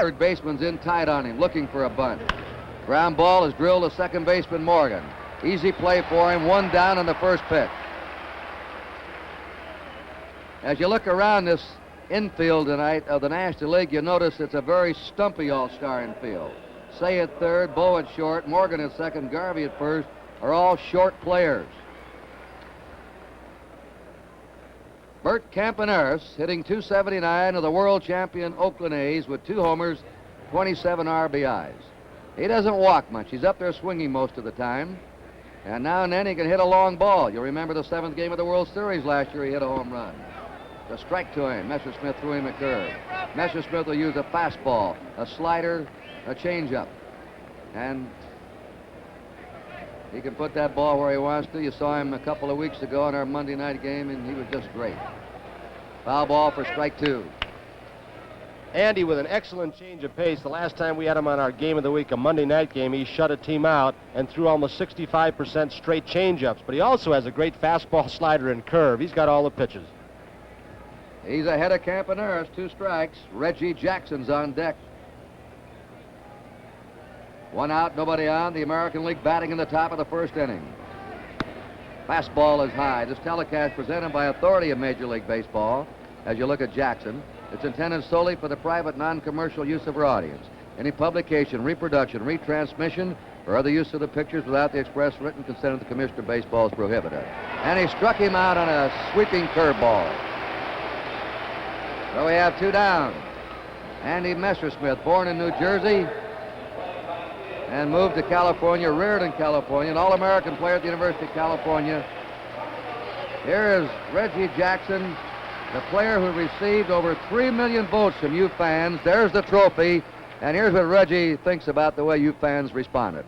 Third baseman's in tight on him, looking for a bunt. Ground ball is drilled to second baseman Morgan. Easy play for him, one down on the first pitch. As you look around this infield tonight of the National League, you notice it's a very stumpy all-star infield. Say at third, Bo at short, Morgan at second, Garvey at first are all short players. Bert Campaneris hitting .279 of the world champion Oakland A's with 2 homers, 27 RBIs. He doesn't walk much. He's up there swinging most of the time. And now and then he can hit a long ball. You'll remember the 7th game of the World Series last year, he hit a home run. A strike to him. Messersmith threw him a curve. Messersmith will use a fastball, a slider, a changeup. And he can put that ball where he wants to. You saw him a couple of weeks ago in our Monday night game, and he was just great. Foul ball for strike 2. Andy with an excellent change of pace. The last time we had him on our game of the week, a Monday night game, he shut a team out and threw almost 65% straight changeups. But he also has a great fastball, slider, and curve. He's got all the pitches. He's ahead of Campaneris, 2 strikes. Reggie Jackson's on deck. 1 out, nobody on. The American League batting in the top of the first inning. Fastball is high. This telecast presented by authority of Major League Baseball. As you look at Jackson, it's intended solely for the private, non-commercial use of our audience. Any publication, reproduction, retransmission, or other use of the pictures without the express written consent of the Commissioner of Baseball is prohibited. And he struck him out on a sweeping curveball. So we have 2 down. Andy Messersmith, born in New Jersey and moved to California, reared in California, an All-American player at the University of California. Here is Reggie Jackson, the player who received over 3 million votes from you fans. There's the trophy, and here's what Reggie thinks about the way you fans responded.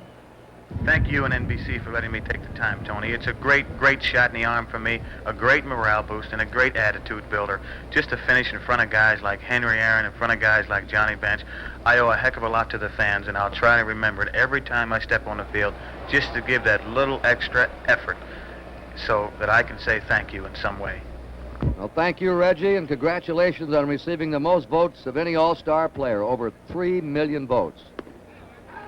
Thank you and NBC for letting me take the time, Tony. It's a great shot in the arm for me, a great morale boost, and a great attitude builder. Just to finish in front of guys like Henry Aaron, in front of guys like Johnny Bench, I owe a heck of a lot to the fans, and I'll try to remember it every time I step on the field, just to give that little extra effort so that I can say thank you in some way. Well, thank you, Reggie, and congratulations on receiving the most votes of any All-Star player, over 3 million votes.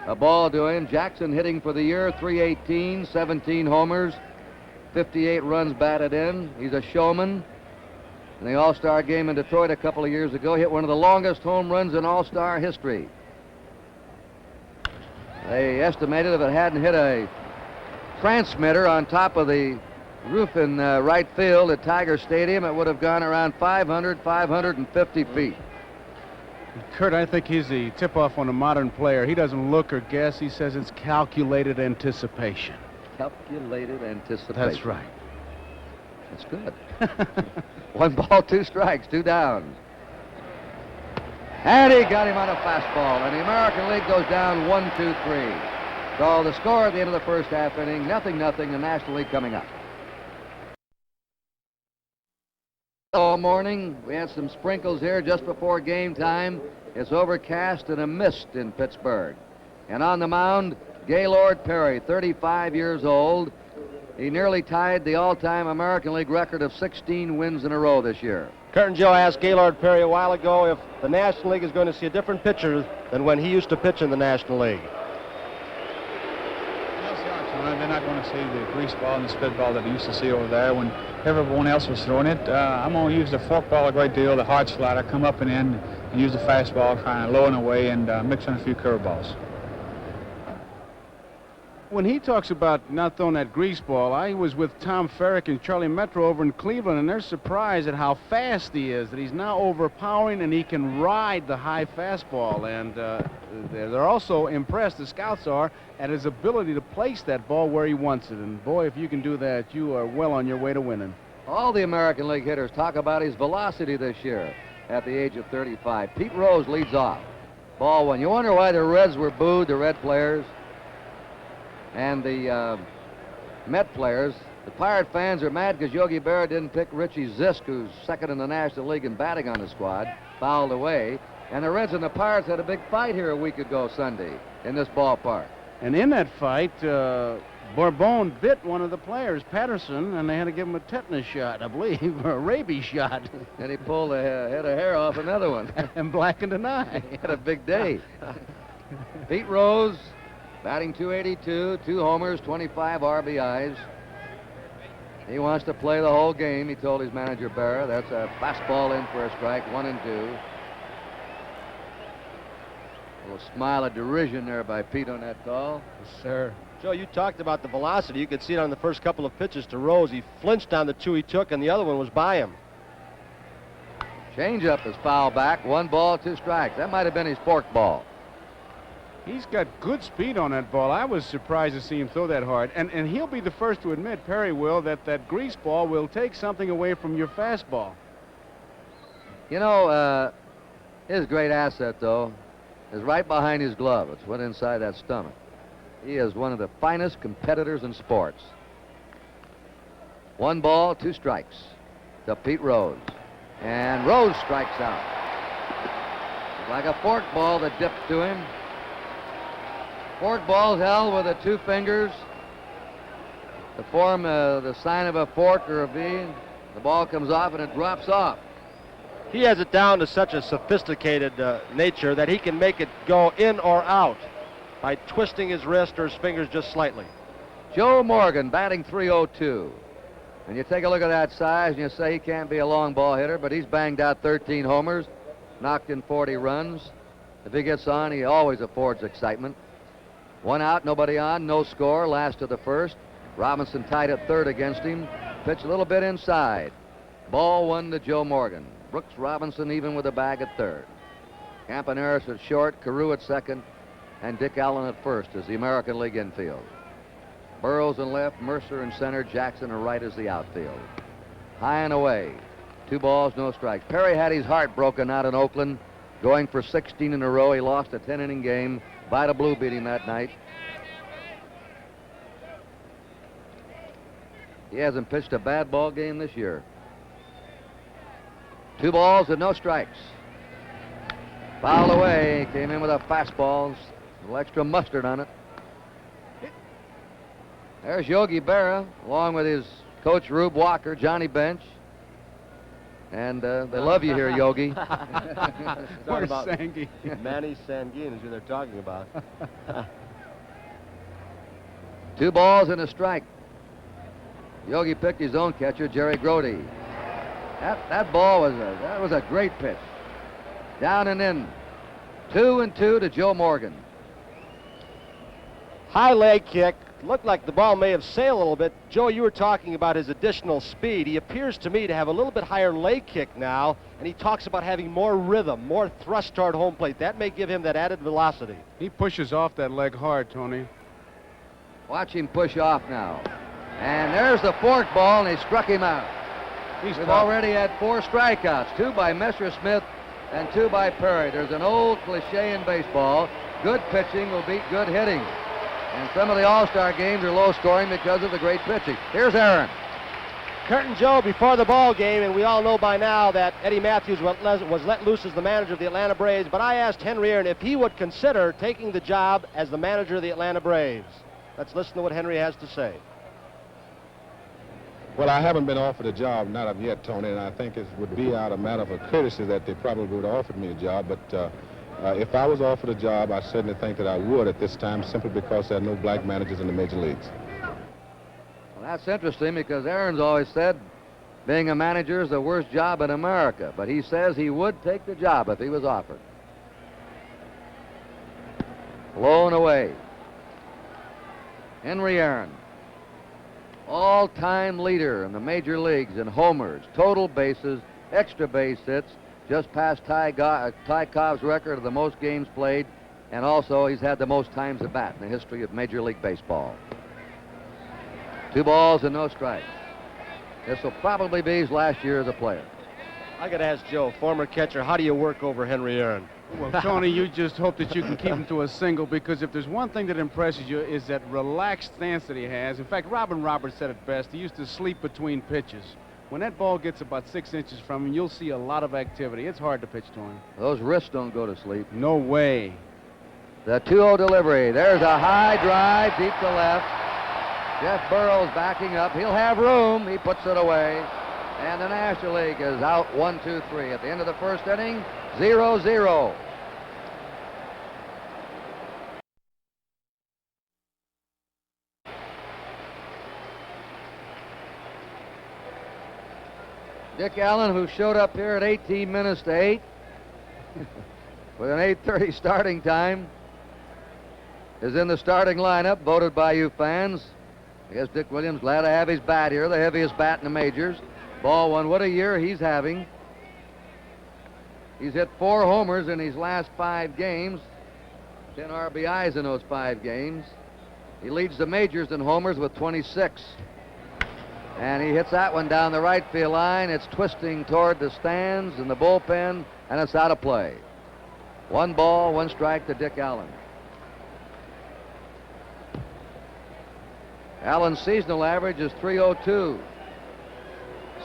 A ball to him. Jackson hitting for the year, .318, 17 homers, 58 runs batted in. He's a showman. In the All-Star game in Detroit a couple of years ago, hit one of the longest home runs in All-Star history. They estimated if it hadn't hit a transmitter on top of the roof in right field at Tiger Stadium, it would have gone around 550 feet. Kurt, I think he's the tip-off on a modern player. He doesn't look or guess. He says it's calculated anticipation. Calculated anticipation. That's right. That's good. 1 ball, 2 strikes, 2 downs. And he got him on a fastball, and the American League goes down 1-2-3. So the score at the end of the first half inning, 0-0, the National League coming up. All morning, we had some sprinkles here just before game time. It's overcast and a mist in Pittsburgh. And on the mound, Gaylord Perry, 35 years old. He nearly tied the all-time American League record of 16 wins in a row this year. Kurt and Joe asked Gaylord Perry a while ago if the National League is going to see a different pitcher than when he used to pitch in the National League. They're not going to see the grease ball and the spit ball that they used to see over there when everyone else was throwing it. I'm going to use the fork ball a great deal, the hard slider, come up and in, and use the fastball, kind of low and away, and mix in a few curveballs. When he talks about not throwing that grease ball, I was with Tom Ferrick and Charlie Metro over in Cleveland, and they're surprised at how fast he is, that he's now overpowering and he can ride the high fastball. And they're also impressed, the scouts are, at his ability to place that ball where he wants it. And boy, if you can do that, you are well on your way to winning. All the American League hitters talk about his velocity this year at the age of 35. Pete Rose leads off. Ball 1. You wonder why the Reds were booed, the Red players and the Met players. The Pirate fans are mad because Yogi Berra didn't pick Richie Zisk, who's second in the National League in batting on the squad, fouled away. And the Reds and the Pirates had a big fight here a week ago Sunday in this ballpark. And in that fight, Bourbon bit one of the players, Patterson, and they had to give him a tetanus shot, I believe, or a rabies shot. And he pulled a head of hair off another one. And blackened an eye. He had a big day. Pete Rose, batting .282, 2 homers, 25 RBIs. He wants to play the whole game, he told his manager, Berra. That's a fastball in for a strike, 1-2. A little smile of derision there by Pete on that call. Yes, sir. Joe, you talked about the velocity. You could see it on the first couple of pitches to Rose. He flinched on the 2 he took, and the other one was by him. Changeup is foul back, 1 ball, 2 strikes. That might have been his fork ball. He's got good speed on that ball. I was surprised to see him throw that hard. And he'll be the first to admit, Perry will, that grease ball will take something away from your fastball. You know, his great asset, though, is right behind his glove. It's went inside that stomach. He is one of the finest competitors in sports. 1 ball, 2 strikes to Pete Rose. And Rose strikes out. Like a fork ball that dipped to him. Fork ball's held with the 2 fingers to form the sign of a fork or a V. The ball comes off and it drops off. He has it down to such a sophisticated nature that he can make it go in or out by twisting his wrist or his fingers just slightly. Joe Morgan batting .302. And you take a look at that size and you say he can't be a long ball hitter, but he's banged out 13 homers, knocked in 40 runs. If he gets on, he always affords excitement. 1 out, nobody on, no score, last of the first. Robinson tied at third against him. Pitch a little bit inside. Ball 1 to Joe Morgan. Brooks Robinson even with a bag at third. Campaneris at short, Carew at second, and Dick Allen at first as the American League infield. Burrows in left, Mercer in center, Jackson in right as the outfield. High and away. 2 balls, no strikes. Perry had his heart broken out in Oakland, going for 16 in a row. He lost a 10-inning game. Vida Blue beat him that night. He hasn't pitched a bad ball game this year. 2 balls and no strikes. Fouled away. Came in with a fastball. A little extra mustard on it. There's Yogi Berra, along with his coach Rube Walker, Johnny Bench. And they love you here, Yogi. Where's Sangy? Manny Sanguine is who they're talking about. 2 balls and a strike. Yogi picked his own catcher, Jerry Grody. That ball was a great pitch. Down and in. 2-2 to Joe Morgan. High leg kick. Looked like the ball may have sailed a little bit. Joe, you were talking about his additional speed. He appears to me to have a little bit higher leg kick now, and he talks about having more rhythm, more thrust toward home plate. That may give him that added velocity. He pushes off that leg hard, Tony. Watch him push off now. And there's the fork ball, and he struck him out. We've already had 4 strikeouts, 2 by Messersmith and 2 by Perry. There's an old cliche in baseball. Good pitching will beat good hitting. And some of the All-Star games are low scoring because of the great pitching. Here's Aaron. Curtin Joe before the ball game, and we all know by now that Eddie Matthews was let loose as the manager of the Atlanta Braves, but I asked Henry Aaron if he would consider taking the job as the manager of the Atlanta Braves. Let's listen to what Henry has to say. Well, I haven't been offered a job, not of yet, Tony, and I think it would be out of matter of courtesy that they probably would have offered me a job, but if I was offered a job, I certainly think that I would at this time, simply because there are no black managers in the major leagues. Well, that's interesting because Aaron's always said being a manager is the worst job in America, but he says he would take the job if he was offered. Blown away. Henry Aaron, all-time leader in the major leagues in homers, total bases, extra base hits, just past Ty Cobb's record of the most games played, and also he's had the most times at bat in the history of Major League Baseball. 2 balls and no strikes. This will probably be his last year as a player. I got to ask Joe, former catcher, how do you work over Henry Aaron? Well, Tony, you just hope that you can keep him to a single, because if there's one thing that impresses you is that relaxed stance that he has. In fact, Robin Roberts said it best. He used to sleep between pitches. When that ball gets about 6 inches from him, you'll see a lot of activity. It's hard to pitch to him. Those wrists don't go to sleep. No way. The 2-0 delivery. There's a high drive deep to left. Jeff Burrows backing up. He'll have room. He puts it away. And the National League is out 1-2-3. At the end of the first inning, 0-0. Dick Allen, who showed up here at 18 minutes to 8 with an 8:30 starting time, is in the starting lineup, voted by you fans. I guess Dick Williams glad to have his bat here, the heaviest bat in the majors. Ball one. What a year he's having. He's hit 4 homers in his last 5 games, 10 RBIs in those 5 games. He leads the majors in homers with 26. And he hits that one down the right field line. It's twisting toward the stands and the bullpen, and it's out of play. 1 ball, 1 strike to Dick Allen. Allen's seasonal average is .302.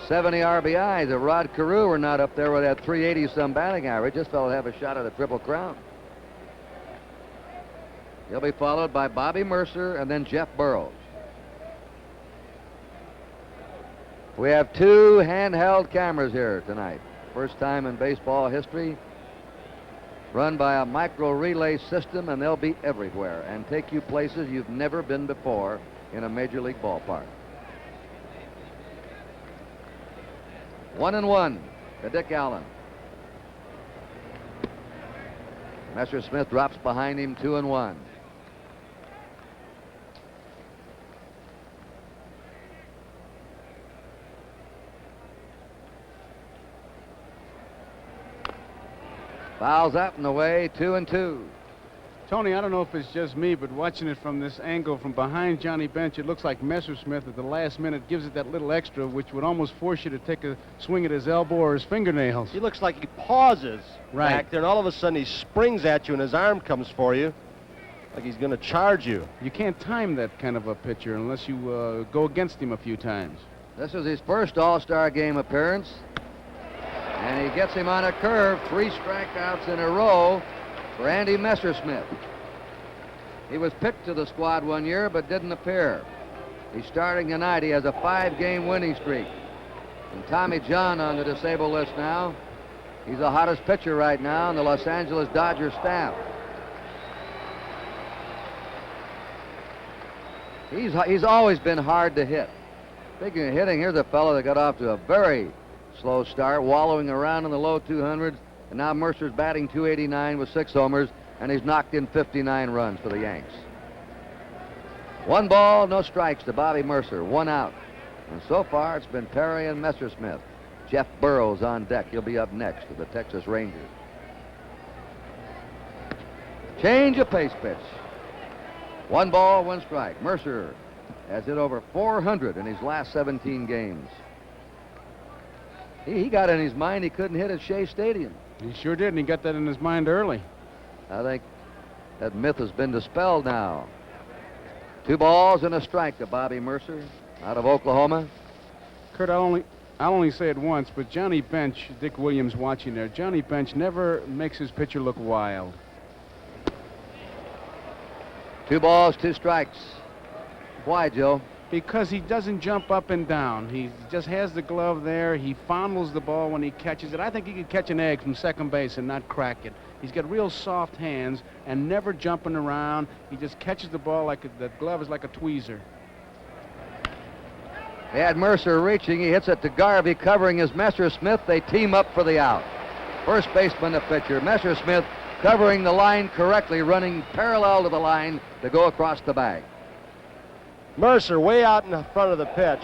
70 RBIs. If Rod Carew were not up there with that .380-some batting average, this fellow would have a shot at a Triple Crown. He'll be followed by Bobby Mercer and then Jeff Burrows. We have 2 handheld cameras here tonight. First time in baseball history. Run by a micro relay system, and they'll be everywhere and take you places you've never been before in a major league ballpark. 1-1 to Dick Allen. Messersmith drops behind him, 2-1. Fouls up and away, 2-2. Tony, I don't know if it's just me, but watching it from this angle from behind Johnny Bench, it looks like Messersmith at the last minute gives it that little extra, which would almost force you to take a swing at his elbow or his fingernails. He looks like he pauses back there, and all of a sudden he springs at you and his arm comes for you, like he's going to charge you. You can't time that kind of a pitcher unless you go against him a few times. This is his first All-Star game appearance, and he gets him on a curve. 3 strikeouts in a row for Andy Messersmith. He was picked to the squad one year but didn't appear. He's starting tonight. He has a 5-game winning streak. And Tommy John on the disabled list now. He's the hottest pitcher right now on the Los Angeles Dodgers staff. He's always been hard to hit. Speaking of hitting, here's a fellow that got off to a very slow start, wallowing around in the low 200s, and now Mercer's batting .289 with 6 homers, and he's knocked in 59 runs for the Yanks. 1 ball, no strikes to Bobby Mercer, 1 out. And so far, it's been Perry and Messersmith. Jeff Burrows on deck. He'll be up next with the Texas Rangers. Change of pace pitch. 1 ball, 1 strike. Mercer has hit over 400 in his last 17 games. He got in his mind he couldn't hit at Shea Stadium. He sure did, and he got that in his mind early. I think that myth has been dispelled now. 2 balls and a strike to Bobby Mercer out of Oklahoma. Kurt, I'll only say it once, but Johnny Bench, Dick Williams watching there, Johnny Bench never makes his pitcher look wild. 2 balls, 2 strikes. Why, Joe? Because he doesn't jump up and down. He just has the glove there. He fondles the ball when he catches it. I think he could catch an egg from second base and not crack it. He's got real soft hands and never jumping around. He just catches the ball like the glove is like a tweezer. They had Mercer reaching. He hits it to Garvey, covering his Messersmith. They team up for the out. First baseman, the pitcher. Messersmith covering the line correctly, running parallel to the line to go across the bag. Mercer way out in the front of the pitch.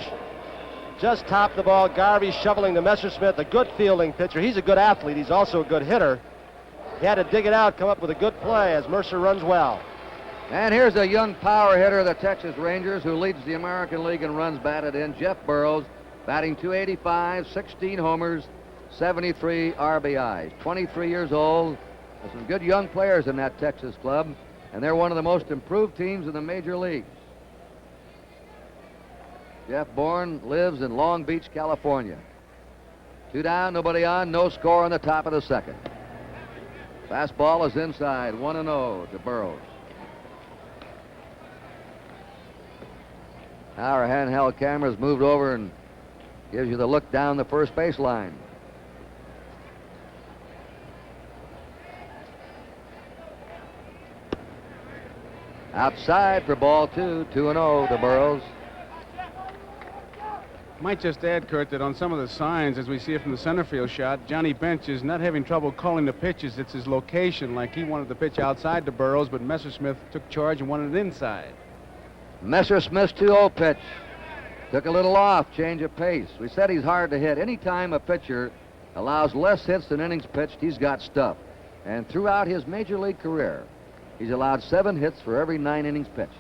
Just topped the ball. Garvey shoveling to Messersmith, a good fielding pitcher. He's a good athlete. He's also a good hitter. He had to dig it out, come up with a good play as Mercer runs well. And here's a young power hitter of the Texas Rangers who leads the American League in runs batted in, Jeff Burrows, batting .285, 16 homers, 73 RBIs. 23 years old. There's some good young players in that Texas club, and they're one of the most improved teams in the major leagues. Jeff Bourne lives in Long Beach, California. 2 down, nobody on, no score on the top of the second. Fastball is inside, 1-0 to Burrows. Now our handheld camera's moved over and gives you the look down the first base line. Outside for ball 2, 2-0 to Burrows. Might just add, Kurt, that on some of the signs, as we see it from the center field shot, Johnny Bench is not having trouble calling the pitches. It's his location, like he wanted the pitch outside to Burrows, but Messersmith took charge and wanted it inside. Messersmith's 2-0 pitch. Took a little off, change of pace. We said he's hard to hit. Anytime a pitcher allows less hits than innings pitched, he's got stuff. And throughout his major league career, he's allowed 7 hits for every 9 innings pitched.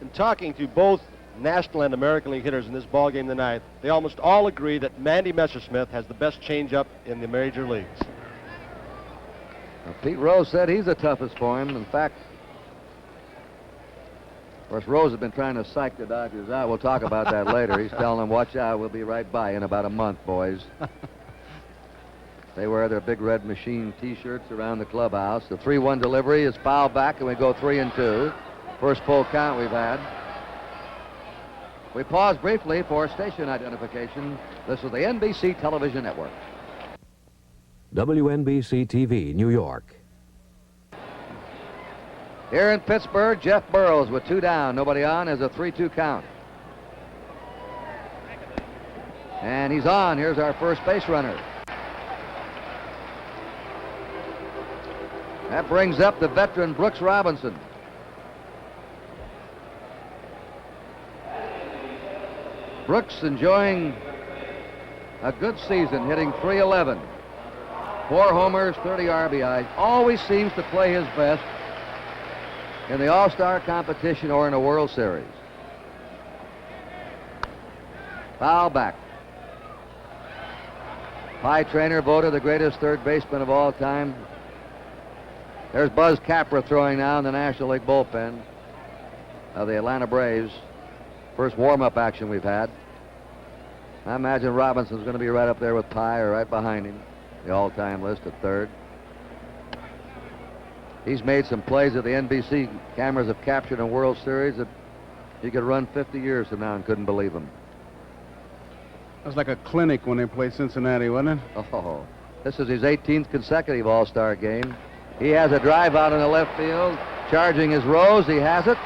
In talking to both National and American League hitters in this ball game tonight, they almost all agree that Mandy Messersmith has the best changeup in the major leagues. Now, Pete Rose said he's the toughest for him. In fact, of course, Rose has been trying to psych the Dodgers out. We'll talk about that later. He's telling them, watch out, we'll be right by in about a month, boys. They wear their big red machine T-shirts around the clubhouse. The 3-1 delivery is fouled back, and we go 3-2. First full count we've had. We pause briefly for station identification. This is the NBC Television Network. WNBC TV, New York. Here in Pittsburgh, Jeff Burrows with 2 down. Nobody on as a 3-2 count. And he's on. Here's our first base runner. That brings up the veteran Brooks Robinson. Brooks enjoying a good season, hitting .311. 4 homers, 30 RBIs. Always seems to play his best in the All-Star competition or in a World Series. Foul back. Pie Trainer voted the greatest third baseman of all time. There's Buzz Capra throwing now in the National League bullpen of the Atlanta Braves. First warm-up action we've had. I imagine Robinson's going to be right up there with Pye or right behind him, the all-time list at third. He's made some plays that the NBC cameras have captured in World Series that he could run 50 years from now and couldn't believe them. It was like a clinic when they played Cincinnati, wasn't it? Oh, this is his 18th consecutive All-Star game. He has a drive out in the left field. Charging is Rose. He has it.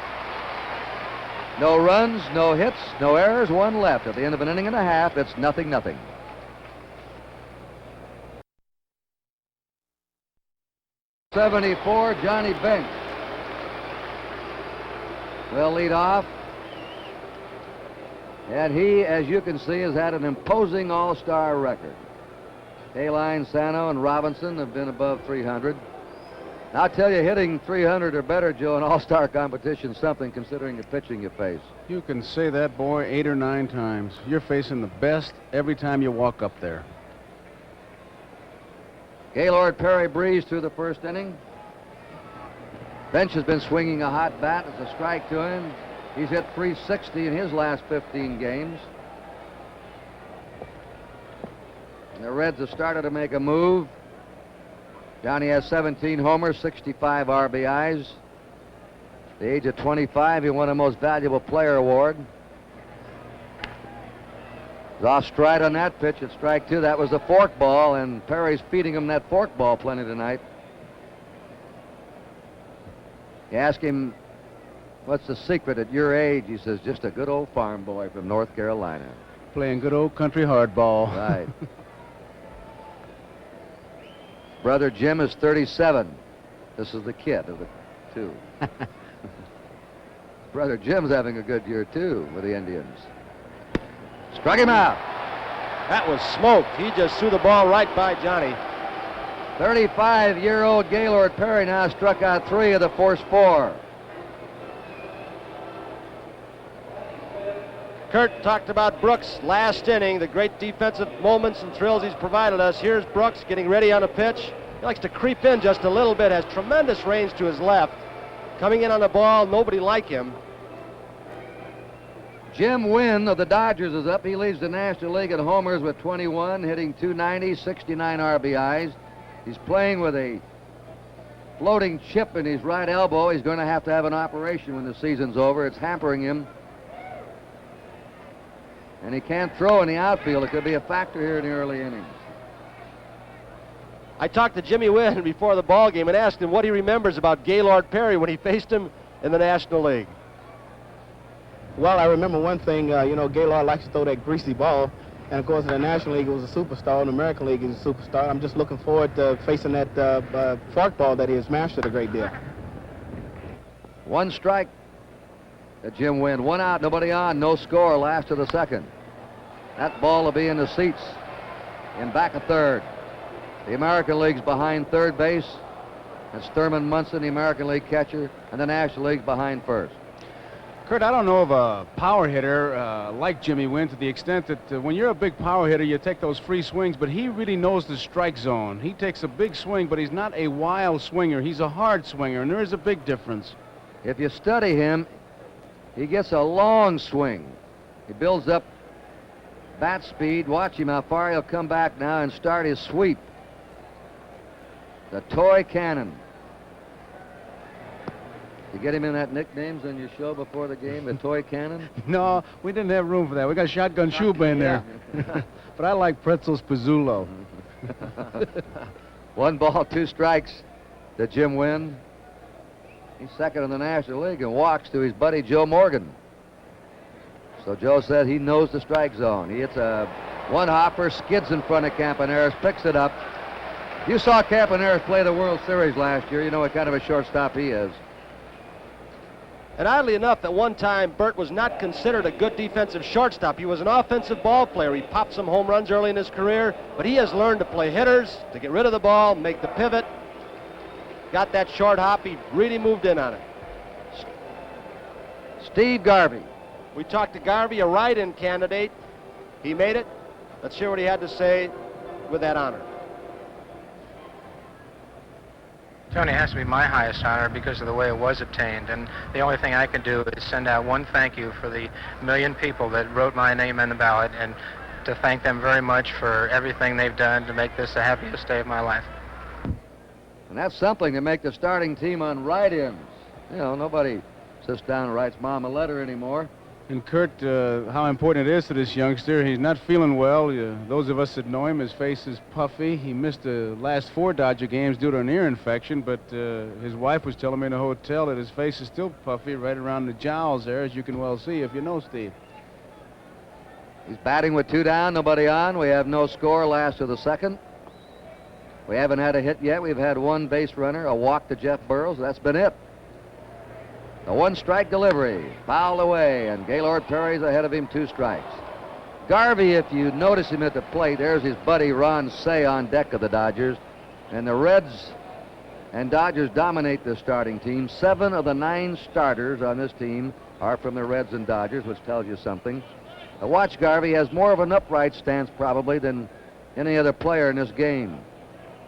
No runs, no hits, no errors, 1 left. At the end of an inning and a half, it's 0-0. '74, Johnny Bench will lead off. And he, as you can see, has had an imposing All-Star record. Kaline, Sano, and Robinson have been above 300. I'll tell you, hitting 300 or better, Joe, in All-Star competition, something considering the pitching you face. You can say that, boy, 8 or 9 times. You're facing the best every time you walk up there. Gaylord Perry breezed through the first inning. Bench has been swinging a hot bat. It's a strike to him. He's hit .360 in his last 15 games. And the Reds have started to make a move. Johnny has 17 homers, 65 RBIs. At the age of 25, he won a Most Valuable Player award. He's off stride on that pitch at strike 2. That was a forkball, and Perry's feeding him that forkball plenty tonight. You ask him, what's the secret at your age? He says, just a good old farm boy from North Carolina. Playing good old country hardball. Right. Brother Jim is 37. This is the kid of the 2. Brother Jim's having a good year, too, with the Indians. Struck him out. That was smoked. He just threw the ball right by Johnny. 35-year-old Gaylord Perry now struck out 3 of the first 4. Kurt talked about Brooks last inning, the great defensive moments and thrills he's provided us. Here's Brooks getting ready on a pitch. He likes to creep in just a little bit, has tremendous range to his left. Coming in on the ball, nobody like him. Jim Wynn of the Dodgers is up. He leads the National League in homers with 21, hitting .290, 69 RBIs. He's playing with a floating chip in his right elbow. He's going to have an operation when the season's over. It's hampering him. And he can't throw in the outfield. It could be a factor here in the early innings. I talked to Jimmy Wynn before the ball game and asked him what he remembers about Gaylord Perry when he faced him in the National League. Well, I remember one thing, Gaylord likes to throw that greasy ball. And, of course, in the National League, it was a superstar. In the American League, he's a superstar. I'm just looking forward to facing that forkball that he has mastered a great deal. One strike to Jim Wynn. One out, nobody on, no score, last of the second. That ball will be in the seats in back of third. The American League's behind third base. That's Thurman Munson, the American League catcher, and the National League's behind first. Kurt, I don't know of a power hitter like Jimmy Wynn to the extent that when you're a big power hitter, you take those free swings, but he really knows the strike zone. He takes a big swing, but he's not a wild swinger. He's a hard swinger, and there is a big difference. If you study him, he gets a long swing. He builds up bat speed. Watch him how far he'll come back now and start his sweep. The toy cannon. You get him in that nicknames on your show before the game, the toy cannon? No, we didn't have room for that. We got Shotgun Shuba in there. But I like Pretzels Pizzullo. 1 ball, 2 strikes to Jim Wynn. He's second in the National League and walks to his buddy Joe Morgan. So Joe said he knows the strike zone. He hits a one-hopper, skids in front of Campaneris, picks it up. You saw Campaneris play the World Series last year. You know what kind of a shortstop he is. And oddly enough, at one time, Bert was not considered a good defensive shortstop. He was an offensive ball player. He popped some home runs early in his career, but he has learned to play hitters, to get rid of the ball, make the pivot. Got that short hop. He really moved in on it. Steve Garvey. We talked to Garvey, a write-in candidate. He made it. Let's hear what he had to say with that honor. Tony, it has to be my highest honor because of the way it was obtained, and the only thing I can do is send out one thank you for the 1 million people that wrote my name on the ballot, and to thank them very much for everything they've done to make this the happiest day of my life. And that's something to make the starting team on write-ins. You know, nobody sits down and writes Mom a letter anymore. And Kurt, how important it is to this youngster. He's not feeling well. Those of us that know him, his face is puffy. He missed the last 4 Dodger games due to an ear infection, but his wife was telling me in the hotel that his face is still puffy right around the jowls there, as you can well see if you know Steve. He's batting with 2 down, nobody on. We have no score, last of the second. We haven't had a hit yet. We've had 1 base runner, a walk to Jeff Burrows. That's been it. A 1-strike delivery, fouled away, and Gaylord Perry's ahead of him, 2 strikes. Garvey, if you notice him at the plate, there's his buddy Ron Say on deck of the Dodgers. And the Reds and Dodgers dominate the starting team. 7 of the 9 starters on this team are from the Reds and Dodgers, which tells you something. Watch Garvey has more of an upright stance probably than any other player in this game.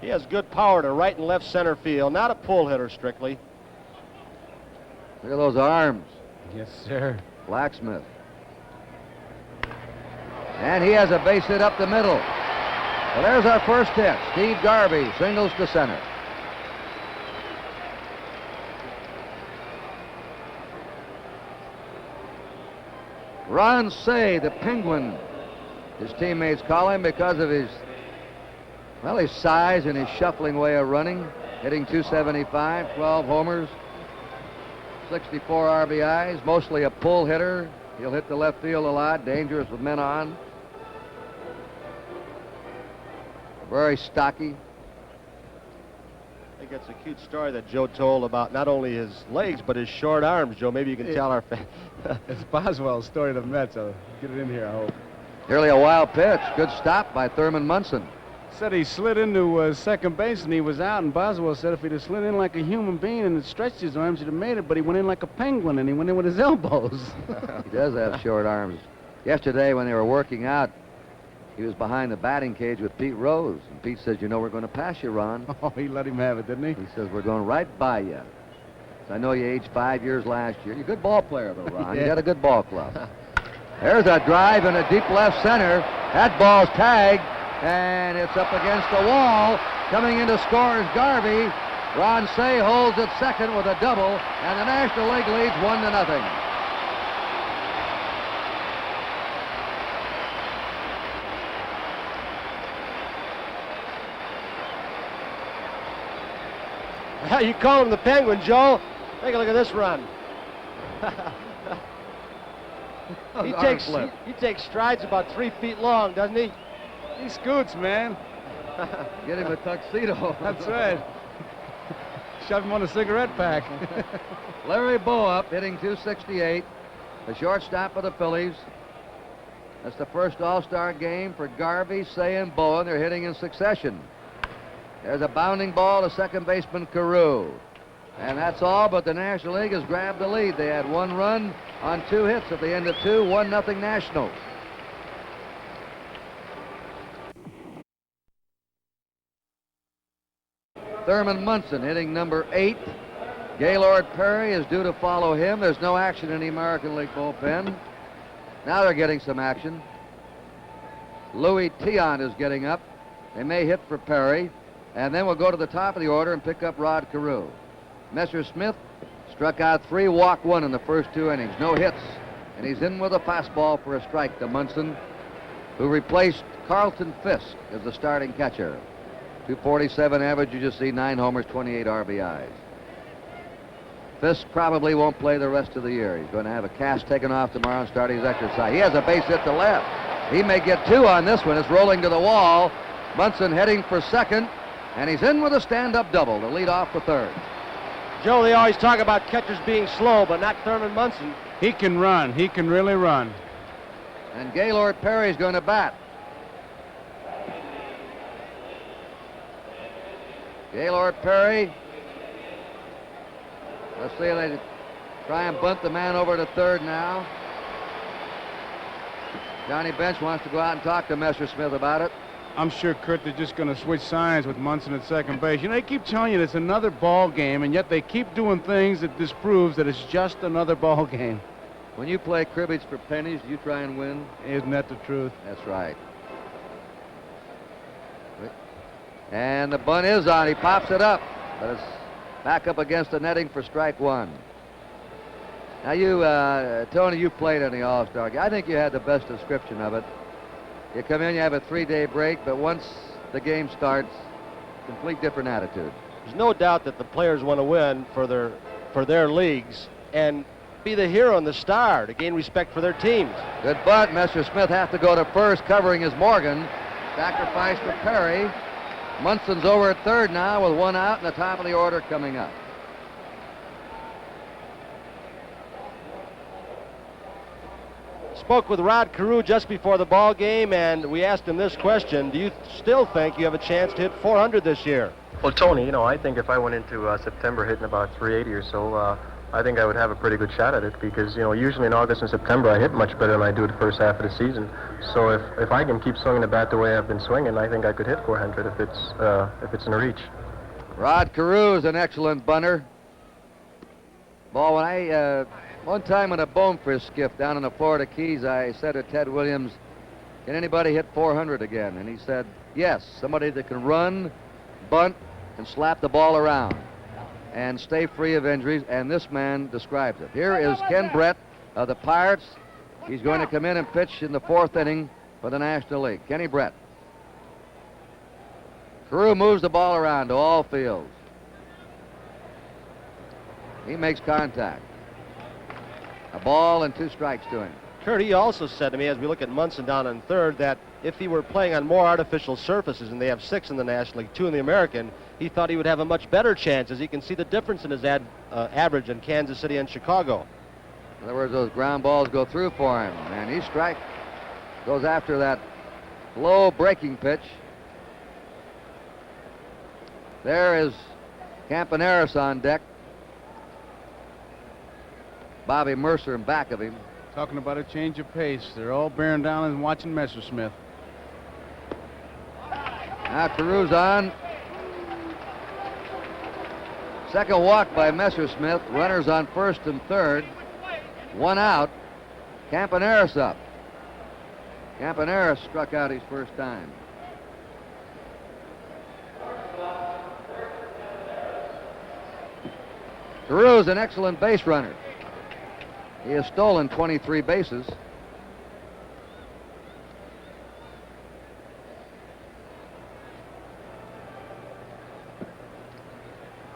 He has good power to right and left center field. Not a pull hitter strictly. Look at those arms. Yes, sir. Blacksmith. And he has a base hit up the middle. Well, there's our first hit. Steve Garvey singles to center. Ron Say, the Penguin, his teammates call him because of his size and his shuffling way of running. Hitting .275, 12 homers. 64 RBIs, mostly a pull hitter. He'll hit the left field a lot, dangerous with men on. Very stocky. I think that's a cute story that Joe told about not only his legs, but his short arms. Joe, maybe you can tell our fans. It's Boswell's story to the Mets, so get it in here, I hope. Nearly a wild pitch. Good stop by Thurman Munson. Said he slid into second base and he was out, and Boswell said if he'd have slid in like a human being and stretched his arms, he'd have made it, but he went in like a penguin and he went in with his elbows. He does have short arms. Yesterday when they were working out, he was behind the batting cage with Pete Rose, and Pete says, you know, we're going to pass you, Ron. Oh, he let him have it, didn't he? He says, we're going right by you. So I know you aged 5 years last year. You're a good ball player, though, Ron. Yeah. You got a good ball club. There's a drive in a deep left center. That ball's tagged. And it's up against the wall. Coming in to score is Garvey. Ron Say holds at second with a double, and the National League leads 1-0. You call him the Penguin, Joe. Take a look at this run. He takes strides about 3 feet long, doesn't he? He scoots, man. Get him a tuxedo. That's right. Shove him on a cigarette pack. Larry Bowa hitting .268, the shortstop of the Phillies. That's the first All-Star game for Garvey, Say, and Bowa. They're hitting in succession. There's a bounding ball to second baseman Carew. And that's all, but the National League has grabbed the lead. They had 1 run on 2 hits at the end of 2, 1-0 Nationals. Thurman Munson hitting number 8. Gaylord Perry is due to follow him. There's no action in the American League bullpen. Now they're getting some action. Louis Tion is getting up. They may hit for Perry. And then we'll go to the top of the order and pick up Rod Carew. Messersmith struck out 3, walked 1 in the first 2 innings. No hits. And he's in with a fastball for a strike to Munson, who replaced Carlton Fisk as the starting catcher. .247 average, you just see 9 homers, 28 RBIs. Fisk probably won't play the rest of the year. He's going to have a cast taken off tomorrow and start his exercise. He has a base hit to left. He may get 2 on this one. It's rolling to the wall. Munson heading for second, and he's in with a stand-up double to lead off for third. Joe, they always talk about catchers being slow, but not Thurman Munson. He can run. He can really run. And Gaylord Perry's going to bat. Gaylord Perry. Let's see if they try and bunt the man over to third now. Johnny Bench wants to go out and talk to Messersmith about it. I'm sure, Kurt, they're just going to switch sides with Munson at second base. You know, they keep telling you it's another ball game, and yet they keep doing things that disproves that it's just another ball game. When you play cribbage for pennies, do you try and win? Isn't that the truth? That's right. And the bunt is on. He pops it up, but it's back up against the netting for strike 1. Now you, Tony, you played in the All-Star game. I think you had the best description of it. You come in, you have a 3-day break, but once the game starts, complete different attitude. There's no doubt that the players want to win for their leagues and be the hero and the star to gain respect for their teams. Good bunt. Messersmith has to go to first, covering his Morgan. Sacrifice for Perry. Munson's over at third now with 1 out and the top of the order coming up. Spoke with Rod Carew just before the ball game, and we asked him this question: do you still think you have a chance to hit 400 this year? Well, Tony, you know, I think if I went into September hitting about 380 or so, I think I would have a pretty good shot at it because, you know, usually in August and September I hit much better than I do the first half of the season. So if I can keep swinging the bat the way I've been swinging, I think I could hit 400 if it's in reach. Rod Carew is an excellent bunter. Ball, when I one time in a bonefish skiff down in the Florida Keys, I said to Ted Williams, "Can anybody hit 400 again?" And he said, "Yes, somebody that can run, bunt, and slap the ball around and stay free of injuries," and this man describes it. Here is Ken Brett of the Pirates. He's going to come in and pitch in the 4th inning for the National League. Kenny Brett. Carew moves the ball around to all fields. He makes contact. A ball and 2 strikes to him. Kurt, he also said to me, as we look at Munson down in third, that if he were playing on more artificial surfaces, and they have 6 in the National League, 2 in the American, he thought he would have a much better chance, as he can see the difference in his average in Kansas City and Chicago. In other words, those ground balls go through for him, and he goes after that low breaking pitch. There is Campaneris on deck. Bobby Mercer in back of him. Talking about a change of pace. They're all bearing down and watching Messersmith. Now Carew's on. Second walk by Messersmith. Runners on first and third. 1 out. Campaneris up. Campaneris struck out his first time. Carew is an excellent base runner. He has stolen 23 bases.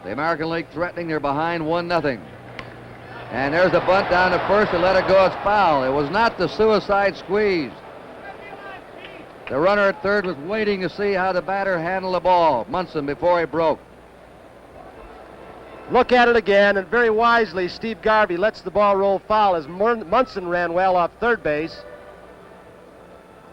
The American League threatening. They're behind 1-0. And there's the bunt down to first and let it go. It's foul. It was not the suicide squeeze. The runner at third was waiting to see how the batter handled the ball, Munson, before he broke. Look at it again, and very wisely, Steve Garvey lets the ball roll foul as Munson ran well off third base.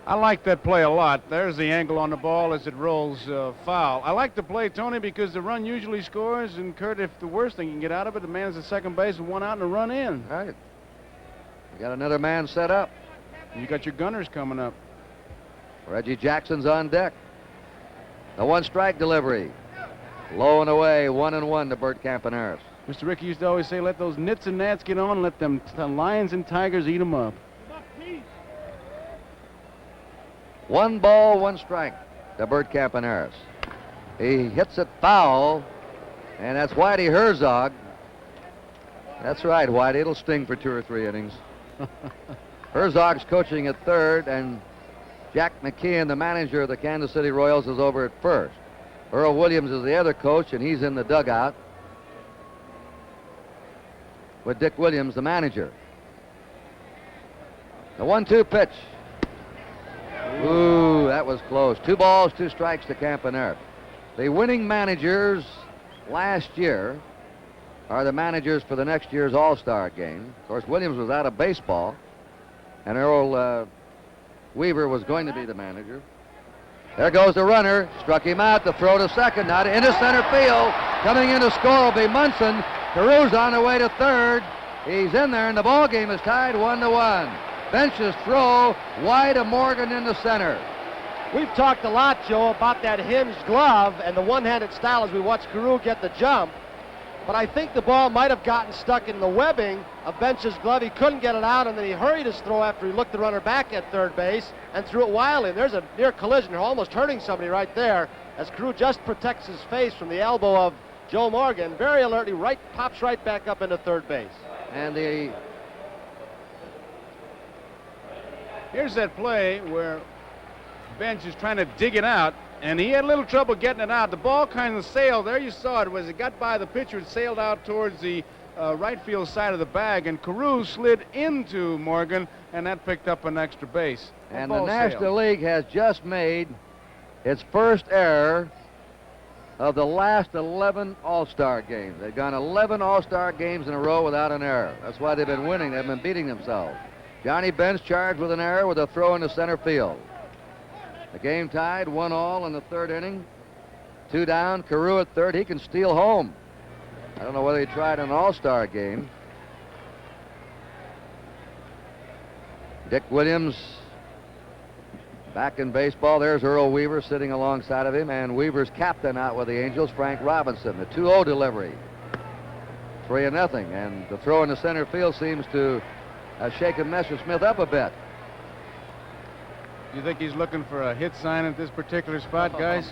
I like that play a lot. There's the angle on the ball as it rolls foul. I like the play, Tony, because the run usually scores, and Kurt, if the worst thing you can get out of it, the man's at second base with one out and a run in. Right. You got another man set up. You got your gunners coming up. Reggie Jackson's on deck. The one-strike delivery. Low and away, 1-1 to Bert Campaneris. Mr. Rickey used to always say, let those nits and gnats get on, let them lions and tigers eat them up. 1 ball, 1 strike to Bert Campaneris. He hits it foul, and that's Whitey Herzog. That's right, Whitey. It'll sting for 2 or 3 innings. Herzog's coaching at third, and Jack McKeon, the manager of the Kansas City Royals, is over at first. Earl Williams is the other coach, and he's in the dugout with Dick Williams, the manager. The 1-2 pitch. Ooh, that was close. 2 balls, 2 strikes to Campaneris. The winning managers last year are the managers for the next year's All-Star game. Of course, Williams was out of baseball, and Earl Weaver was going to be the manager. There goes the runner. Struck him out. The throw to second. Now into center field. Coming in to score will be Munson. Carew's on the way to third. He's in there, and the ball game is tied 1-1. Bench's throw wide of Morgan into center. We've talked a lot, Joe, about that hinged glove and the one-handed style as we watch Carew get the jump. But I think the ball might have gotten stuck in the webbing of Bench's glove. He couldn't get it out, and then he hurried his throw after he looked the runner back at third base and threw it wildly. And there's a near collision, almost hurting somebody right there, as Carew just protects his face from the elbow of Joe Morgan. Very alertly, pops right back up into third base. And here's that play where Bench is trying to dig it out, and he had a little trouble getting it out. The ball kind of sailed. There you saw it. As it got by the pitcher, it sailed out towards the right field side of the bag, and Carew slid into Morgan, and that picked up an extra base. And the National League has just made its first error of the last 11 All-Star games. They've gone 11 All-Star games in a row without an error. That's why they've been winning. They've been beating themselves. Johnny Bench charged with an error with a throw into center field. The game tied 1-1 in the third inning. 2 down. Carew at third. He can steal home. I don't know whether he tried an All-Star game. Dick Williams back in baseball. There's Earl Weaver sitting alongside of him, and Weaver's captain out with the Angels, Frank Robinson. The 2-0 delivery. 3-0, and the throw in the center field seems to have shaken Messersmith up a bit. You think he's looking for a hit sign at this particular spot, guys?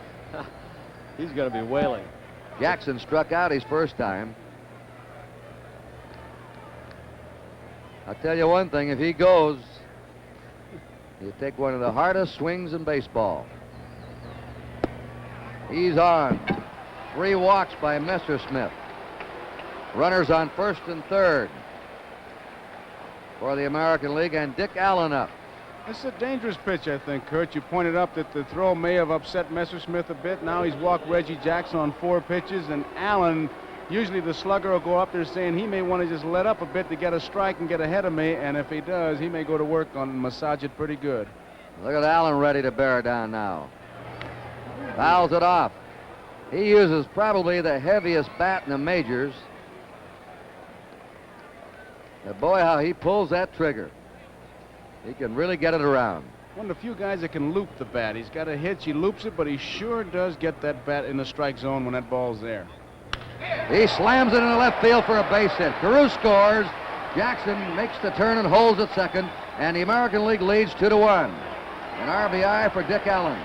He's going to be wailing. Jackson struck out his first time. I'll tell you one thing, if he goes, he'll take one of the hardest swings in baseball. He's on. 3 walks by Messersmith. Runners on first and third for the American League, and Dick Allen up. It's a dangerous pitch, I think, Kurt. You pointed up that the throw may have upset Messersmith a bit. Now he's walked Reggie Jackson on 4 pitches, and Allen, usually the slugger will go up there saying he may want to just let up a bit to get a strike and get ahead of me, and if he does, he may go to work on massage it pretty good. Look at Allen ready to bear down now. Fouls it off. He uses probably the heaviest bat in the majors. But boy, how he pulls that trigger. He can really get it around. One of the few guys that can loop the bat. He's got a hitch, he loops it, but he sure does get that bat in the strike zone when that ball's there. He slams it in the left field for a base hit. Carew scores. Jackson makes the turn and holds at second, and the American League leads 2-1. An RBI for Dick Allen.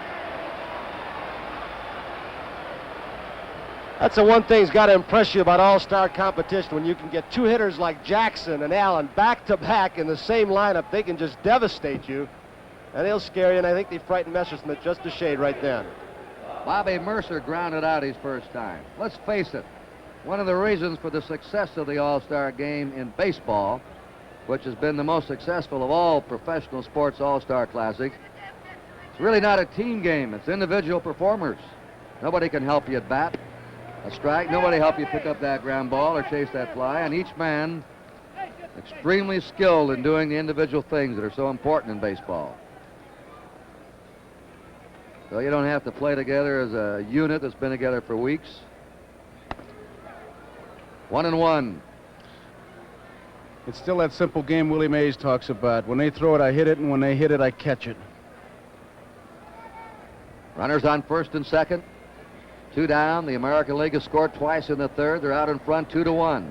That's the one thing's got to impress you about all-star competition. When you can get two hitters like Jackson and Allen back-to-back in the same lineup, they can just devastate you. And they'll scare you, and I think they frightened Messersmith just a shade right then. Bobby Mercer grounded out his first time. Let's face it, one of the reasons for the success of the All-Star game in baseball, which has been the most successful of all professional sports All-Star Classics, it's really not a team game. It's individual performers. Nobody can help you at bat. A strike, nobody help you pick up that ground ball or chase that fly, and each man extremely skilled in doing the individual things that are so important in baseball. So you don't have to play together as a unit that's been together for weeks. 1-1. It's still that simple game Willie Mays talks about. When they throw it, I hit it, and when they hit it, I catch it. Runners on first and second. 2 down. The American League has scored twice in the third. They're out in front 2-1.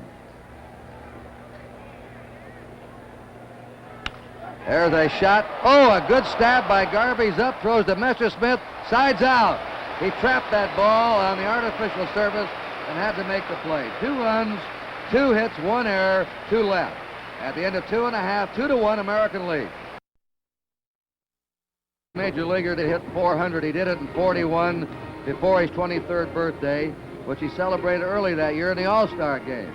There's a shot. Oh, a good stab by Garvey's up. Throws to Messersmith. Sides out. He trapped that ball on the artificial surface and had to make the play. 2 runs, 2 hits, 1 error, 2 left. At the end of 2.5, 2-1 American League. Major leaguer to hit 400. He did it in 41 before his 23rd birthday, which he celebrated early that year in the All-Star game.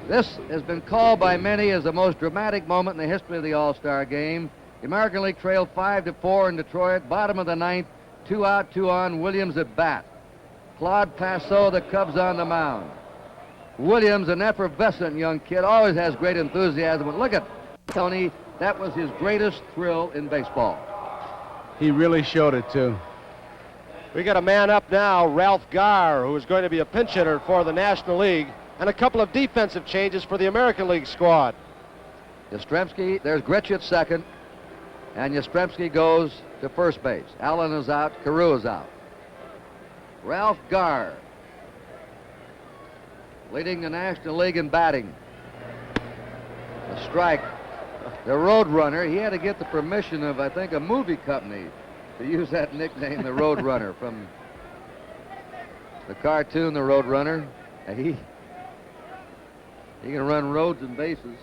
This has been called by many as the most dramatic moment in the history of the All-Star game. The American League trailed 5-4 in Detroit, bottom of the 9th, 2 out, 2 on, Williams at bat. Claude Passot, the Cubs on the mound. Williams, an effervescent young kid, always has great enthusiasm. But look at Tony, that was his greatest thrill in baseball. He really showed it, too. We got a man up now, Ralph Garr, who is going to be a pinch hitter for the National League, and a couple of defensive changes for the American League squad. Yastrzemski, there's Grich at second, and Yastrzemski goes to first base. Allen is out, Carew is out. Ralph Garr leading the National League in batting. A strike. The Road Runner, he had to get the permission of, I think, a movie company to use that nickname, the Road Runner, from the cartoon, the Road Runner. And he can run roads and bases.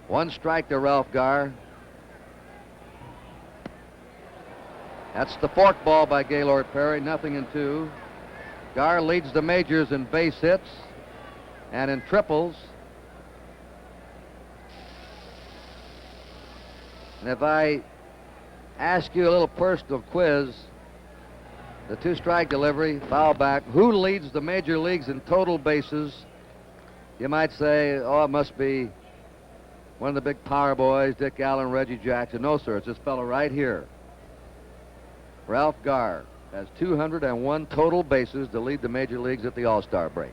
1 strike to Ralph Garr. That's the fork ball by Gaylord Perry, 0-2. Garr leads the majors in base hits and in triples. And if I ask you a little personal quiz, the 2-strike delivery, foul back, who leads the major leagues in total bases? You might say, oh, it must be one of the big power boys, Dick Allen, Reggie Jackson. No, sir, it's this fellow right here. Ralph Garr has 201 total bases to lead the major leagues at the All-Star break.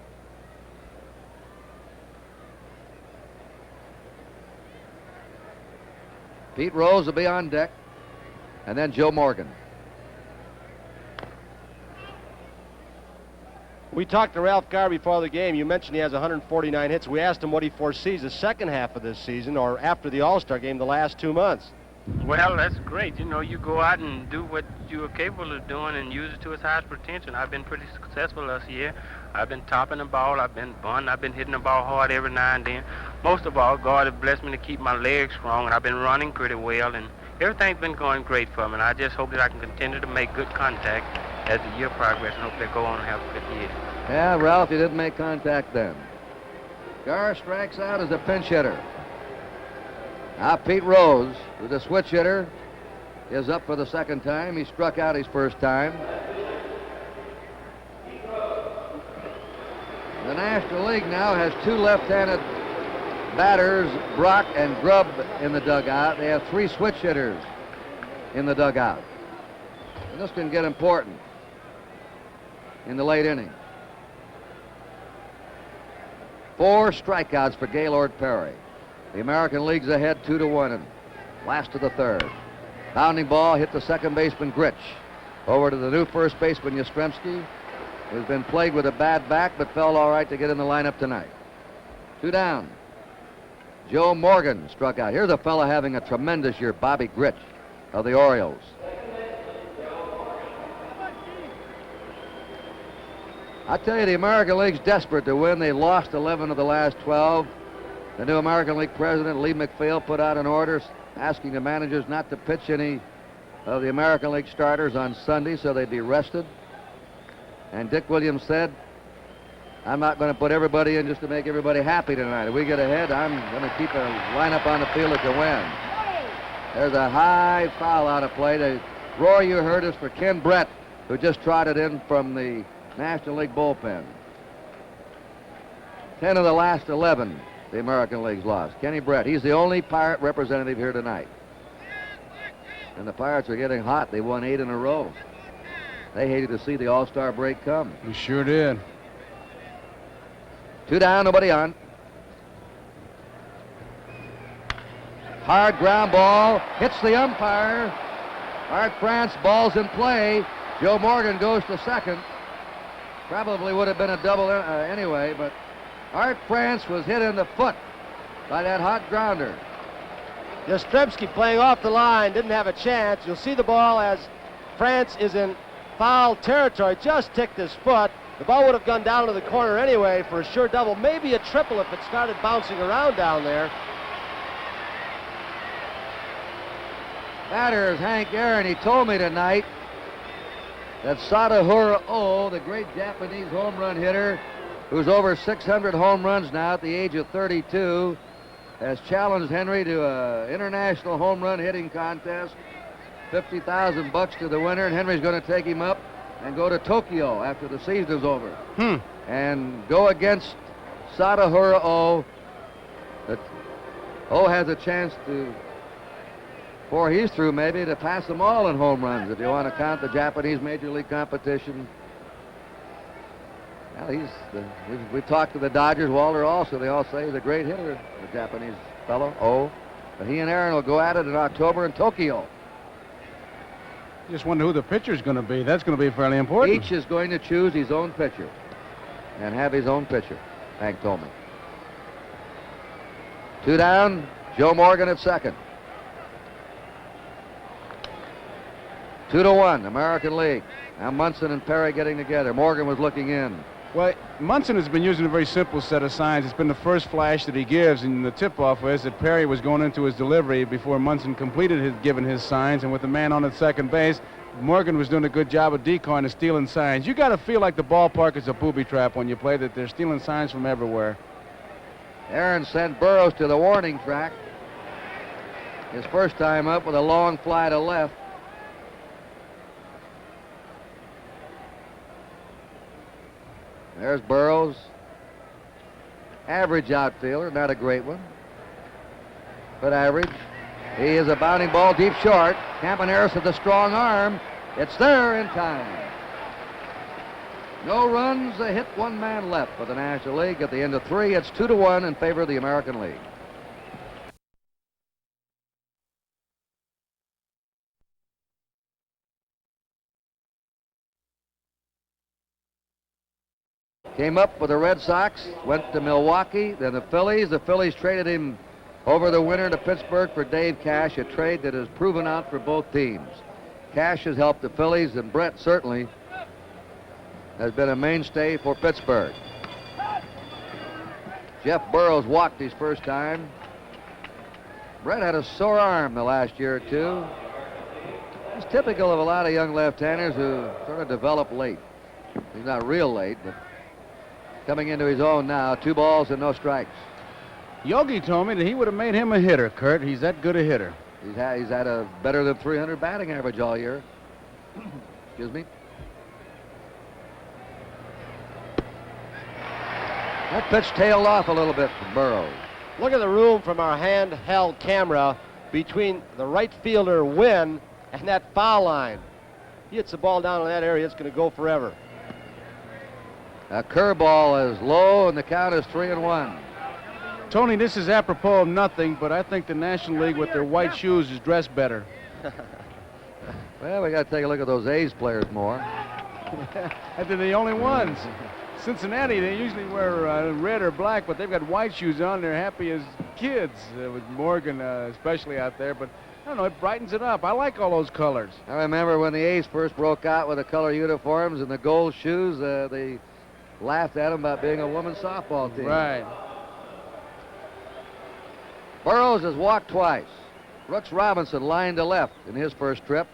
Pete Rose will be on deck, and then Joe Morgan. We talked to Ralph Garr before the game. You mentioned he has 149 hits. We asked him what he foresees the second half of this season or after the All-Star game the last 2 months. Well, that's great. You know, you go out and do what you are capable of doing and use it to its highest potential. I've been pretty successful this year. I've been topping the ball. I've been bunting. I've been hitting the ball hard every now and then. Most of all, God has blessed me to keep my legs strong, and I've been running pretty well, and everything's been going great for me. And I just hope that I can continue to make good contact as the year progresses and hopefully go on and have a good year. Yeah, Ralph, you didn't make contact then. Garr strikes out as a pinch hitter. Now Pete Rose, who's a switch hitter, is up for the second time. He struck out his first time. The National League now has 2 left-handed batters, Brock and Grubb, in the dugout. They have 3 switch hitters in the dugout. And this can get important in the late inning. 4 strikeouts for Gaylord Perry. The American League's ahead 2-1 and last of the third. Bounding ball hit the second baseman Grich. Over to the new first baseman Yastrzemski, who's been plagued with a bad back but felt all right to get in the lineup tonight. 2 down. Joe Morgan struck out. Here's a fella having a tremendous year, Bobby Grich of the Orioles. I tell you, the American League's desperate to win. They lost 11 of the last 12. The new American League president, Lee McPhail, put out an order asking the managers not to pitch any of the American League starters on Sunday so they'd be rested. And Dick Williams said, I'm not going to put everybody in just to make everybody happy tonight. If we get ahead, I'm going to keep a lineup on the field that can win. There's a high foul out of play. The roar you heard is for Ken Brett, who just trotted in from the National League bullpen. 10 of the last 11 the American League's lost. Kenny Brett, he's the only Pirate representative here tonight. And the Pirates are getting hot. They won 8 in a row. They hated to see the All-Star break come. We sure did. 2 down, nobody on. Hard ground ball, hits the umpire. Art France, ball's in play. Joe Morgan goes to second. Probably would have been a double anyway, but Art France was hit in the foot by that hot grounder. Yastrzemski playing off the line, didn't have a chance. You'll see the ball as France is in foul territory, just ticked his foot. The ball would have gone down to the corner anyway for a sure double, maybe a triple if it started bouncing around down there. Batter is Hank Aaron. He told me tonight that Sadahura Oh, the great Japanese home run hitter, who's over 600 home runs now at the age of 32, has challenged Henry to an international home run hitting contest. $50,000 to the winner, and Henry's going to take him up and go to Tokyo after the season is over. And go against Sadahura Oh. Oh has a chance to, before he's through maybe, to pass them all in home runs if you want to count the Japanese Major League competition. Well, we've talked to the Dodgers, Walter also. They all say he's a great hitter, the Japanese fellow, Oh. But he and Aaron will go at it in October in Tokyo. Just wonder who the pitcher's going to be. That's going to be fairly important. Each is going to choose his own pitcher and have his own pitcher, Hank told me. 2 down, Joe Morgan at second. 2-1, American League. Now Munson and Perry getting together. Morgan was looking in. Well, Munson has been using a very simple set of signs. It's been the first flash that he gives, and the tip-off was that Perry was going into his delivery before Munson completed giving his signs, and with the man on at second base, Morgan was doing a good job of decoying and stealing signs. You got to feel like the ballpark is a booby trap when you play, that they're stealing signs from everywhere. Aaron sent Burroughs to the warning track. His first time up with a long fly to left. There's Burroughs. Average outfielder, not a great one, but average. He is a bounding ball deep short. Campaneris with a strong arm. It's there in time. No runs, a hit, 1 man left for the National League. At the end of 3, it's 2-1 in favor of the American League. Came up with the Red Sox, went to Milwaukee, then the Phillies. The Phillies traded him over the winter to Pittsburgh for Dave Cash, a trade that has proven out for both teams. Cash has helped the Phillies, and Brett certainly has been a mainstay for Pittsburgh. Jeff Burroughs walked his first time. Brett had a sore arm the last year or two. He's typical of a lot of young left-handers who sort of develop late. He's not real late, but coming into his own now. 2 balls and no strikes. Yogi told me that he would have made him a hitter, Kurt. He's that good a hitter. He's had a better than 300 batting average all year. Excuse me. That pitch tailed off a little bit from Burroughs. Look at the room from our handheld camera between the right fielder Wynn and that foul line. He hits the ball down in that area, it's going to go forever. A curveball is low, and the count is 3-1. Tony, this is apropos of nothing, but I think the National League with their white shoes is dressed better. Well, we got to take a look at those A's players more. And they're the only ones. Cincinnati, they usually wear red or black, but they've got white shoes on. They're happy as kids, with Morgan especially out there. But I don't know, it brightens it up. I like all those colors. I remember when the A's first broke out with the color uniforms and the gold shoes, the laughed at him about being a women's softball team. Right. Burroughs has walked twice. Brooks Robinson lined to left in his first trip.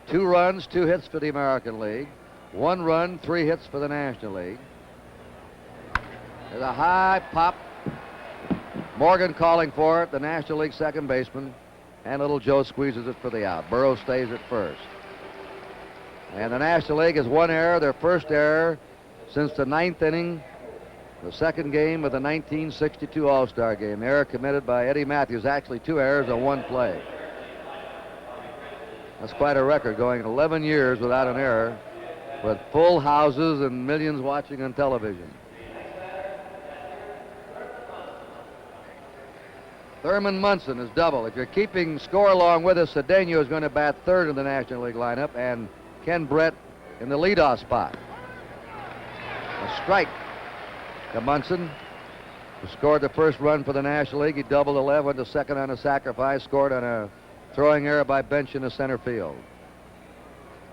2 runs, 2 hits for the American League. 1 run, 3 hits for the National League. There's a high pop. Morgan calling for it, the National League second baseman. And little Joe squeezes it for the out. Burroughs stays at first. And the National League has 1 error, their first error since the 9th inning, the second game of the 1962 All-Star game. The error committed by Eddie Matthews, actually 2 errors on 1 play. That's quite a record, going 11 years without an error, with full houses and millions watching on television. Thurman Munson is double. If you're keeping score along with us, Cedeno is going to bat third in the National League lineup, and Ken Brett in the leadoff spot. A strike to Munson, who scored the first run for the National League. He doubled 11, went to second on a sacrifice, scored on a throwing error by Bench in the center field.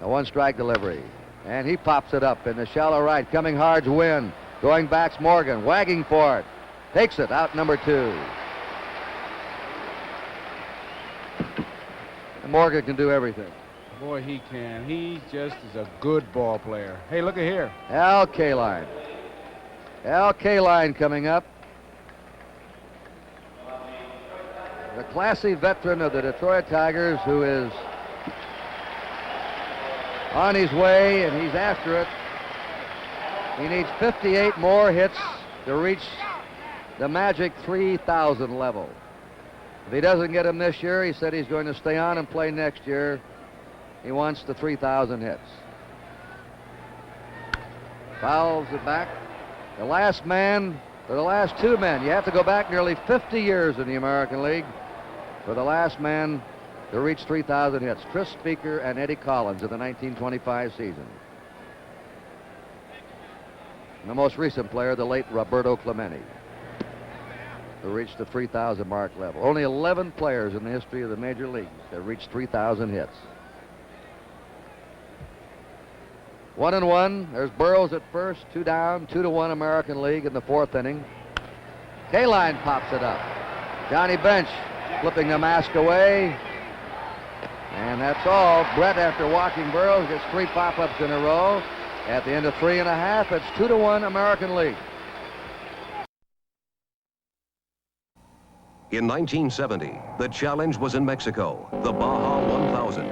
A 1-strike delivery, and he pops it up in the shallow right. Coming hard's Wynn. Going back's Morgan, wagging for it. Takes it, out number 2. And Morgan can do everything. Boy, he can. He just is a good ball player. Hey, look at here. Al Kaline. Al Kaline coming up. The classy veteran of the Detroit Tigers, who is on his way, and he's after it. He needs 58 more hits to reach the magic 3,000 level. If he doesn't get them this year, he said he's going to stay on and play next year. He wants the 3,000 hits. Fouls it back. The last man, for the last 2 men, you have to go back nearly 50 years in the American League for the last man to reach 3,000 hits. Chris Speaker and Eddie Collins in the 1925 season. And the most recent player, the late Roberto Clemente, who reached the 3,000 mark level. Only 11 players in the history of the major leagues have reached 3,000 hits. 1-1. There's Burroughs at first, 2 down, 2-1 American League in the 4th inning. Kaline pops it up. Johnny Bench flipping the mask away. And that's all. Brett, after walking Burroughs, gets 3 pop-ups in a row. At the end of 3.5, it's 2-1 American League. In 1970, the challenge was in Mexico, the Baja 1000.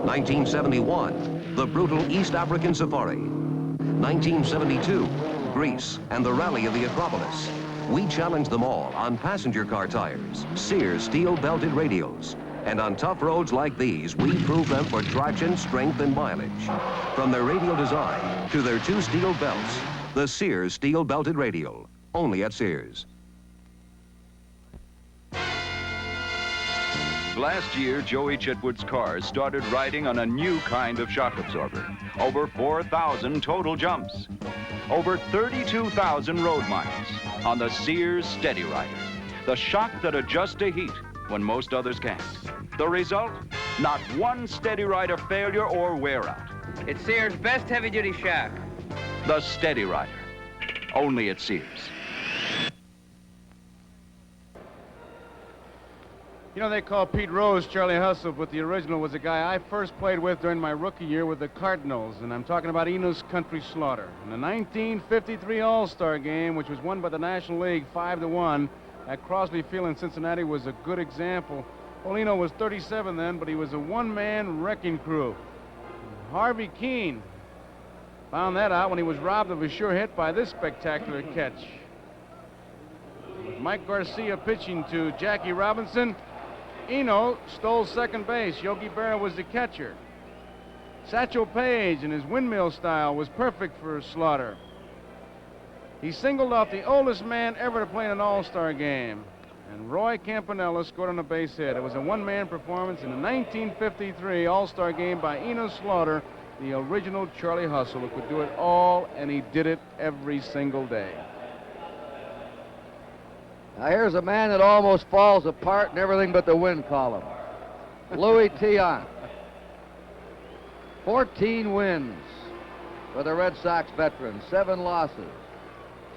1971, the brutal East African Safari. 1972, Greece and the Rally of the Acropolis. We challenged them all on passenger car tires, Sears steel-belted radios. And on tough roads like these, we prove them for traction, strength, and mileage. From their radial design to their 2 steel belts, the Sears steel-belted radial, only at Sears. Last year, Joey Chitwood's cars started riding on a new kind of shock absorber. Over 4,000 total jumps. Over 32,000 road miles on the Sears Steady Rider. The shock that adjusts to heat when most others can't. The result? Not one Steady Rider failure or wear out. It's Sears' best heavy-duty shock. The Steady Rider. Only at Sears. You know, they call Pete Rose Charlie Hustle, but the original was a guy I first played with during my rookie year with the Cardinals, and I'm talking about Enos Country Slaughter. In the 1953 All-Star game, which was won by the National League 5-1, at Crosby Field in Cincinnati, was a good example. Well, Eno was 37 then, but he was a one-man wrecking crew. Harvey Keene found that out when he was robbed of a sure hit by this spectacular catch. With Mike Garcia pitching to Jackie Robinson, Eno stole second base. Yogi Berra was the catcher. Satchel Paige in his windmill style was perfect for Slaughter. He singled off the oldest man ever to play in an All-Star game. And Roy Campanella scored on a base hit. It was a one-man performance in the 1953 All-Star game by Eno Slaughter, the original Charlie Hustle, who could do it all, and he did it every single day. Now here's a man that almost falls apart in everything but the win column. Louis Tiant. 14 wins for the Red Sox veteran. 7 losses,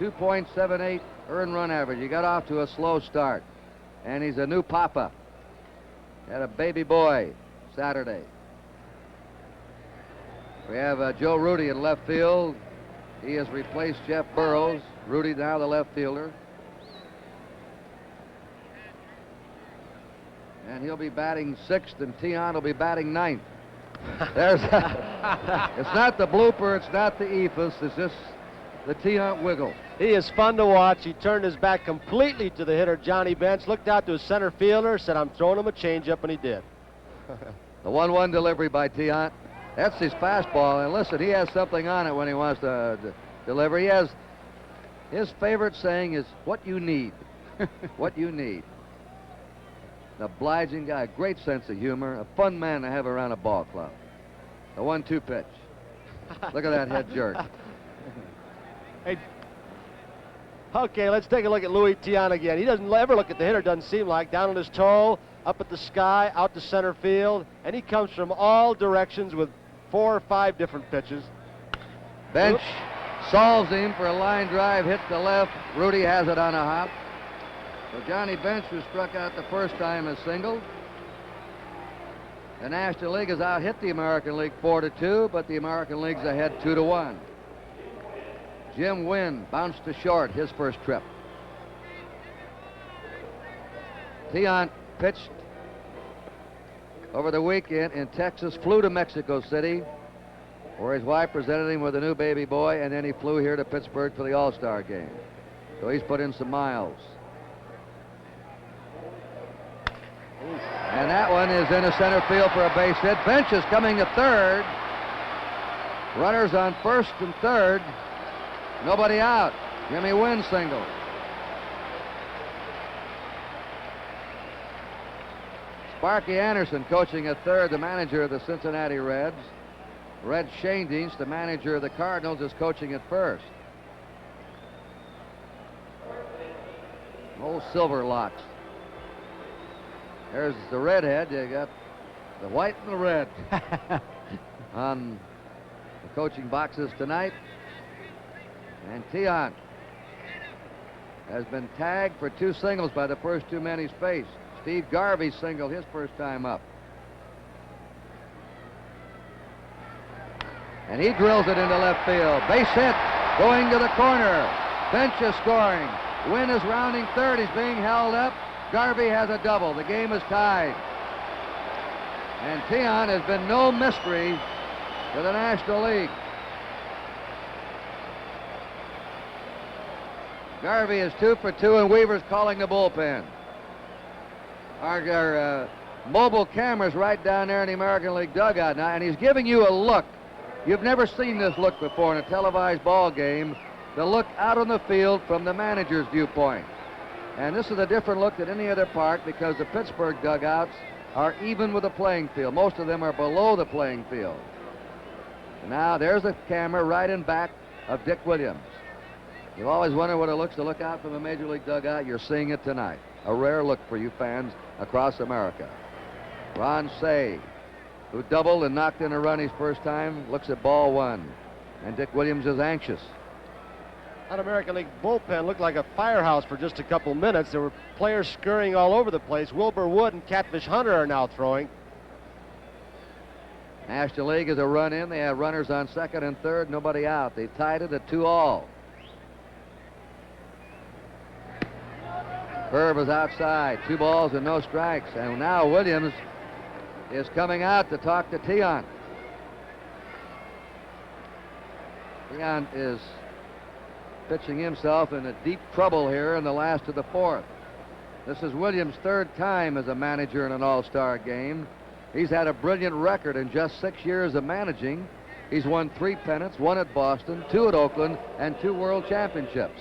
2.78 earned run average. He got off to a slow start, and he's a new papa. Had a baby boy Saturday. We have Joe Rudy in left field. He has replaced Jeff Burrows. Rudy now the left fielder. And he'll be batting 6th, and Tiant will be batting 9th. There's it's not the blooper, it's not the ephus, it's just the Tiant wiggle. He is fun to watch. He turned his back completely to the hitter, Johnny Bench, looked out to his center fielder, said, I'm throwing him a changeup, and he did. The 1-1 delivery by Tiant. That's his fastball, and listen, he has something on it when he wants to deliver. He has, his favorite saying is, what you need. What you need. An obliging guy, great sense of humor, a fun man to have around a ball club. The 1-2 pitch. Look at that head jerk. Hey. Okay, let's take a look at Louis Tiant again. He doesn't ever look at the hitter, doesn't seem like. Down on his toe, up at the sky, out to center field, and he comes from all directions with 4 or 5 different pitches. Bench solves him for a line drive, hit to left. Rudy has it on a hop. So Johnny Bench, who struck out the first time, is singled. The National League has out-hit the American League 4-2, but the American League's ahead 2-1. Jim Wynn bounced to short his first trip. Tiant pitched over the weekend in Texas, flew to Mexico City, where his wife presented him with a new baby boy, and then he flew here to Pittsburgh for the All-Star game. So he's put in some miles. And that one is into center field for a base hit. Bench is coming to third. Runners on first and third. Nobody out. Jimmy Wynn single. Sparky Anderson coaching at third, the manager of the Cincinnati Reds. Red Schoendienst, the manager of the Cardinals, is coaching at first. Old Silver Locks. There's the redhead. You got the white and the red on the coaching boxes tonight. And Tiant has been tagged for 2 singles by the first 2 men he's faced. Steve Garvey singled his first time up. And he drills it into left field. Base hit, going to the corner. Bench is scoring. Wynn is rounding third. He's being held up. Garvey has a double. The game is tied. And Tiant has been no mystery to the National League. Garvey is 2 for 2, and Weaver's calling the bullpen. Our mobile camera's right down there in the American League dugout now, and he's giving you a look. You've never seen this look before in a televised ball game, the look out on the field from the manager's viewpoint. And this is a different look than any other park because the Pittsburgh dugouts are even with the playing field. Most of them are below the playing field. And now there's the camera right in back of Dick Williams. You always wonder what it looks to look out from a Major League dugout. You're seeing it tonight. A rare look for you fans across America. Ron Say, who doubled and knocked in a run his first time, looks at ball 1. And Dick Williams is anxious. That American League bullpen looked like a firehouse for just a couple minutes. There were players scurrying all over the place. Wilbur Wood and Catfish Hunter are now throwing. National League is a run in. They have runners on second and third, nobody out. They tied it at 2-all. Curve is outside. 2 balls and no strikes. And now Williams is coming out to talk to Tiant. Tiant is pitching himself into deep trouble here in the last of the 4th. This is Williams' 3rd time as a manager in an All-Star game. He's had a brilliant record in just 6 years of managing. He's won 3 pennants, 1 at Boston, 2 at Oakland, and 2 World Championships.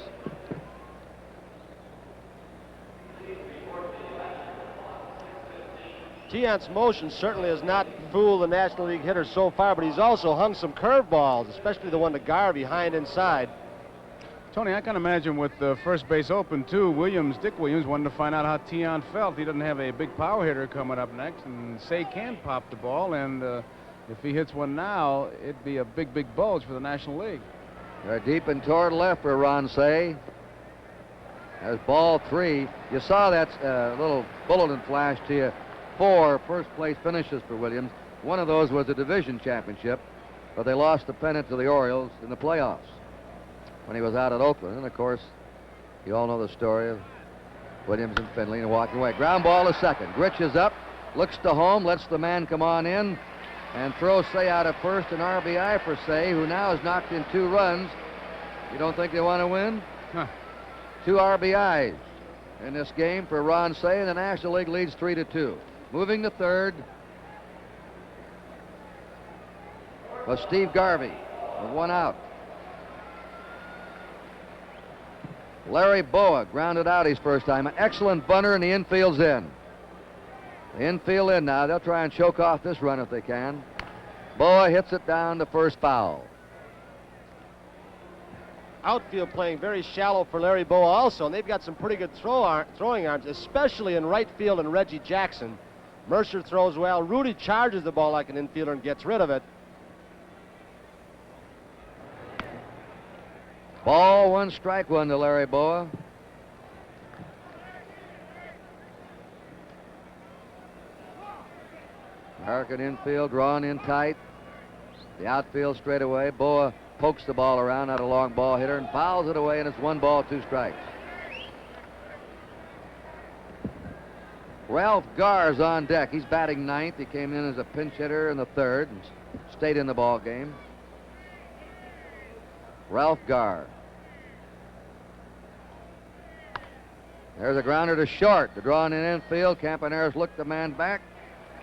Tiant's motion certainly has not fooled the National League hitter so far, but he's also hung some curveballs, especially the one to Garvey behind inside. Tony, I can imagine with the first base open, too, Dick Williams wanted to find out how Tiant felt. He doesn't have a big power hitter coming up next, and Say can pop the ball, and If he hits one now, it'd be a big, big bulge for the National League. They're deep and toward left for Ronsay. There's ball 3. You saw that little bulletin flash to you. 4 first-place finishes for Williams. One of those was a division championship, but they lost the pennant to the Orioles in the playoffs when he was out at Oakland. And, of course, you all know the story of Williams and Finley and walking away. Ground ball to second. Grich is up, looks to home, lets the man come on in, and throws Say out at first. An RBI for Say, who now has knocked in 2 runs. You don't think they want to win? Huh. 2 RBIs in this game for Ron Say, and the National League leads 3-2. Moving to third was Steve Garvey with 1 out. Larry Boa grounded out his first time. An excellent bunter, and the infield's in. The infield in now. They'll try and choke off this run if they can. Boa hits it down to first foul. Outfield playing very shallow for Larry Boa also, and they've got some pretty good throwing arms, especially in right field and Reggie Jackson. Mercer throws well. Rudy charges the ball like an infielder and gets rid of it. Ball 1, strike 1 to Larry Boa. American infield drawn in tight. The outfield straight away. Boa pokes the ball around, not a long ball hitter, and fouls it away, and it's 1 ball, 2 strikes. Ralph Garr's on deck. He's batting 9th. He came in as a pinch hitter in the 3rd and stayed in the ball game. Ralph Garr. There's a grounder to short. The draw in infield. Campaneris looked the man back.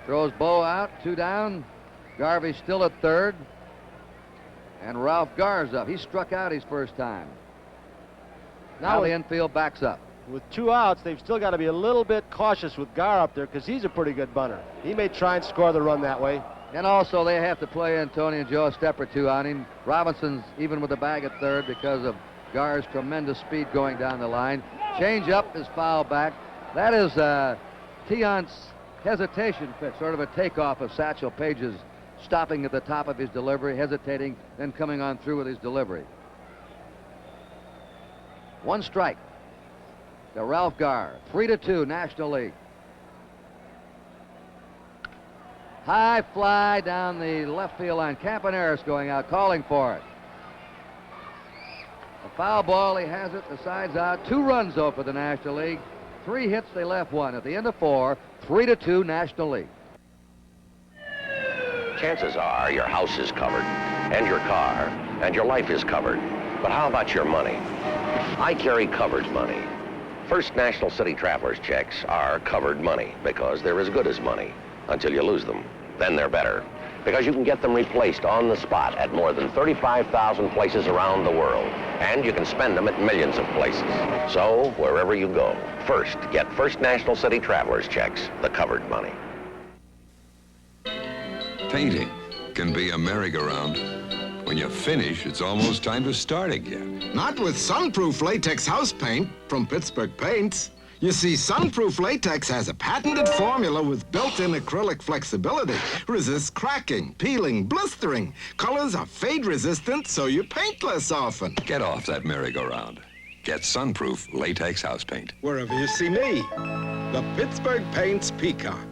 Throws Boa out. 2 down. Garvey's still at 3rd. And Ralph Garr's up. He struck out his first time. Now the infield backs up. With 2 outs, they've still got to be a little bit cautious with Garr up there because he's a pretty good bunter. He may try and score the run that way. And also, they have to play Tony and Joe a step or 2 on him. Robinson's even with the bag at 3rd because of Garr's tremendous speed going down the line. Change up is foul back. That is Tiant's hesitation pitch, sort of a takeoff of Satchel Paige's stopping at the top of his delivery, hesitating, then coming on through with his delivery. 1 strike to Ralph Garr. 3-2, National League. High fly down the left field line. Campaneris going out, calling for it. A foul ball, he has it, the side's out. 2 runs, though, for the National League. 3 hits, they left 1. At the end of 4, 3-2, National League. Chances are your house is covered, and your car, and your life is covered. But how about your money? I carry covered money. First National City Travelers checks are covered money because they're as good as money until you lose them. Then they're better because you can get them replaced on the spot at more than 35,000 places around the world. And you can spend them at millions of places. So, wherever you go, first, get First National City Travelers checks, the covered money. Painting can be a merry-go-round. When you finish, it's almost time to start again. Not with Sunproof Latex House Paint from Pittsburgh Paints. You see, Sunproof Latex has a patented formula with built-in acrylic flexibility. Resists cracking, peeling, blistering. Colors are fade-resistant, so you paint less often. Get off that merry-go-round. Get Sunproof Latex House Paint. Wherever you see me, the Pittsburgh Paints Peacock.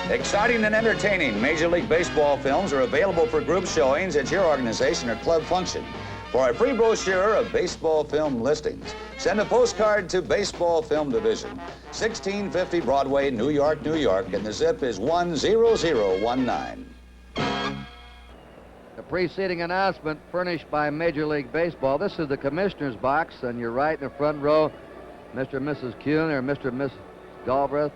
Exciting and entertaining Major League Baseball films are available for group showings at your organization or club function. For a free brochure of baseball film listings, send a postcard to Baseball Film Division, 1650 Broadway, New York, New York, and the zip is 10019. The preceding announcement furnished by Major League Baseball. This is the commissioner's box, and you're right in the front row, Mr. and Mrs. Kuhn or Mr. and Miss Galbraith.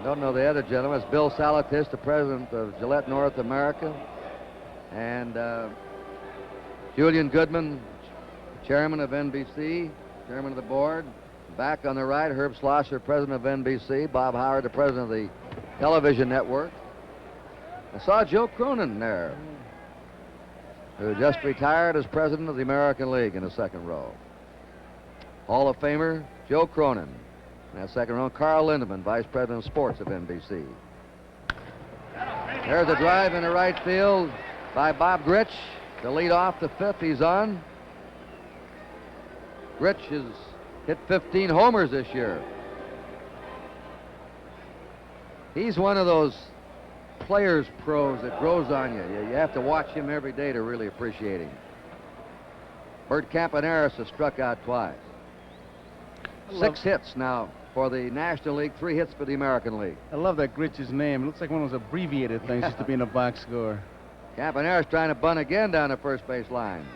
Don't know the other gentleman. It's Bill Salatis, the president of Gillette North America, and Julian Goodman, chairman of NBC, chairman of the board. Back on the right, Herb Schlosser, president of NBC, Bob Howard, the president of the television network. I saw Joe Cronin there. who just retired as president of the American League in the second row. Hall of Famer Joe Cronin. In that second row, Carl Lindemann, vice president of sports of NBC. There's a drive into right field by Bob Gritch to lead off the fifth. He's on. Gritch has hit 15 homers this year. He's one of those players pros that grows on you. You have to watch him every day to really appreciate him. Bert Campaneris has struck out twice. 6 hits now for the National League, 3 hits for the American League. I love that Gritch's name. It looks like one of those abbreviated things just to be in a box score. Campaneris trying to bunt again down the first base line.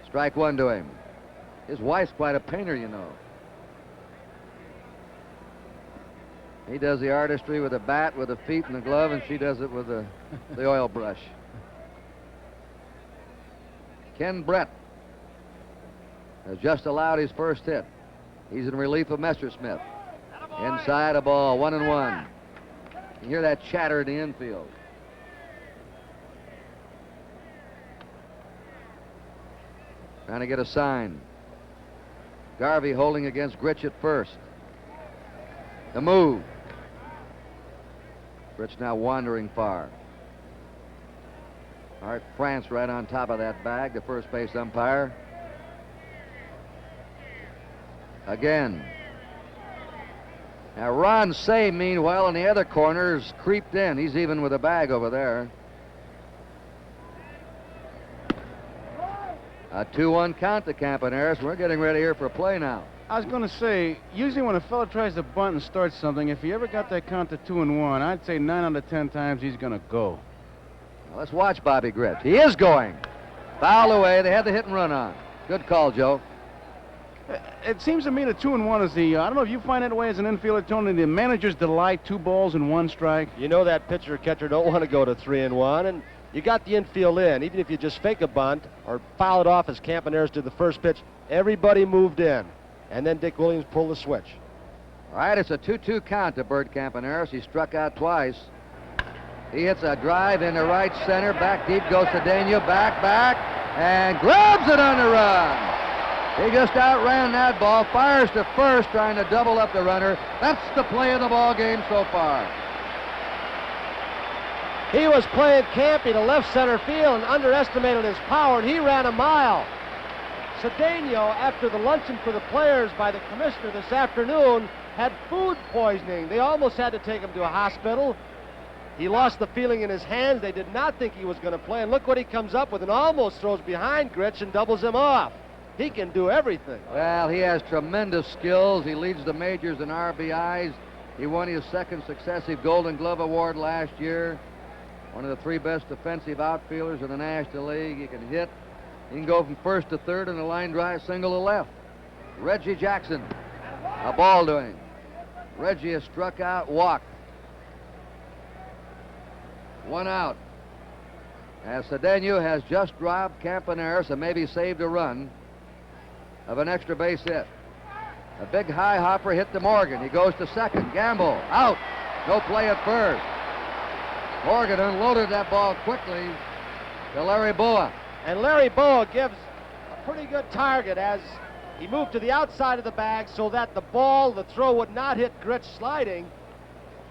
Strike 1 to him. His wife's quite a painter, you know. He does the artistry with a bat, with the feet and the glove, and she does it with the oil brush. Ken Brett has just allowed his first hit. He's in relief of Messersmith. Inside a ball, 1-1. You hear that chatter in the infield. Trying to get a sign. Garvey holding against Gritch at first. The move. Gritch now wandering far. Art France right on top of that bag, the first base umpire. Again. Now Ron Say, meanwhile, in the other corner's creeped in. He's even with a bag over there. A 2-1 count to Campaneris. We're getting ready here for a play now. I was going to say, usually when a fella tries to bunt and start something, if he ever got that count to 2-1, I'd say 9 out of 10 times he's going to go. Well, let's watch Bobby Gritch. He is going. Foul away. They had the hit and run on. Good call, Joe. It seems to me that 2-1 is the, I don't know if you find that way as an infielder, Tony, the manager's delight, 2 balls and 1 strike. You know that pitcher or catcher don't want to go to 3-1, and you got the infield in. Even if you just fake a bunt or foul it off as Campaneris did the first pitch, everybody moved in. And then Dick Williams pulled the switch. All right, it's a 2-2 count to Bert Campaneris. He struck out twice. He hits a drive into right center. Back deep goes Cedeno. Back, and grabs it on the run. He just outran that ball. Fires to first, trying to double up the runner. That's the play of the ball game so far. He was playing Campy to left center field and underestimated his power, and he ran a mile. Cedeno, after the luncheon for the players by the commissioner this afternoon, had food poisoning. They almost had to take him to a hospital. He lost the feeling in his hands. They did not think he was going to play, and look what he comes up with, and almost throws behind Gritch and doubles him off. He can do everything. Well, he has tremendous skills. He leads the majors in RBIs. He won his 2nd successive Golden Glove Award last year. One of the 3 best defensive outfielders in the National League. He can hit. He can go from first to third in a line drive single to left. Reggie Jackson, a ball to him. Reggie has struck out, walked. 1 out. As Cedeno has just robbed Campaneris and maybe saved a run of an extra base hit. A big high hopper hit to Morgan. He goes to second. Gamble. Out. No play at first. Morgan unloaded that ball quickly to Larry Boa. And Larry Boa gives a pretty good target as he moved to the outside of the bag so that the ball, the throw would not hit Gritch sliding.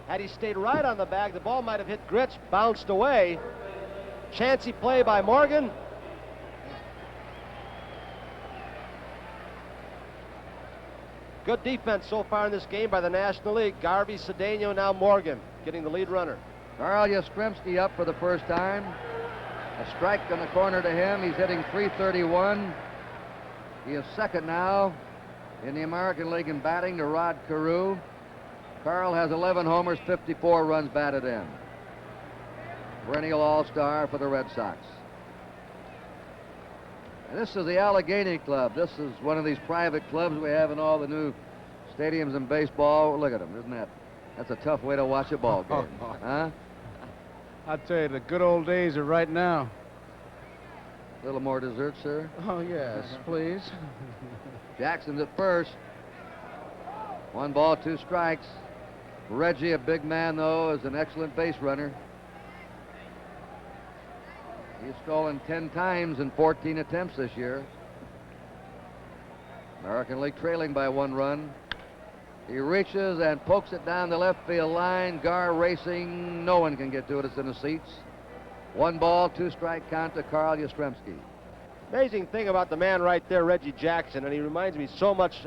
Had he stayed right on the bag, the ball might have hit Gritch, bounced away. Chancy play by Morgan. Good defense so far in this game by the National League. Garvey, Cedeno, now Morgan getting the lead runner. Carl Yastrzemski up for the first time. A strike on the corner to him. He's hitting .331. He is second now in the American League in batting to Rod Carew. Carl has 11 homers, 54 runs batted in. Perennial All-Star for the Red Sox. And this is the Allegheny Club. This is one of these private clubs we have in all the new stadiums in baseball. Look at them, isn't that? That's a tough way to watch a ball game, huh? I'll tell you, the good old days are right now. A little more dessert, sir? Oh, yes, please. Jackson's at first. 1 ball, 2 strikes. Reggie, a big man, though, is an excellent base runner. He's stolen 10 times in 14 attempts this year. American League trailing by 1 run. He reaches and pokes it down the left field line. Gar racing. No one can get to it. It's in the seats. 1 ball, 2 strike count to Carl Yastrzemski. Amazing thing about the man right there, Reggie Jackson, and he reminds me so much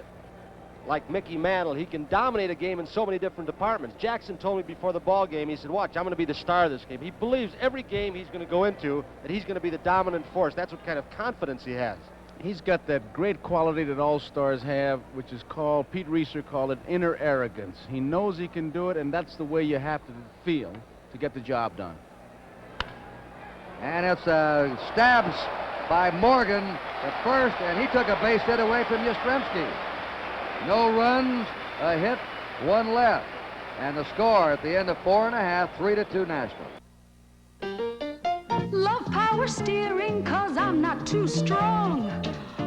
like Mickey Mantle. He can dominate a game in so many different departments. Jackson told me before the ball game, he said, watch, I'm going to be the star of this game. He believes every game he's going to go into that he's going to be the dominant force. That's what kind of confidence he has. He's got that great quality that all-stars have, which is called, Pete Reeser called it, inner arrogance. He knows he can do it, and that's the way you have to feel to get the job done. And it's stabs by Morgan at first, and he took a base hit away from Yastrzemski. No runs, a hit, 1 left. And the score at the end of 4 1/2, 3-2 National. Love power steering, 'cause I'm not too strong.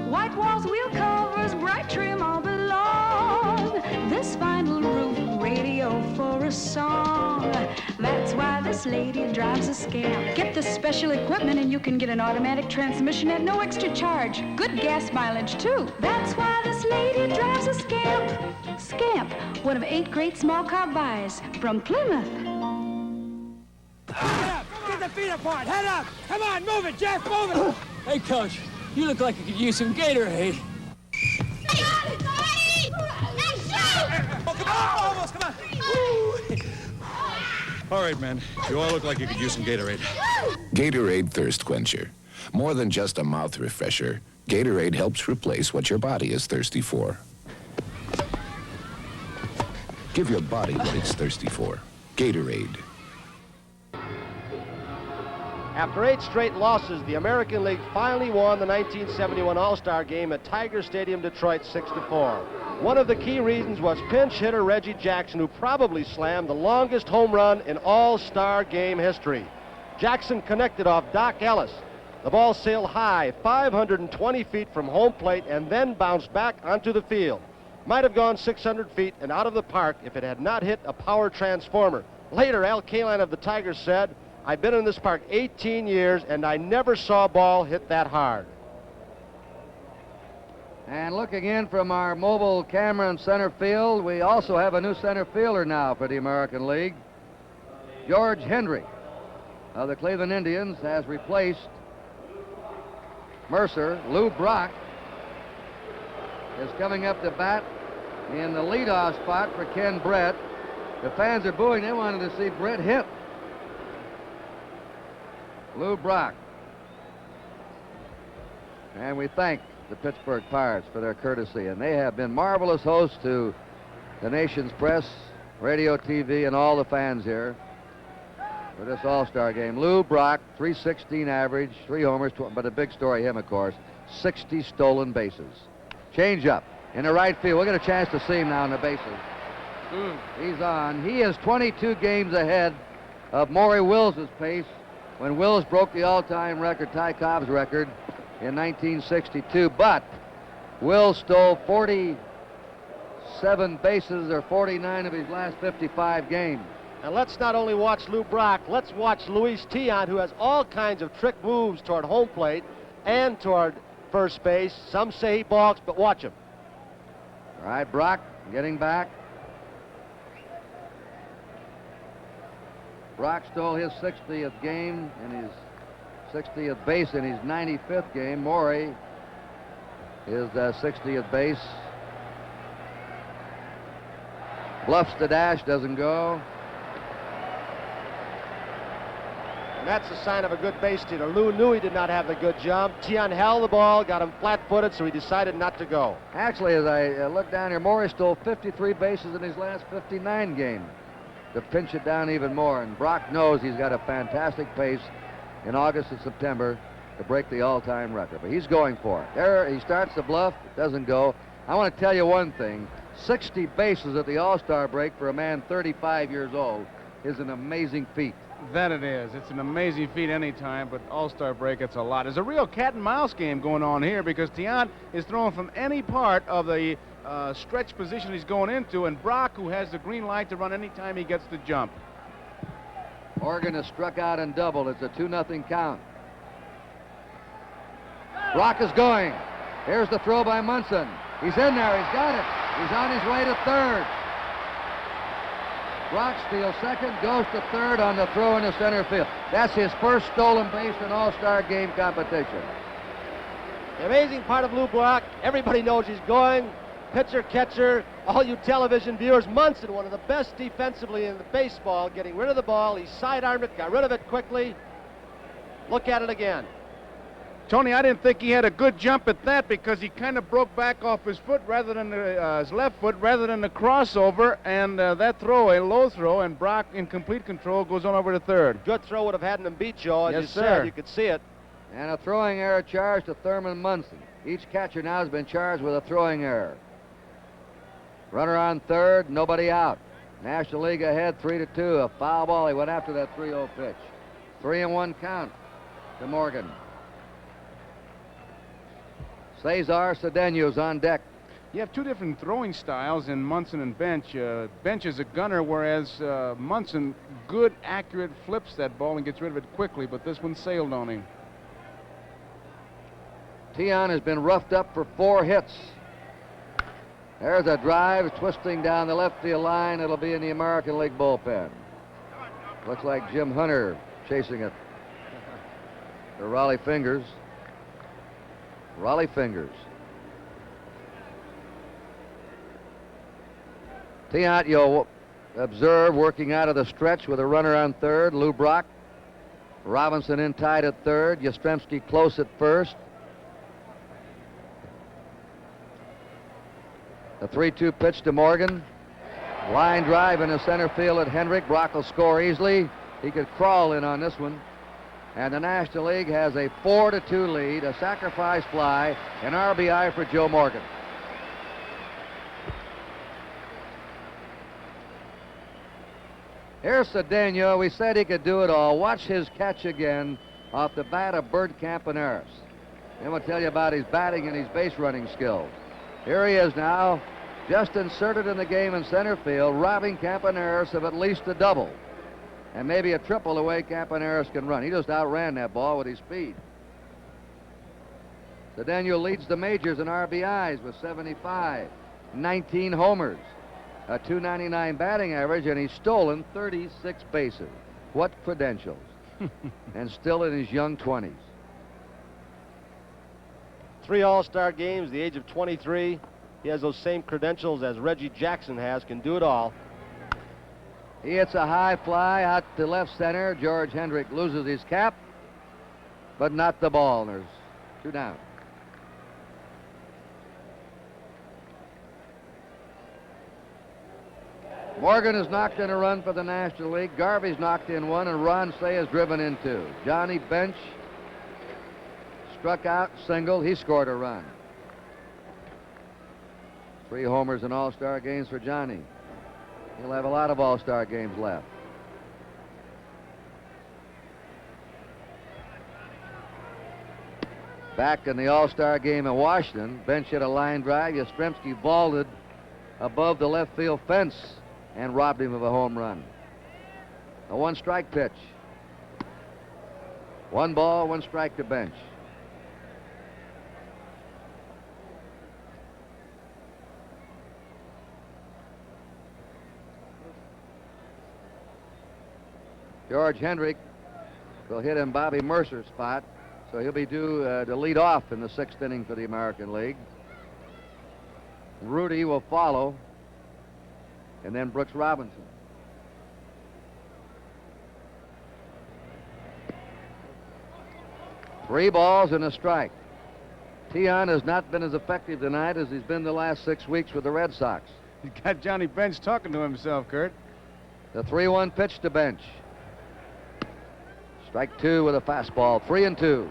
White walls, wheel covers, bright trim all belong. This vinyl roof, radio for a song. That's why this lady drives a Scamp. Get the special equipment and you can get an automatic transmission at no extra charge. Good gas mileage, too. That's why this lady drives a Scamp. Scamp, one of 8 great small car buys from Plymouth. Head up! Get the feet apart! Head up! Come on, move it, Jeff, move it! Hey, Coach, you look like you could use some Gatorade. Almost, come on. All right, man. You all look like you could use some Gatorade. Gatorade Thirst Quencher. More than just a mouth refresher, Gatorade helps replace what your body is thirsty for. Give your body what it's thirsty for. Gatorade. After 8 straight losses, the American League finally won the 1971 All-Star game at Tiger Stadium, Detroit, 6-4. One of the key reasons was pinch hitter Reggie Jackson, who probably slammed the longest home run in All-Star game history. Jackson connected off Doc Ellis. The ball sailed high, 520 feet from home plate, and then bounced back onto the field. Might have gone 600 feet and out of the park if it had not hit a power transformer. Later, Al Kaline of the Tigers said, I've been in this park 18 years, and I never saw a ball hit that hard. And looking in from our mobile camera in center field, we also have a new center fielder now for the American League. George Hendry of the Cleveland Indians has replaced Mercer. Lou Brock is coming up to bat in the leadoff spot for Ken Brett. The fans are booing. They wanted to see Brett hit. Lou Brock. And we thank the Pittsburgh Pirates for their courtesy, and they have been marvelous hosts to the nation's press, radio, TV, and all the fans here for this All-Star game. Lou Brock, .316 average, 3 homers, but a big story him, of course, 60 stolen bases. Change up in the right field. We'll get a chance to see him now in the bases. He's on. He is 22 games ahead of Maury Wills' pace when Wills broke the all-time record, Ty Cobb's record, in 1962. But Wills stole 47 bases, or 49 of his last 55 games. And let's not only watch Lou Brock, let's watch Luis Tiant, who has all kinds of trick moves toward home plate and toward first base. Some say he balks, but watch him. All right, Brock getting back. Brock stole his 60th game and his 60th base in his 95th game. Maury, his 60th base. Bluffs the dash, doesn't go. And that's a sign of a good base stealer. Lou knew he did not have the good jump. Tiant held the ball, got him flat-footed, so he decided not to go. Actually, as I look down here, Maury stole 53 bases in his last 59 games to pinch it down even more. And Brock knows he's got a fantastic pace in August and September to break the all-time record. But he's going for it. There, he starts the bluff, it doesn't go. I want to tell you one thing. 60 bases at the All-Star break for a man 35 years old is an amazing feat. That it is. It's an amazing feat anytime, but All-Star break, it's a lot. There's a real cat-and-mouse game going on here because Tiant is throwing from any part of the stretch position he's going into, and Brock, who has the green light to run anytime he gets the jump. Morgan has struck out and doubled. It's a 2-0 count. Brock is going. Here's the throw by Munson. He's in there. He's got it. He's on his way to third. Brock steals second, goes to third on the throw into center field. That's his first stolen base in All-Star game competition. The amazing part of Lou Brock, everybody knows he's going. Pitcher, catcher, all you television viewers. Munson, one of the best defensively in the baseball, getting rid of the ball. He sidearmed it, got rid of it quickly. Look at it again. Tony, I didn't think he had a good jump at that because he kind of broke back off his foot rather than his left foot rather than the crossover, and that throw, a low throw, and Brock in complete control goes on over to third. Good throw would have had him beat, Joe. As yes, you sir. said, you could see it. And a throwing error charged to Thurman Munson. Each catcher now has been charged with a throwing error. Runner on third, nobody out. National League ahead 3-2. A foul ball. He went after that 3-0 pitch. 3-1 count to Morgan. Cesar Cedeno's on deck. You have two different throwing styles in Munson and Bench. Bench is a gunner, whereas Munson, good, accurate, flips that ball and gets rid of it quickly, but this one sailed on him. Tion has been roughed up for 4 hits. There's a drive twisting down the left field line. It'll be in the American League bullpen. Looks like Jim Hunter chasing it. The Raleigh Fingers. Raleigh Fingers. Tion, you'll observe working out of the stretch with a runner on third. Lou Brock. Robinson in tied at third. Yastrzemski close at first. The 3-2 pitch to Morgan. Line drive into center field at Hendrick. Brock will score easily. He could crawl in on this one. And the National League has a 4-2 lead, a sacrifice fly, an RBI for Joe Morgan. Here's Cedeno. We said he could do it all. Watch his catch again off the bat of Bert Campaneris. Then we'll tell you about his batting and his base running skills. Here he is now, just inserted in the game in center field, robbing Campaneris of at least a double. And maybe a triple the way Campaneris can run. He just outran that ball with his speed. Cedeno leads the majors in RBIs with 75, 19 homers, a .299 batting average, and he's stolen 36 bases. What credentials? And still in his young 20s. 3 All-Star games, the age of 23. He has those same credentials as Reggie Jackson has, can do it all. He hits a high fly out to left center. George Hendrick loses his cap, but not the ball. There's 2 down. Morgan has knocked in a run for the National League. Garvey's knocked in 1, and Ron Say has driven in 2. Johnny Bench struck out, single. He scored a run. 3 homers in All-Star games for Johnny. He'll have a lot of All-Star games left. Back in the All-Star game in Washington, Bench hit a line drive. Yastrzemski vaulted above the left field fence and robbed him of a home run. A 1-strike pitch. 1 ball, 1 strike to Bench. George Hendrick will hit in Bobby Mercer's spot, so he'll be due to lead off in the 6th inning for the American League. Rudy will follow, and then Brooks Robinson. Three balls and a strike. Tion has not been as effective tonight as he's been the last 6 weeks with the Red Sox. He got Johnny Bench talking to himself, Kurt. The 3-1 pitch to Bench. Strike 2 with a fastball. 3-2.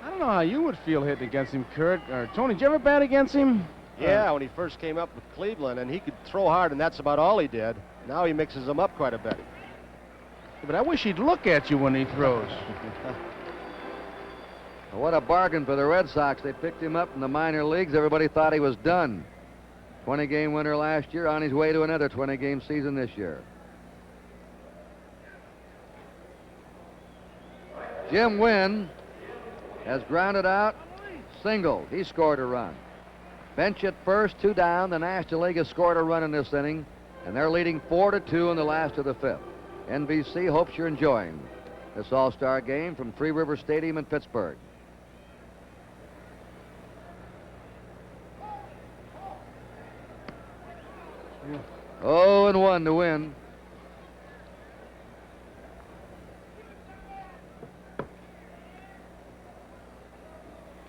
I don't know how you would feel hitting against him, Kurt. Or Tony, did you ever bat against him? Yeah, when he first came up with Cleveland, and he could throw hard, and that's about all he did. Now he mixes them up quite a bit. But I wish he'd look at you when he throws. What a bargain for the Red Sox. They picked him up in the minor leagues. Everybody thought he was done. 20-game winner last year, on his way to another 20-game season this year. Jim Wynn has grounded out, singled. He scored a run. Bench at first, 2 down. The National League has scored a run in this inning, and they're leading 4-2 in the last of the 5th. NBC hopes you're enjoying this All-Star game from Three River Stadium in Pittsburgh. Yeah. 0-1 to win.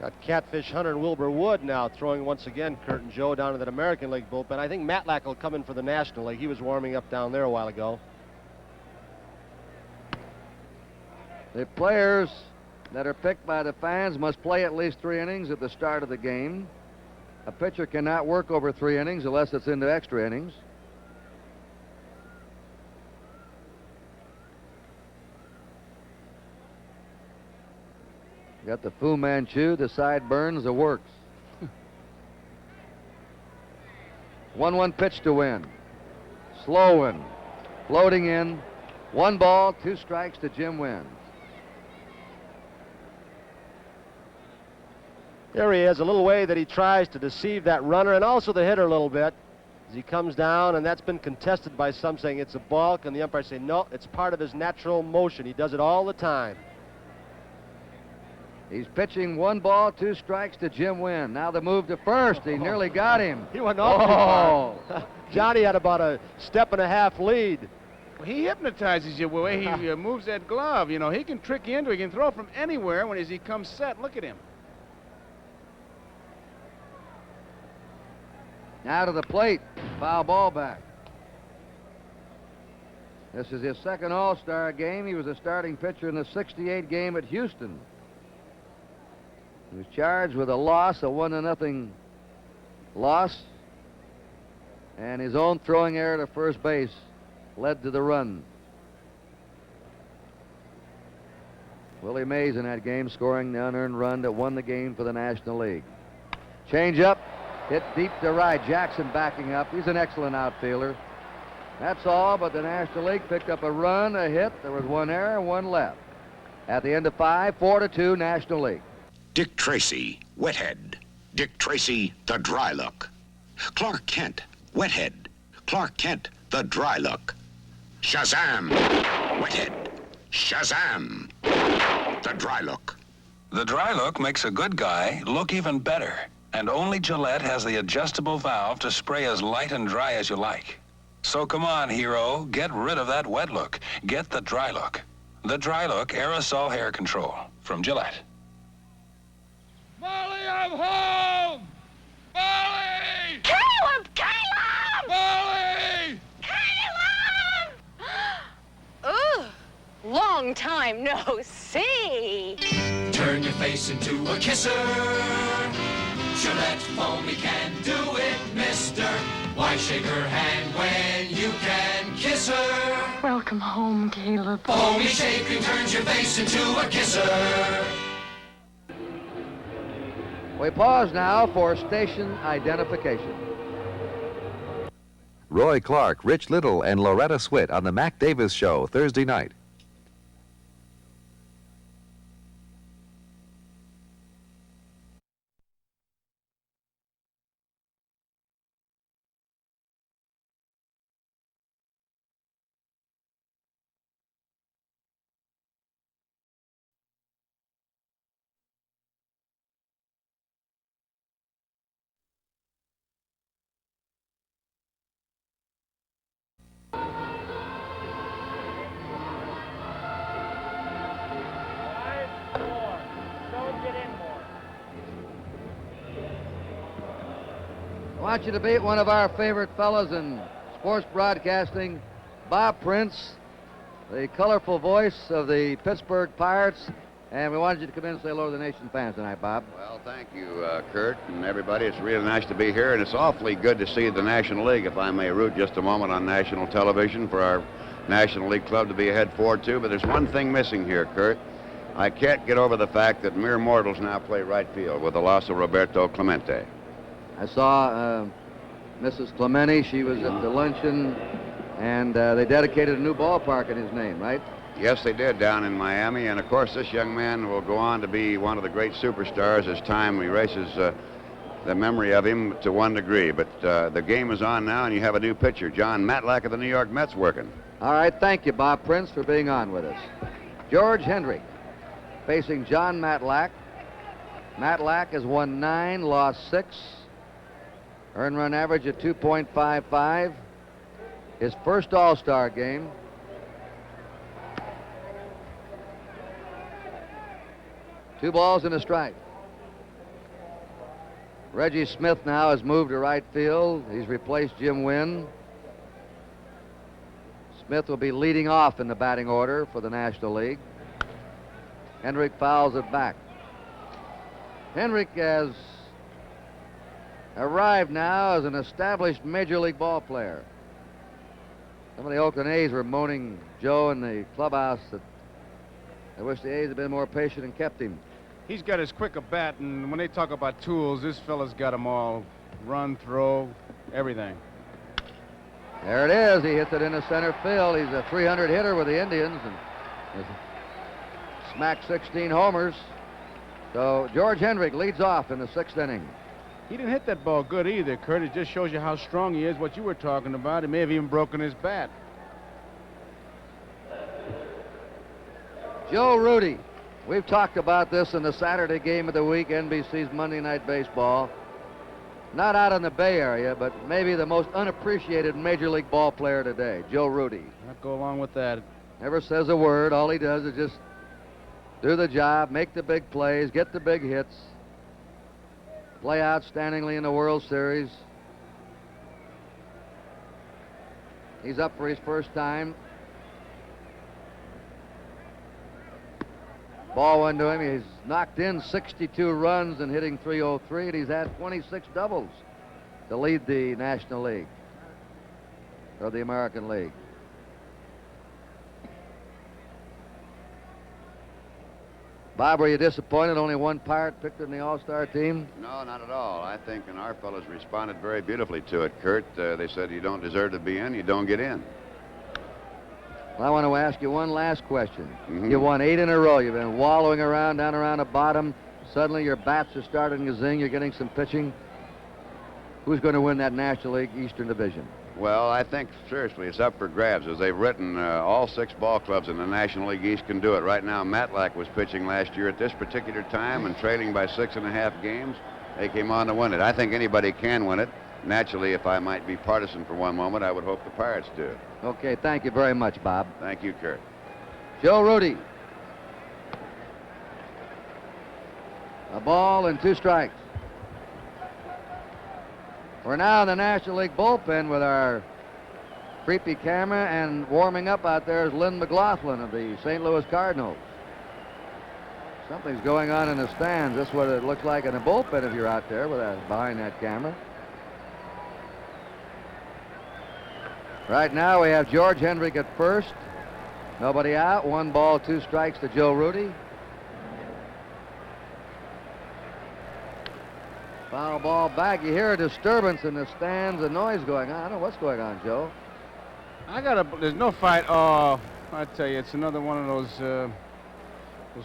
Got Catfish Hunter and Wilbur Wood now throwing once again, Kurt and Joe, down to that American League bullpen. I think Matlack will come in for the National League. He was warming up down there a while ago. The players that are picked by the fans must play at least 3 innings at the start of the game. A pitcher cannot work over 3 innings unless it's into extra innings. Got the Fu Manchu, the sideburns, the works. 1-1 pitch to win. Slow one. Floating in. 1 ball, 2 strikes to Jim Wynn. There he is, a little way that he tries to deceive that runner and also the hitter a little bit as he comes down, and that's been contested by some saying it's a balk, and the umpire say no, it's part of his natural motion. He does it all the time. He's pitching 1 ball, 2 strikes to Jim Wynn. Now the move to first. He nearly got him. He went awfully far. Johnny had about a 1.5 lead. He hypnotizes you the way he moves that glove. You know, he can trick you into it. He can throw from anywhere when he comes set. Look at him. Now to the plate. Foul ball back. This is his 2nd All-Star game. He was a starting pitcher in the '68 game at Houston. He was charged with a loss, a 1-0 loss, and his own throwing error to first base led to the run. Willie Mays in that game scoring the unearned run that won the game for the National League. Change up, hit deep to right. Jackson backing up. He's an excellent outfielder. That's all, but the National League picked up a run, a hit. There was 1 error, 1 left. At the end of 5, 4-2 National League. Dick Tracy, Wethead. Dick Tracy, the dry look. Clark Kent, Wethead. Clark Kent, the dry look. Shazam, Wethead. Shazam, the dry look. The dry look makes a good guy look even better. And only Gillette has the adjustable valve to spray as light and dry as you like. So come on, hero, get rid of that wet look. Get the dry look. The dry look aerosol hair control from Gillette. Molly, I'm home! Molly! Caleb! Caleb! Molly! Caleb! Ugh! Long time no see. Turn your face into a kisser. Gillette Foamy can do it, mister. Why shake her hand when you can kiss her? Welcome home, Caleb. Foamy shaking turns your face into a kisser. We pause now for station identification. Roy Clark, Rich Little, and Loretta Swit on the Mac Davis Show, Thursday night. I want you to meet one of our favorite fellows in sports broadcasting, Bob Prince, the colorful voice of the Pittsburgh Pirates. And we wanted you to come in and say hello to the nation fans tonight, Bob. Well, thank you, Kurt, and everybody. It's really nice to be here, and it's awfully good to see the National League, if I may root just a moment on national television for our National League club to be ahead 4-2. But there's one thing missing here, Kurt. I can't get over the fact that mere mortals now play right field with the loss of Roberto Clemente. I saw Mrs. Clemente. She was at the luncheon, and they dedicated a new ballpark in his name, right? Yes, they did down in Miami. And, of course, this young man will go on to be one of the great superstars as time erases the memory of him to one degree. But the game is on now, and you have a new pitcher, John Matlack of the New York Mets, working. All right, thank you, Bob Prince, for being on with us. George Hendrick facing John Matlack. Matlack has won 9, lost 6. Earned run average of 2.55. His first All-Star game. Two balls and a strike. Reggie Smith now has moved to right field. He's replaced Jim Wynn. Smith will be leading off in the batting order for the National League. Hendrick fouls it back. Hendrick has arrived now as an established Major League ball player. Some of the Oakland A's were moaning, Joe, in the clubhouse, that they wish the A's had been more patient and kept him. He's got as quick a bat, and when they talk about tools, this fella's got them all. Run, throw, everything. There it is. He hits it into center field. He's a 300 hitter with the Indians and has smacked 16 homers. So George Hendrick leads off in the 6th inning. He didn't hit that ball good either, Kurt. It just shows you how strong he is, what you were talking about. He may have even broken his bat. Joe Rudy. We've talked about this in the Saturday game of the week, NBC's Monday Night Baseball. Not out in the Bay Area, but maybe the most unappreciated Major League ball player today, Joe Rudy. I'll go along with that. Never says a word. All he does is just do the job, make the big plays, get the big hits, play outstandingly in the World Series. He's up for his first time. Ball went to him. He's knocked in 62 runs and hitting .303, and he's had 26 doubles to lead the National League, or the American League. Bob, were you disappointed only one Pirate picked in the All-Star team? No, not at all. I think and our fellows responded very beautifully to it, Kurt. They said you don't deserve to be in, you don't get in. Well, I want to ask you one last question. You won 8 in a row. You've been wallowing around, down around the bottom. Suddenly your bats are starting to zing. You're getting some pitching. Who's going to win that National League Eastern Division? Well, I think, seriously, it's up for grabs. As they've written, all 6 ball clubs in the National League East can do it. Right now, Matlack was pitching last year at this particular time and trailing by 6.5 games. They came on to win it. I think anybody can win it. Naturally, if I might be partisan for one moment, I would hope the Pirates do. Okay, thank you very much, Bob. Thank you, Kurt. Joe Rudy. A ball and 2 strikes. We're now in the National League bullpen with our creepy camera, and warming up out there is Lynn McLaughlin of the St. Louis Cardinals. Something's going on in the stands. That's what it looks like in the bullpen if you're out there with behind that camera. Right now we have George Hendrick at first. Nobody out. 1 ball, 2 strikes to Joe Rudy. Foul ball back. You hear a disturbance in the stands, a noise going on. I don't know what's going on, Joe. There's no fight. Oh, I tell you, it's another one of those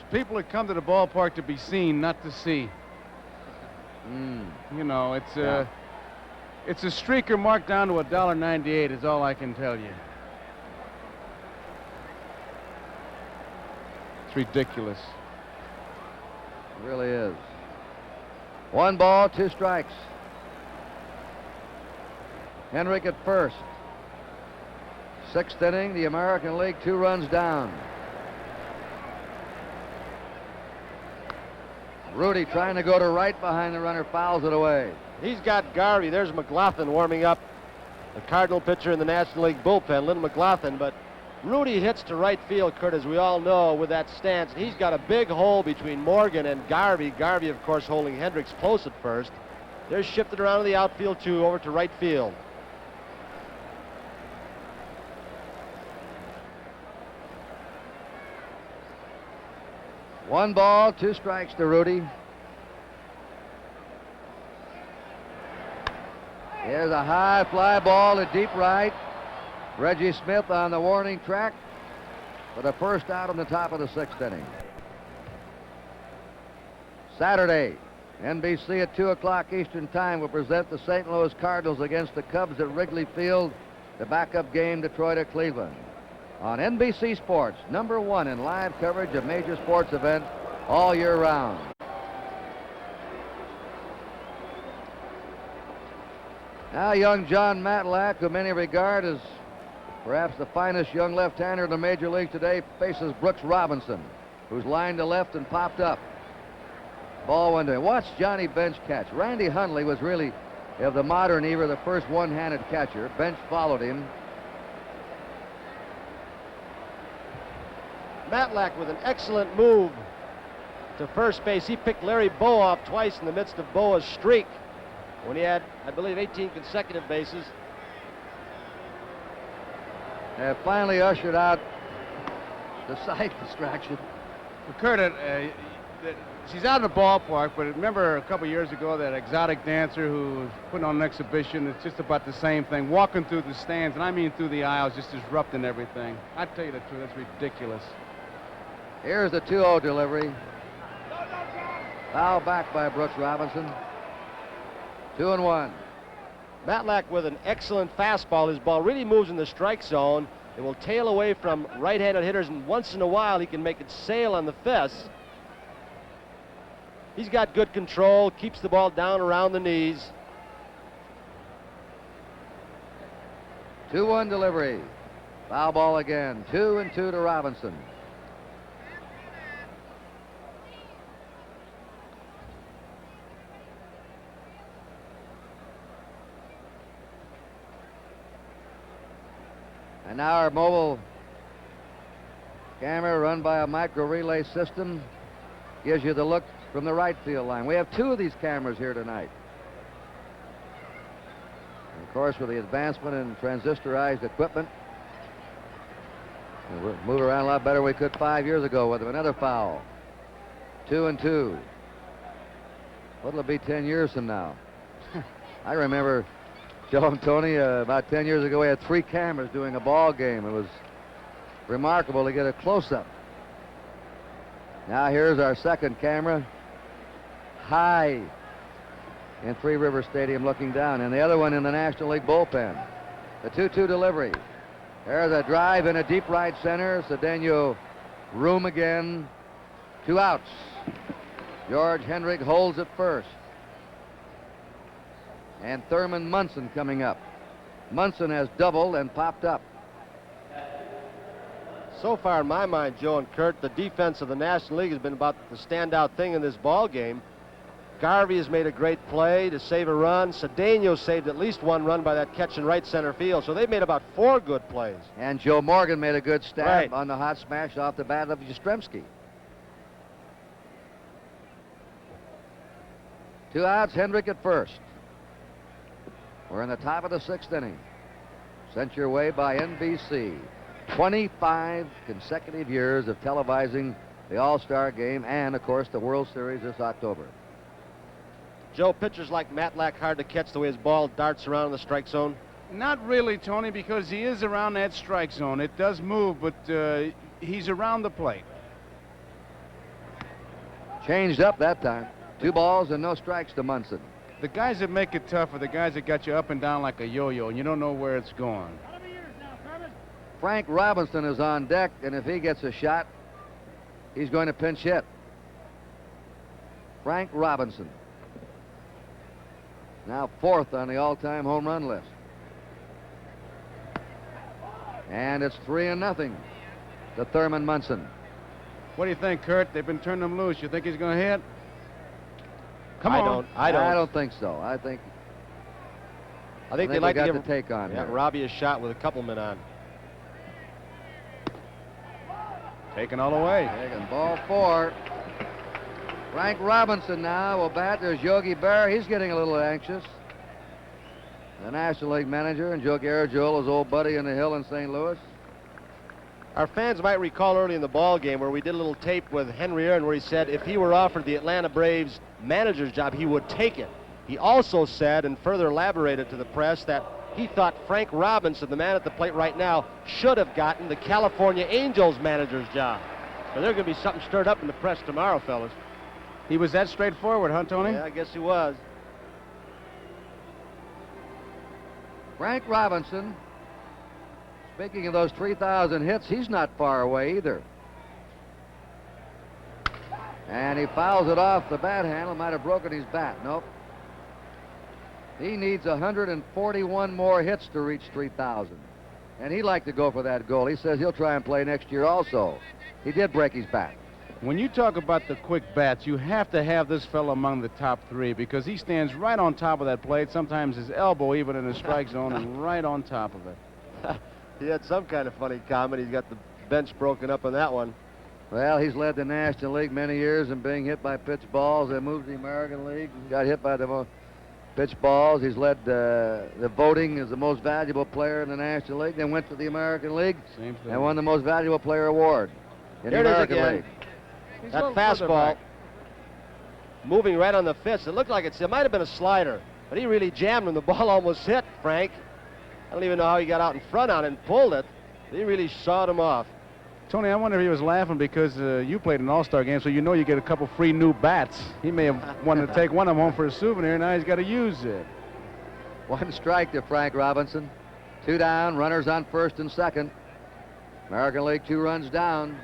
people that come to the ballpark to be seen, not to see. You know, it's a streaker marked down to $1.98 is all I can tell you. It's ridiculous. It really is. 1 ball, 2 strikes. Hendrick at first. 6th inning, the American League, 2 runs down. Rudy trying to go to right behind the runner, fouls it away. He's got Garvey. There's McLaughlin warming up, the Cardinal pitcher in the National League bullpen, Lynn McLaughlin. But Rudy hits to right field, Kurt, as we all know, with that stance. He's got a big hole between Morgan and Garvey. Garvey, of course, holding Hendricks close at first. They're shifted around to the outfield, too, over to right field. One ball, 2 strikes to Rudy. Here's a high fly ball to deep right. Reggie Smith on the warning track. for the first out in the top of the 6th inning. Saturday, NBC at 2 o'clock Eastern Time will present the St. Louis Cardinals against the Cubs at Wrigley Field, the backup game Detroit at Cleveland. On NBC Sports, #1 in live coverage of major sports events all year round. Now young John Matlack, who many regard as perhaps the finest young left-hander in the major league today, faces Brooks Robinson, who's lined to left and popped up. Ball 1-2. Watch Johnny Bench catch. Randy Hundley was really, of the modern era, the first one-handed catcher. Bench followed him. Matlack with an excellent move to first base. He picked Larry Bowa off twice in the midst of Bowa's streak when he had, I believe, 18 consecutive bases. Have finally ushered out the side distraction. Well, Kurt, she's out in the ballpark, but remember a couple years ago that exotic dancer who was putting on an exhibition? It's just about the same thing, walking through the stands, and I mean through the aisles, just disrupting everything. I tell you the truth, that's ridiculous. Here's the 2-0 delivery. Foul back by Brooks Robinson. 2-1. Matlack with an excellent fastball. His ball really moves in the strike zone. It will tail away from right-handed hitters, and once in a while he can make it sail on the fist. He's got good control, keeps the ball down around the knees. 2-1 delivery. Foul ball again. 2-2 to Robinson. And now our mobile camera, run by a micro relay system, gives you the look from the right field line. We have 2 of these cameras here tonight. And of course, with the advancement in transistorized equipment, we'll move around a lot better than we could 5 years ago with them. Another foul. 2-2. What'll it be 10 years from now? I remember, Joe and Tony, about 10 years ago, we had 3 cameras doing a ball game. It was remarkable to get a close-up. Now here's our second camera, high in Three Rivers Stadium looking down, and the other one in the National League bullpen. The 2-2 delivery. There's a drive in a deep right center. Cedeno room again. 2 outs. George Hendrick holds at first. And Thurman Munson coming up. Munson has doubled and popped up. So far, in my mind, Joe and Kurt, the defense of the National League has been about the standout thing in this ball game. Garvey has made a great play to save a run. Cedeno saved at least 1 run by that catch in right center field. So they've made about 4 good plays. And Joe Morgan made a good stab Right. on the hot smash off the bat of Yastrzemski. 2 outs, Hendrick at first. We're in the top of the 6th inning. Sent your way by NBC. 25 consecutive years of televising the All-Star game and, of course, the World Series this October. Joe, pitchers like Matlack hard to catch the way his ball darts around in the strike zone? Not really, Tony, because he is around that strike zone. It does move, but he's around the plate. Changed up that time. 2 balls and no strikes to Munson. The guys that make it tough are the guys that got you up and down like a yo-yo, and you don't know where it's going. Frank Robinson is on deck, and if he gets a shot, he's going to pinch hit. Frank Robinson. Now 4th on the all-time home run list. And it's 3-0 to Thurman Munson. What do you think, Kurt? They've been turning him loose. You think he's going to hit? Come on. I don't think so. I think they like to give the take on here. Robbie a shot with a couple men on. Taken all the way. Taking ball 4. Frank Robinson now will bat. There's Yogi Berra. He's getting a little anxious. The National League manager, and Joe Garagiola, his old buddy in the Hill in St. Louis. Our fans might recall early in the ball game where we did a little tape with Henry Aaron where he said if he were offered the Atlanta Braves manager's job, he would take it. He also said and further elaborated to the press that he thought Frank Robinson, the man at the plate right now, should have gotten the California Angels manager's job. So there's going to be something stirred up in the press tomorrow, fellas. He was that straightforward, huh, Tony? Yeah, I guess he was. Frank Robinson, speaking of those 3,000 hits, he's not far away either. And he fouls it off the bat handle. Might have broken his bat. Nope. He needs 141 more hits to reach 3,000. And he'd like to go for that goal. He says he'll try and play next year also. He did break his bat. When you talk about the quick bats, you have to have this fellow among the top 3 because he stands right on top of that plate, sometimes his elbow even in the strike zone, and right on top of it. He had some kind of funny comment. He's got the bench broken up on that one. Well, he's led the National League many years in being hit by pitch balls. Then moved to the American League and got hit by the pitch balls. He's led the voting as the most valuable player in the National League. Then went to the American League and won the most valuable player award in the American League. That fastball moving right on the fist. It looked like it might have been a slider, but he really jammed him. The ball almost hit Frank. I don't even know how he got out in front on it and pulled it. He really sawed him off. Tony, I wonder if he was laughing because you played an All-Star game, so you know you get a couple free new bats. He may have wanted to take one of them home for a souvenir. Now he's got to use it. 1 strike to Frank Robinson. 2 down, runners on first and second. American League 2 runs down.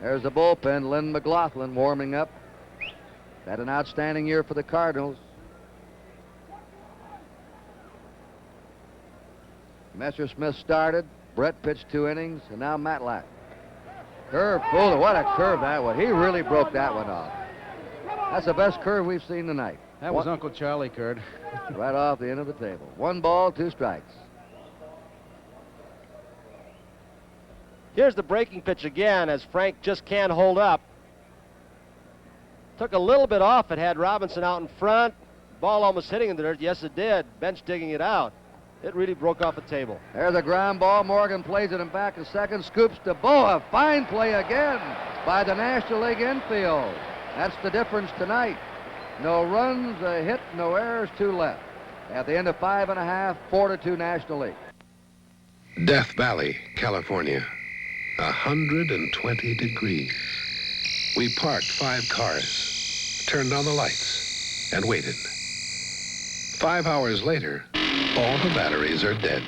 There's the bullpen, Lynn McLaughlin warming up. Had an outstanding year for the Cardinals. Messersmith started. Brett pitched 2 innings, and now Matlack. Curve, Fuller, what a curve that was. He really broke that one off. That's the best curve we've seen tonight. That was Uncle Charlie, Kurt. Right off the end of the table. 1 ball, 2 strikes. Here's the breaking pitch again as Frank just can't hold up. Took a little bit off. It had Robinson out in front. Ball almost hitting in the dirt. Yes, it did. Bench digging it out. It really broke off a table. There's a ground ball. Morgan plays it in back a second. Scoops to Boa. Fine play again by the National League infield. That's the difference tonight. No runs, a hit, no errors, 2 left. At the end of 5 1/2, 4-2 National League. Death Valley, California. 120 degrees. We parked 5 cars, turned on the lights, and waited. 5 hours later, all the batteries are dead.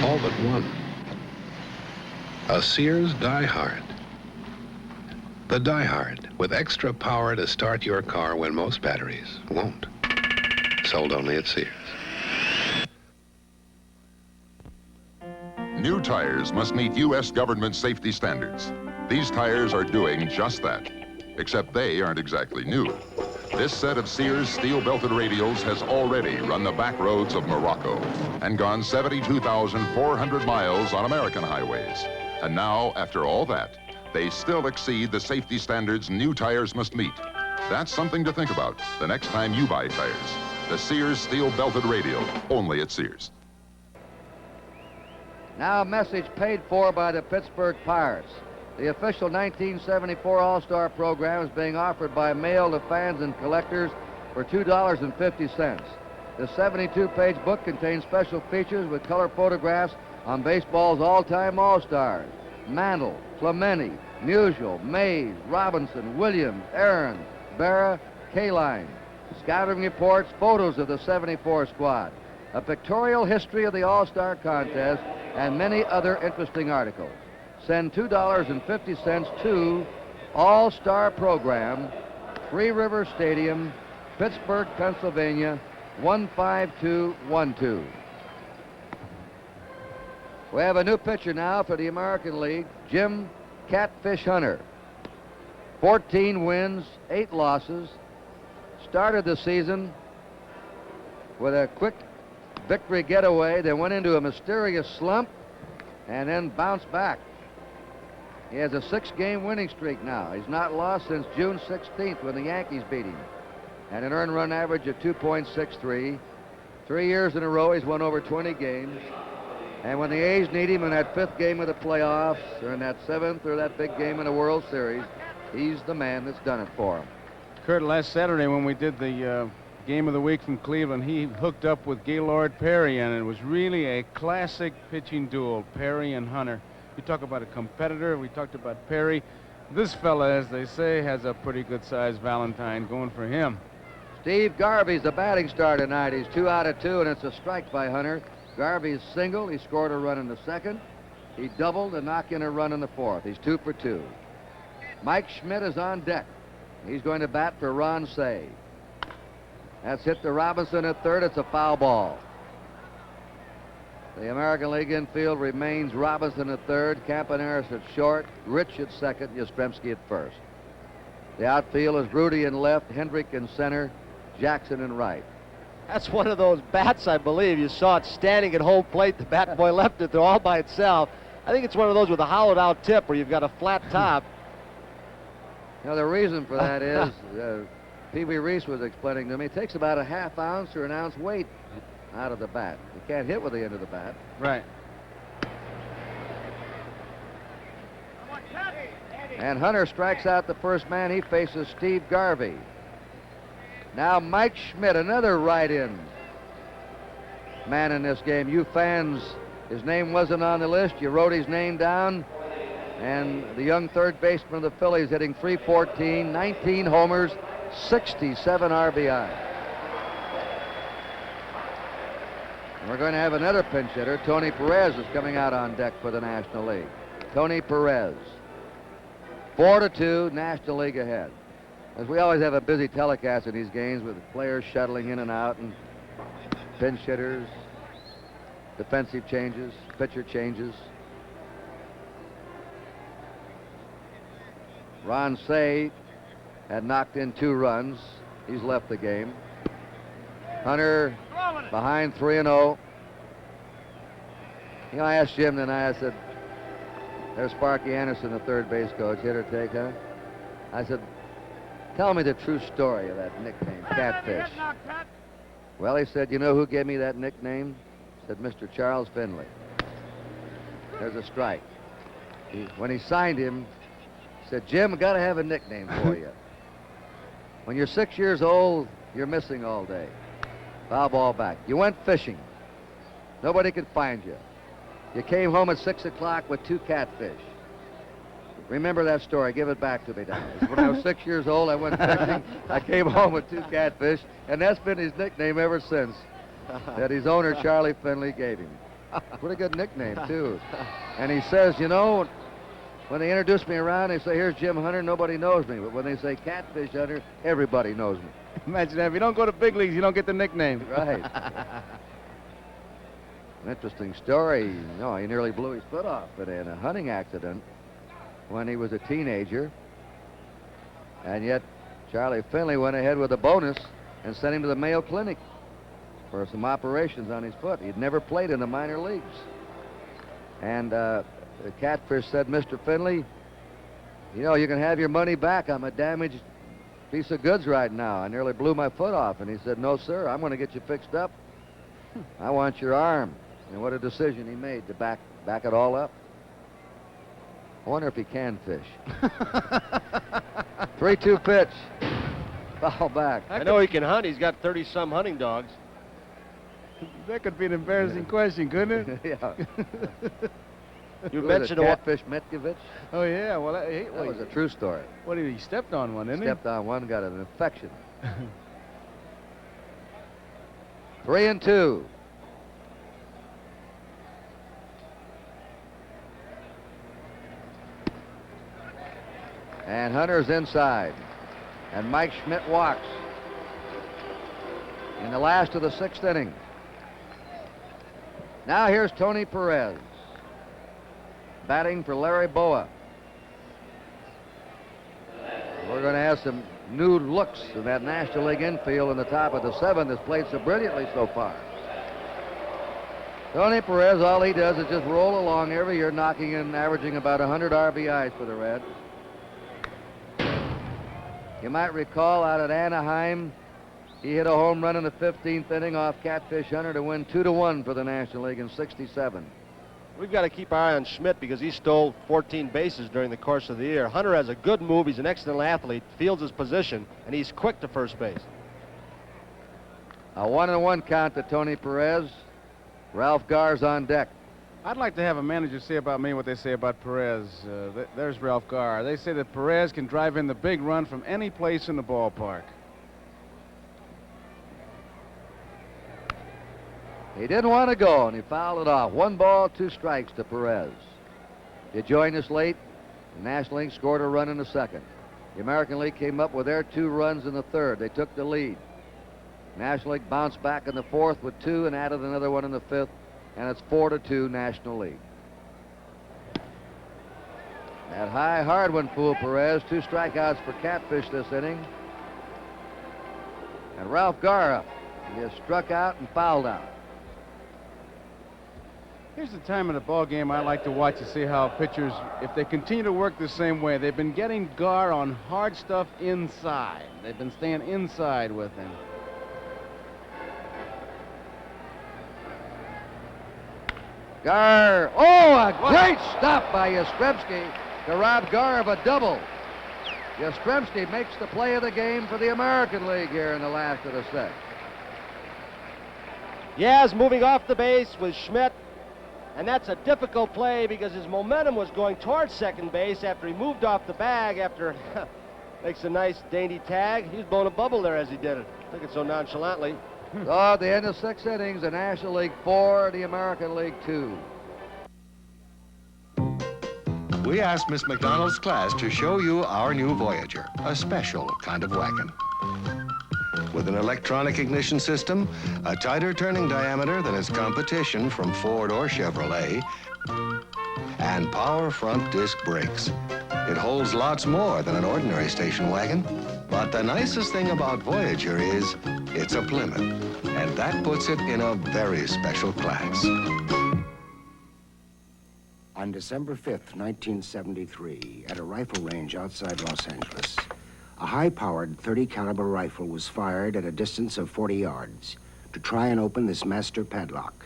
All but one. A Sears Die-Hard. The Die-Hard, with extra power to start your car when most batteries won't. Sold only at Sears. New tires must meet U.S. government safety standards. These tires are doing just that, except they aren't exactly new. This set of Sears steel-belted radials has already run the back roads of Morocco and gone 72,400 miles on American highways. And now, after all that, they still exceed the safety standards new tires must meet. That's something to think about the next time you buy tires. The Sears steel-belted radial, only at Sears. Now a message paid for by the Pittsburgh Pirates. The official 1974 All-Star program is being offered by mail to fans and collectors for $2.50. The 72-page book contains special features with color photographs on baseball's all-time All-Stars. Mantle, Clemente, Musial, Mays, Robinson, Williams, Aaron, Berra, Kaline. Scouting reports, photos of the 74 squad, a pictorial history of the All-Star contest, and many other interesting articles. Send $2.50 to All-Star Program, Three River Stadium, Pittsburgh, Pennsylvania, 15212. We have a new pitcher now for the American League, Jim Catfish Hunter. 14 wins, 8 losses. Started the season with a quick victory getaway, then went into a mysterious slump and then bounced back. He has a 6-game winning streak now. He's not lost since June 16th when the Yankees beat him. And an earned run average of 2.63. 3 years in a row he's won over 20 games. And when the A's need him in that 5th game of the playoffs, or in that 7th, or that big game in the World Series, he's the man that's done it for him. Kurt, last Saturday when we did the game of the week from Cleveland. He hooked up with Gaylord Perry, and it was really a classic pitching duel, Perry and Hunter. You talk about a competitor. We talked about Perry. This fella, as they say, has a pretty good-sized Valentine going for him. Steve Garvey's the batting star tonight. He's 2 out of 2, and it's a strike by Hunter. Garvey's single. He scored a run in the second. He doubled and knocked in a run in the fourth. He's 2 for 2. Mike Schmidt is on deck. He's going to bat for Ron Say. That's hit to Robinson at third. It's a foul ball. The American League infield remains Robinson at third, Campaneris at short, Rich at second, Yastrzemski at first. The outfield is Rudy in left, Hendrick in center, Jackson in right. That's one of those bats, I believe. You saw it standing at home plate. The bat boy left it there all by itself. I think it's one of those with a hollowed-out tip where you've got a flat top. You know, the reason for that is, Pee Wee Reese was explaining to me, it takes about a half ounce or an ounce weight out of the bat. You can't hit with the end of the bat. Right. And Hunter strikes out the first man. He faces Steve Garvey. Now Mike Schmidt, another right-in man in this game. You fans, his name wasn't on the list. You wrote his name down. And the young third baseman of the Phillies hitting .314, 19 homers, 67 RBI. And we're going to have another pinch hitter. Tony Perez is coming out on deck for the National League. Tony Perez. 4-2, National League ahead. As we always have a busy telecast in these games with players shuttling in and out and pinch hitters, defensive changes, pitcher changes. Ron Say had knocked in 2 runs. He's left the game. Hunter behind 3-0. You know, I asked Jim tonight, I said, there's Sparky Anderson, the third base coach. Hit or take, huh? I said, tell me the true story of that nickname, Catfish. Well, he said, you know who gave me that nickname? Said Mr. Charles Finley. There's a strike. When he signed him, he said, Jim, I got to have a nickname for you. When you're 6 years old, you're missing all day. Foul ball back. You went fishing. Nobody could find you. You came home at 6 o'clock with 2 catfish. Remember that story. Give it back to me, Dennis. When I was 6 years old, I went fishing. I came home with 2 catfish, and that's been his nickname ever since, that his owner, Charlie Finley, gave him. Pretty good nickname, too. And he says, you know, when they introduce me around, they say, here's Jim Hunter, nobody knows me. But when they say Catfish Hunter, everybody knows me. Imagine that. If you don't go to big leagues, you don't get the nickname. Right. An interesting story. You know, he nearly blew his foot off in a hunting accident when he was a teenager. And yet, Charlie Finley went ahead with a bonus and sent him to the Mayo Clinic for some operations on his foot. He'd never played in the minor leagues. And the Catfish said, Mr. Finley, you know, you can have your money back. I'm a damaged piece of goods right now. I nearly blew my foot off. And he said, no, sir, I'm going to get you fixed up. I want your arm. And what a decision he made to back it all up. I wonder if he can fish. 3-2 pitch. Foul back. I know he can hunt. He's got 30-some hunting dogs. That could be an embarrassing question, couldn't it? Yeah. You mentioned Catfish Metkovich. Oh, yeah. Well, that was a true story. What did he stepped on one, didn't he? Stepped on one, got an infection. 3-2. And Hunter's inside. And Mike Schmidt walks in the last of the 6th inning. Now here's Tony Perez batting for Larry Boa. We're going to have some new looks in that National League infield in the top of the 7th that's played so brilliantly so far. Tony Perez, all he does is just roll along every year, knocking in, averaging about 100 RBIs for the Reds. You might recall out at Anaheim, he hit a home run in the 15th inning off Catfish Hunter to win 2-1 for the National League in '67. We've got to keep our eye on Schmidt because he stole 14 bases during the course of the year. Hunter has a good move. He's an excellent athlete, fields his position, and he's quick to first base. A 1-1 count to Tony Perez. Ralph Garr's on deck. I'd like to have a manager say about me what they say about Perez. There's Ralph Garr. They say that Perez can drive in the big run from any place in the ballpark. He didn't want to go, and he fouled it off. 1 ball, 2 strikes to Perez. You joined us late. The National League scored a run in the second. The American League came up with their 2 runs in the third. They took the lead. National League bounced back in the fourth with 2 and added another one in the fifth, and it's 4-2 National League. That high hard one fooled Perez. 2 strikeouts for Catfish this inning. And Ralph Garr up. He has struck out and fouled out. Here's the time of the ball game I like to watch to see how pitchers, if they continue to work the same way. They've been getting Garr on hard stuff inside. They've been staying inside with him. Garr, oh, a great stop by Yastrzemski to rob Garr of a double. Yastrzemski makes the play of the game for the American League here in the last of the set. Yaz moving off the base with Schmidt. And that's a difficult play because his momentum was going towards second base after he moved off the bag after makes a nice dainty tag. He was blowing a bubble there as he did it. Took it so nonchalantly. So at the end of 6 innings, the National League 4, the American League 2. We asked Miss McDonald's class to show you our new Voyager, a special kind of wagon. With an electronic ignition system, a tighter turning diameter than its competition from Ford or Chevrolet, and power front disc brakes. It holds lots more than an ordinary station wagon. But the nicest thing about Voyager is it's a Plymouth, and that puts it in a very special class. On December 5th, 1973, at a rifle range outside Los Angeles, a high-powered .30 caliber rifle was fired at a distance of 40 yards to try and open this master padlock.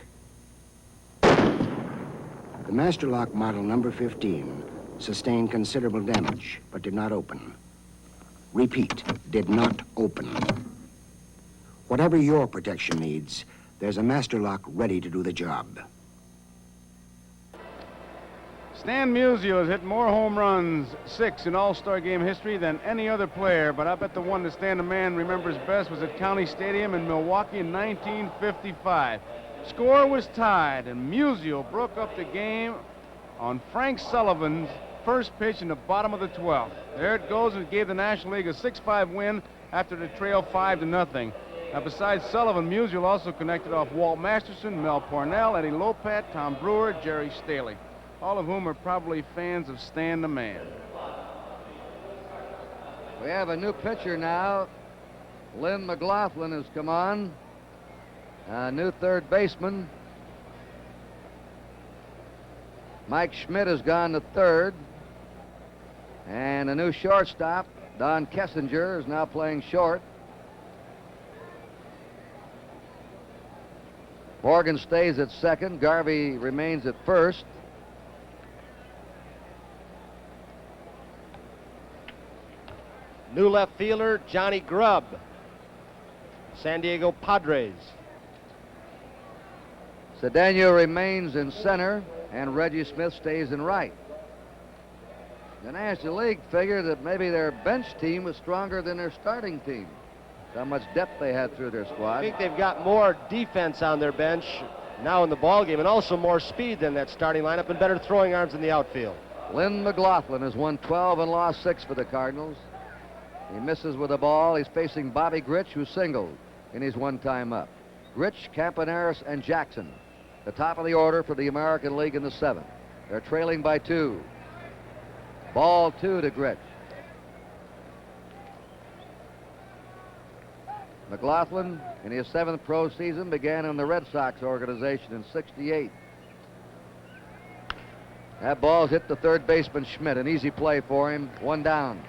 The master lock model number 15 sustained considerable damage, but did not open. Repeat, did not open. Whatever your protection needs, there's a master lock ready to do the job. Stan Musial has hit more home runs, 6 in All-Star game history than any other player, but I bet the one that Stan the Man remembers best was at County Stadium in Milwaukee in 1955. Score was tied, and Musial broke up the game on Frank Sullivan's first pitch in the bottom of the 12th. There it goes, and it gave the National League a 6-5 win after the trail 5-0. Now, besides Sullivan, Musial also connected off Walt Masterson, Mel Parnell, Eddie Lopat, Tom Brewer, Jerry Staley, all of whom are probably fans of Stan the Man. We have a new pitcher now. Lynn McLaughlin has come on. A new third baseman. Mike Schmidt has gone to third. And a new shortstop, Don Kessinger, is now playing short. Morgan stays at second. Garvey remains at first. New left fielder, Johnny Grubb, San Diego Padres. Cedeno remains in center, and Reggie Smith stays in right. The National League figured that maybe their bench team was stronger than their starting team. How much depth they had through their squad. I think they've got more defense on their bench now in the ballgame, and also more speed than that starting lineup, and better throwing arms in the outfield. Lynn McLaughlin has won 12 and lost 6 for the Cardinals. He misses with the ball. He's facing Bobby Grich, who singled in his one time up. Grich, Campaneris, and Jackson, the top of the order for the American League in the 7th. They're trailing by 2. Ball 2 to Grich. McLaughlin, in his 7th pro season, began in the Red Sox organization in '68. That ball's hit the third baseman Schmidt. An easy play for him. 1 down.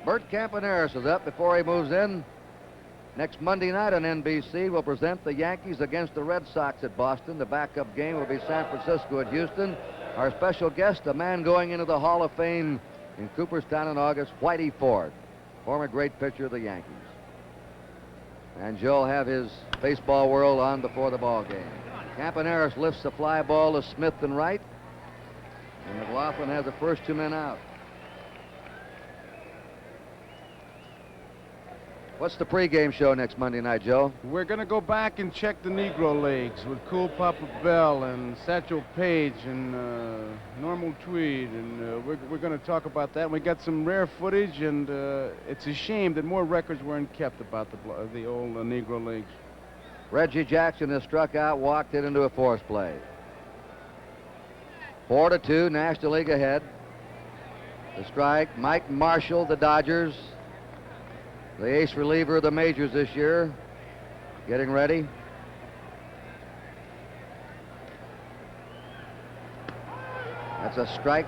Bert Campaneris is up before he moves in. Next Monday night on NBC, we'll present the Yankees against the Red Sox at Boston. The backup game will be San Francisco at Houston. Our special guest, a man going into the Hall of Fame in Cooperstown in August, Whitey Ford. former great pitcher of the Yankees. And Joe will have his baseball world on before the ball game. Campaneris lifts the fly ball to Smith and right. And McLaughlin has the first 2 men out. What's the pregame show next Monday night, Joe? We're going to go back and check the Negro Leagues with Cool Papa Bell and Satchel Paige and Normal Tweed, and we're going to talk about that. We got some rare footage, and it's a shame that more records weren't kept about the old Negro Leagues. Reggie Jackson has struck out, walked it into a force play. 4-2, National League ahead. The strike, Mike Marshall, the Dodgers. The ace reliever of the majors this year, getting ready. That's a strike.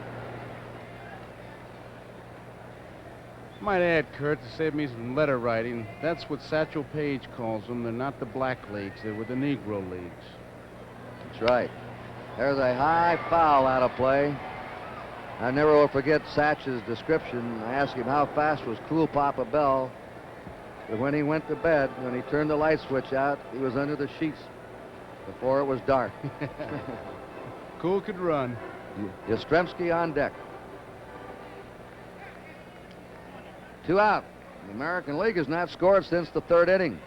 Might add, Kurt, to save me some letter writing, that's what Satchel Paige calls them. They're not the black leagues, they're with the Negro leagues. That's right. There's a high foul out of play. I never will forget Satch's description. I asked him how fast was Cool Papa Bell. But when he went to bed, when he turned the light switch out, he was under the sheets before it was dark. Cool could run. Yastrzemski on deck. 2 out. The American League has not scored since the 3rd inning.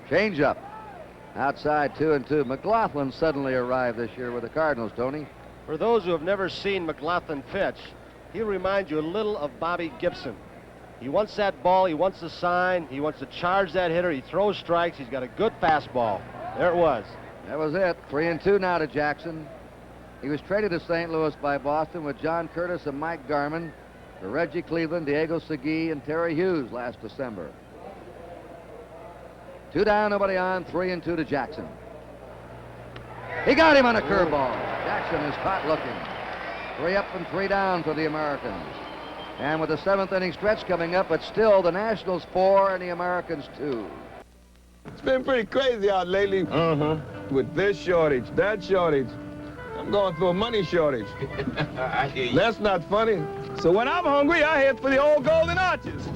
Change up. Outside 2-2. McLaughlin suddenly arrived this year with the Cardinals, Tony. For those who have never seen McLaughlin pitch, he'll remind you a little of Bobby Gibson. He wants that ball, he wants the sign, he wants to charge that hitter, he throws strikes, he's got a good fastball. There it was. That was it. 3-2 now to Jackson. He was traded to St. Louis by Boston with John Curtis and Mike Garman for Reggie Cleveland, Diego Segui, and Terry Hughes last December. 2 down, nobody on, 3-2 to Jackson. He got him on a curveball. Jackson is caught looking. 3 up and 3 down for the Americans. And with the 7th inning stretch coming up, it's still the Nationals 4 and the Americans 2. It's been pretty crazy out lately. With this shortage, that shortage. I'm going through a money shortage. I hear you. That's not funny. So when I'm hungry, I head for the old Golden Arches.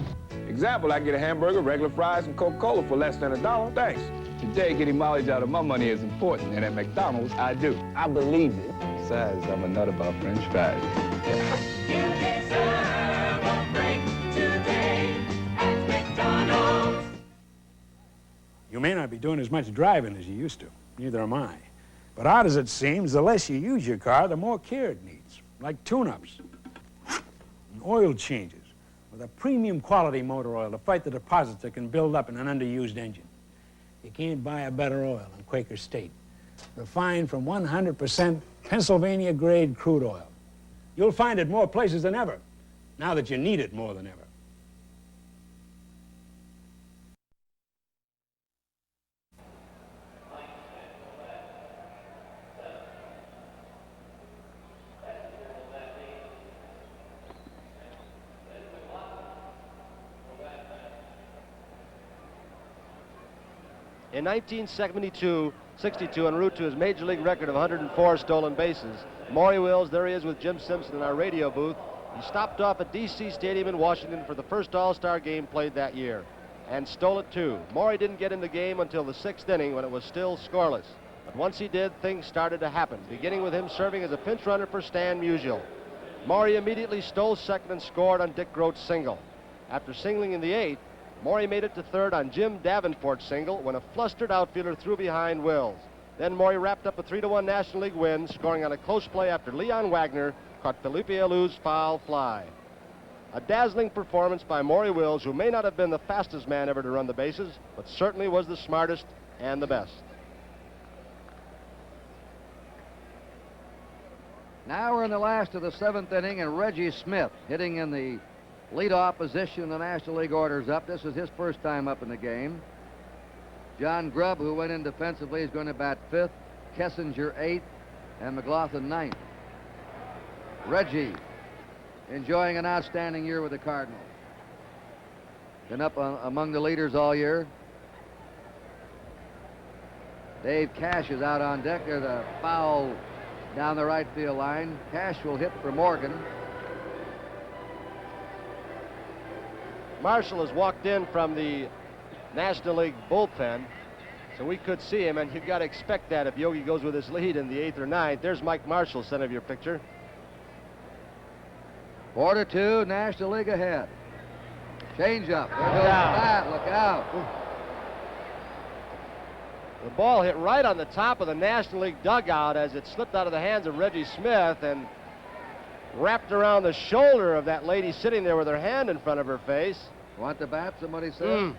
Example, I get a hamburger, regular fries, and Coca-Cola for less than $1. Thanks. Today, getting mileage out of my money is important, and at McDonald's, I do. I believe it. Besides, I'm a nut about French fries. You deserve a break today at McDonald's. You may not be doing as much driving as you used to. Neither am I. But odd as it seems, the less you use your car, the more care it needs. Like tune-ups and oil changes with a premium quality motor oil to fight the deposits that can build up in an underused engine. You can't buy a better oil than Quaker State. Refined from 100% Pennsylvania-grade crude oil. You'll find it more places than ever, now that you need it more than ever. In 1972, 62, en route to his major league record of 104 stolen bases, Maury Wills, there he is with Jim Simpson in our radio booth. He stopped off at D.C. Stadium in Washington for the first All-Star game played that year and stole it too. Maury didn't get in the game until the 6th inning when it was still scoreless. But once he did, things started to happen, beginning with him serving as a pinch runner for Stan Musial. Maury immediately stole second and scored on Dick Groat's single. After singling in the 8th, Maury made it to third on Jim Davenport's single when a flustered outfielder threw behind Wills. Then Maury wrapped up a 3-1 National League win, scoring on a close play after Leon Wagner caught Felipe Alou's foul fly. A dazzling performance by Maury Wills, who may not have been the fastest man ever to run the bases, but certainly was the smartest and the best. Now we're in the last of the 7th inning, and Reggie Smith hitting in the leadoff position. The National League orders up. This is his first time up in the game. John Grubb, who went in defensively, is going to bat 5th, Kessinger 8th, and McLaughlin 9th. Reggie enjoying an outstanding year with the Cardinals. Been up among the leaders all year. Dave Cash is out on deck. There's a foul down the right field line. Cash will hit for Morgan. Marshall has walked in from the National League bullpen, so we could see him, and you've got to expect that if Yogi goes with his lead in the 8th or 9th. There's Mike Marshall, center of your picture. 4-2, National League ahead. Change up. There goes the bat. Look out. The ball hit right on the top of the National League dugout as it slipped out of the hands of Reggie Smith and wrapped around the shoulder of that lady sitting there with her hand in front of her face. Want the bat, somebody said?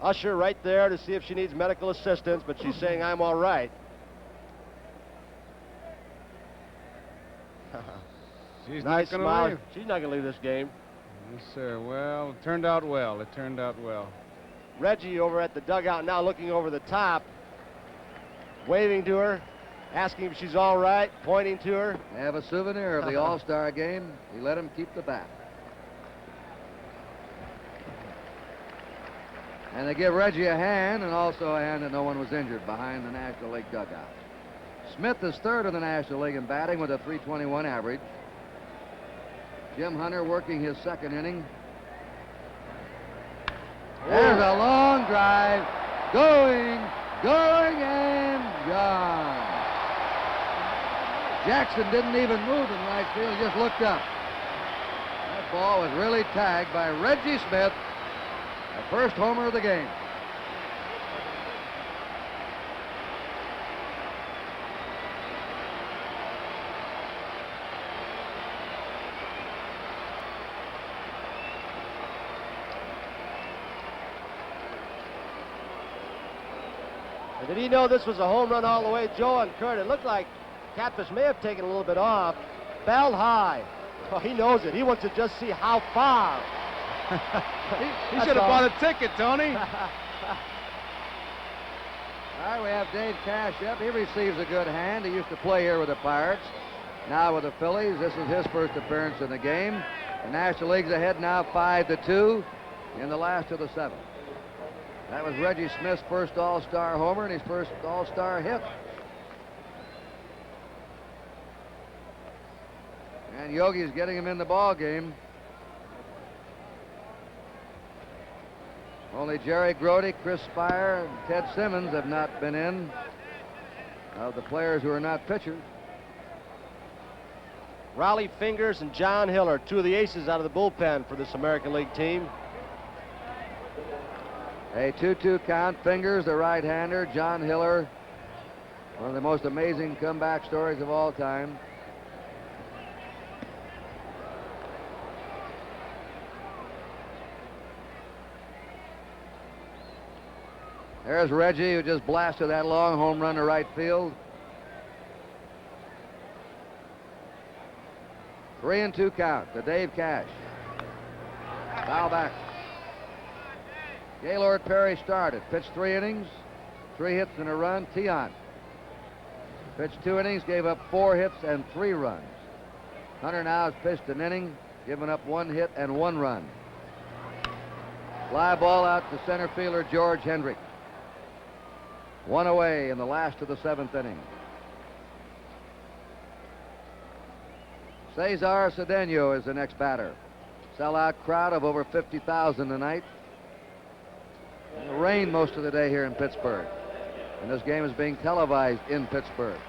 Usher right there to see if she needs medical assistance, but she's saying, I'm all right. She's Nice not going to smile. leave. She's not going to leave this game. Yes, sir. Well, it turned out well. It turned out well. Reggie over at the dugout now looking over the top, waving to her, asking if she's all right, pointing to her. They have a souvenir of the All-Star game. He let him keep the bat. And they give Reggie a hand, and also a hand that no one was injured behind the National League dugout. Smith is third in the National League in batting with a .321 average. Jim Hunter working his second inning. There's a long drive. Going, and gone. Jackson didn't even move in right field, just looked up. That ball was really tagged by Reggie Smith, the first homer of the game. And did he know this was a home run all the way, Joe and Kurt? It looked like Catfish may have taken a little bit off. Bell high. Oh, he knows it. He wants to just see how far. He should have bought a ticket, Tony. All right, we have Dave Cash up. He receives a good hand. He used to play here with the Pirates. Now with the Phillies. This is his first appearance in the game. The National League's ahead now 5-2 in the last of the 7th. That was Reggie Smith's first All-Star homer and his first All-Star hit. And Yogi's getting him in the ball game. Only Jerry Grody, Chris Spire, and Ted Simmons have not been in of the players who are not pitchers. Raleigh Fingers and John Hill are two of the aces out of the bullpen for this American League team. A 2-2 count. Fingers, the right-hander. John Hiller, one of the most amazing comeback stories of all time. There's Reggie, who just blasted that long home run to right field. 3-2 count to Dave Cash. Foul back. Gaylord Perry started. Pitched 3 innings, 3 hits and a run. Tiant pitched 2 innings, gave up 4 hits and 3 runs. Hunter now has pitched an inning, given up 1 hit and 1 run. Fly ball out to center fielder George Hendrick. 1 away in the last of the 7th inning. Cesar Cedeno is the next batter. Sellout crowd of over 50,000 tonight. It rained most of the day here in Pittsburgh, and this game is being televised in Pittsburgh.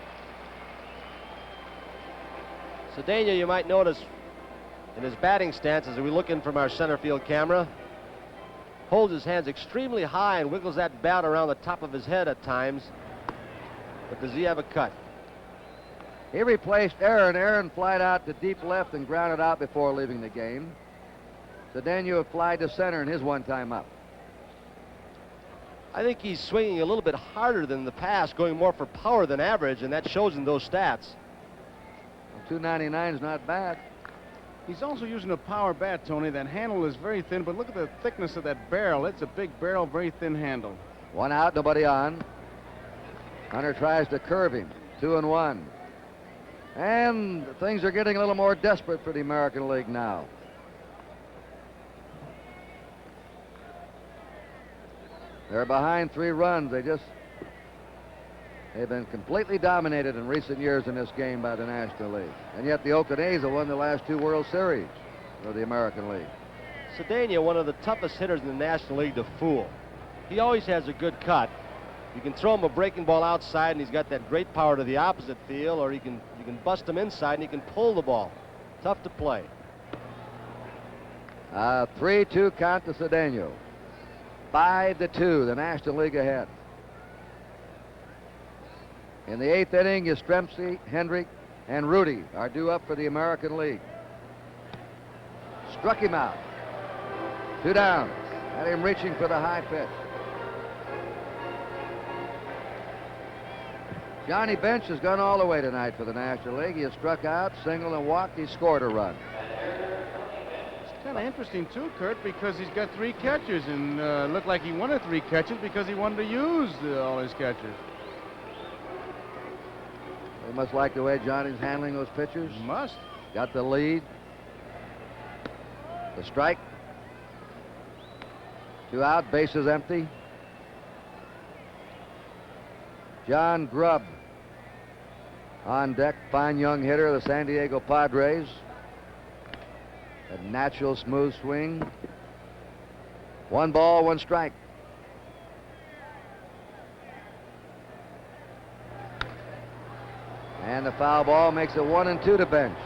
Cedeno, you might notice in his batting stance as we look in from our center field camera, holds his hands extremely high and wiggles that bat around the top of his head at times. But does he have a cut? He replaced Aaron. Aaron flied out to deep left and grounded out before leaving the game. Cedeno had flied to center in his one time up. I think he's swinging a little bit harder than the past, going more for power than average, and that shows in those stats. Well, 299 is not bad. He's also using a power bat, Tony. That handle is very thin, but look at the thickness of that barrel. It's a big barrel, very thin handle. 1 out, nobody on. Hunter tries to curve him. 2-1. And things are getting a little more desperate for the American League now. They're behind 3 runs. They've been completely dominated in recent years in this game by the National League. And yet the Oakland A's have won the last 2 World Series of the American League. Cedeno, one of the toughest hitters in the National League to fool. He always has a good cut. You can throw him a breaking ball outside, and he's got that great power to the opposite field, or you can bust him inside, and he can pull the ball. Tough to play. 3-2 count to Cedeno. 5-2, the National League ahead. In the 8th inning, Yastrzemski, Hendrick, and Rudy are due up for the American League. Struck him out. 2 down. Had him reaching for the high pitch. Johnny Bench has gone all the way tonight for the National League. He has struck out, singled, and walked. He scored a run. It's kind of interesting, too, Kurt, because he's got 3 catchers, and looked like he wanted 3 catches because he wanted to use all his catchers. They must like the way Johnny's handling those pitchers. Must. Got the lead. The strike. 2 out, bases empty. John Grubb on deck, fine young hitter of the San Diego Padres. A natural smooth swing. 1 ball, 1 strike. And the foul ball makes it 1-2 to Bench.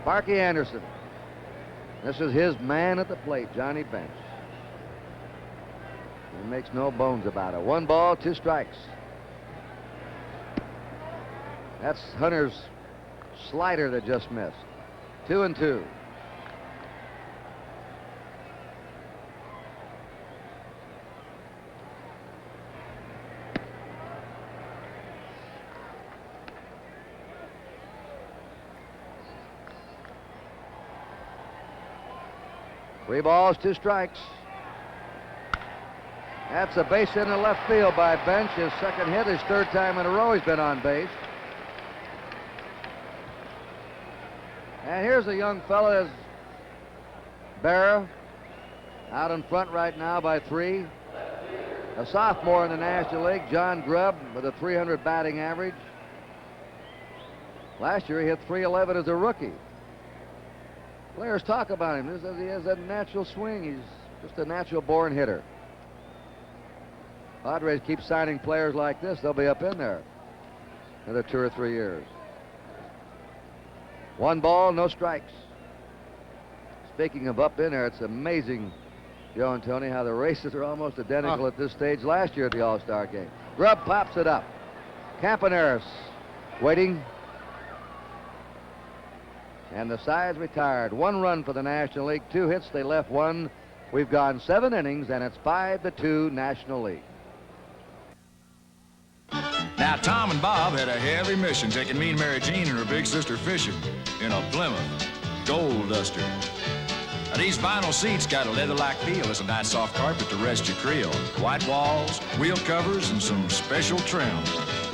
Sparky Anderson. This is his man at the plate, Johnny Bench. He makes no bones about it. 1 ball, 2 strikes. That's Hunter's slider that just missed. 2-2. Three balls, 2 strikes. That's a base hit in the left field by Bench. His 2nd hit, his 3rd time in a row he's been on base. And here's a young fella, is Berra, out in front right now by 3. A sophomore in the National League, John Grubb, with a .300 batting average. Last year he hit .311 as a rookie. Players talk about him. He has that natural swing. He's just a natural-born hitter. Padres keep signing players like this. They'll be up in there another 2 or 3 years. 1 ball, no strikes. Speaking of up in there, it's amazing, Joe and Tony, how the races are almost identical at this stage last year at the All-Star game. Grubb pops it up. Campaneris waiting. And the side's retired. 1 run for the National League, 2 hits. They left 1. We've gone 7 innings, and it's 5-2 National League. Now, Tom and Bob had a heavy mission taking me and Mary Jean and her big sister fishing in a Plymouth Gold Duster. Now, these vinyl seats got a leather-like feel. It's a nice soft carpet to rest your creel. White walls, wheel covers, and some special trim.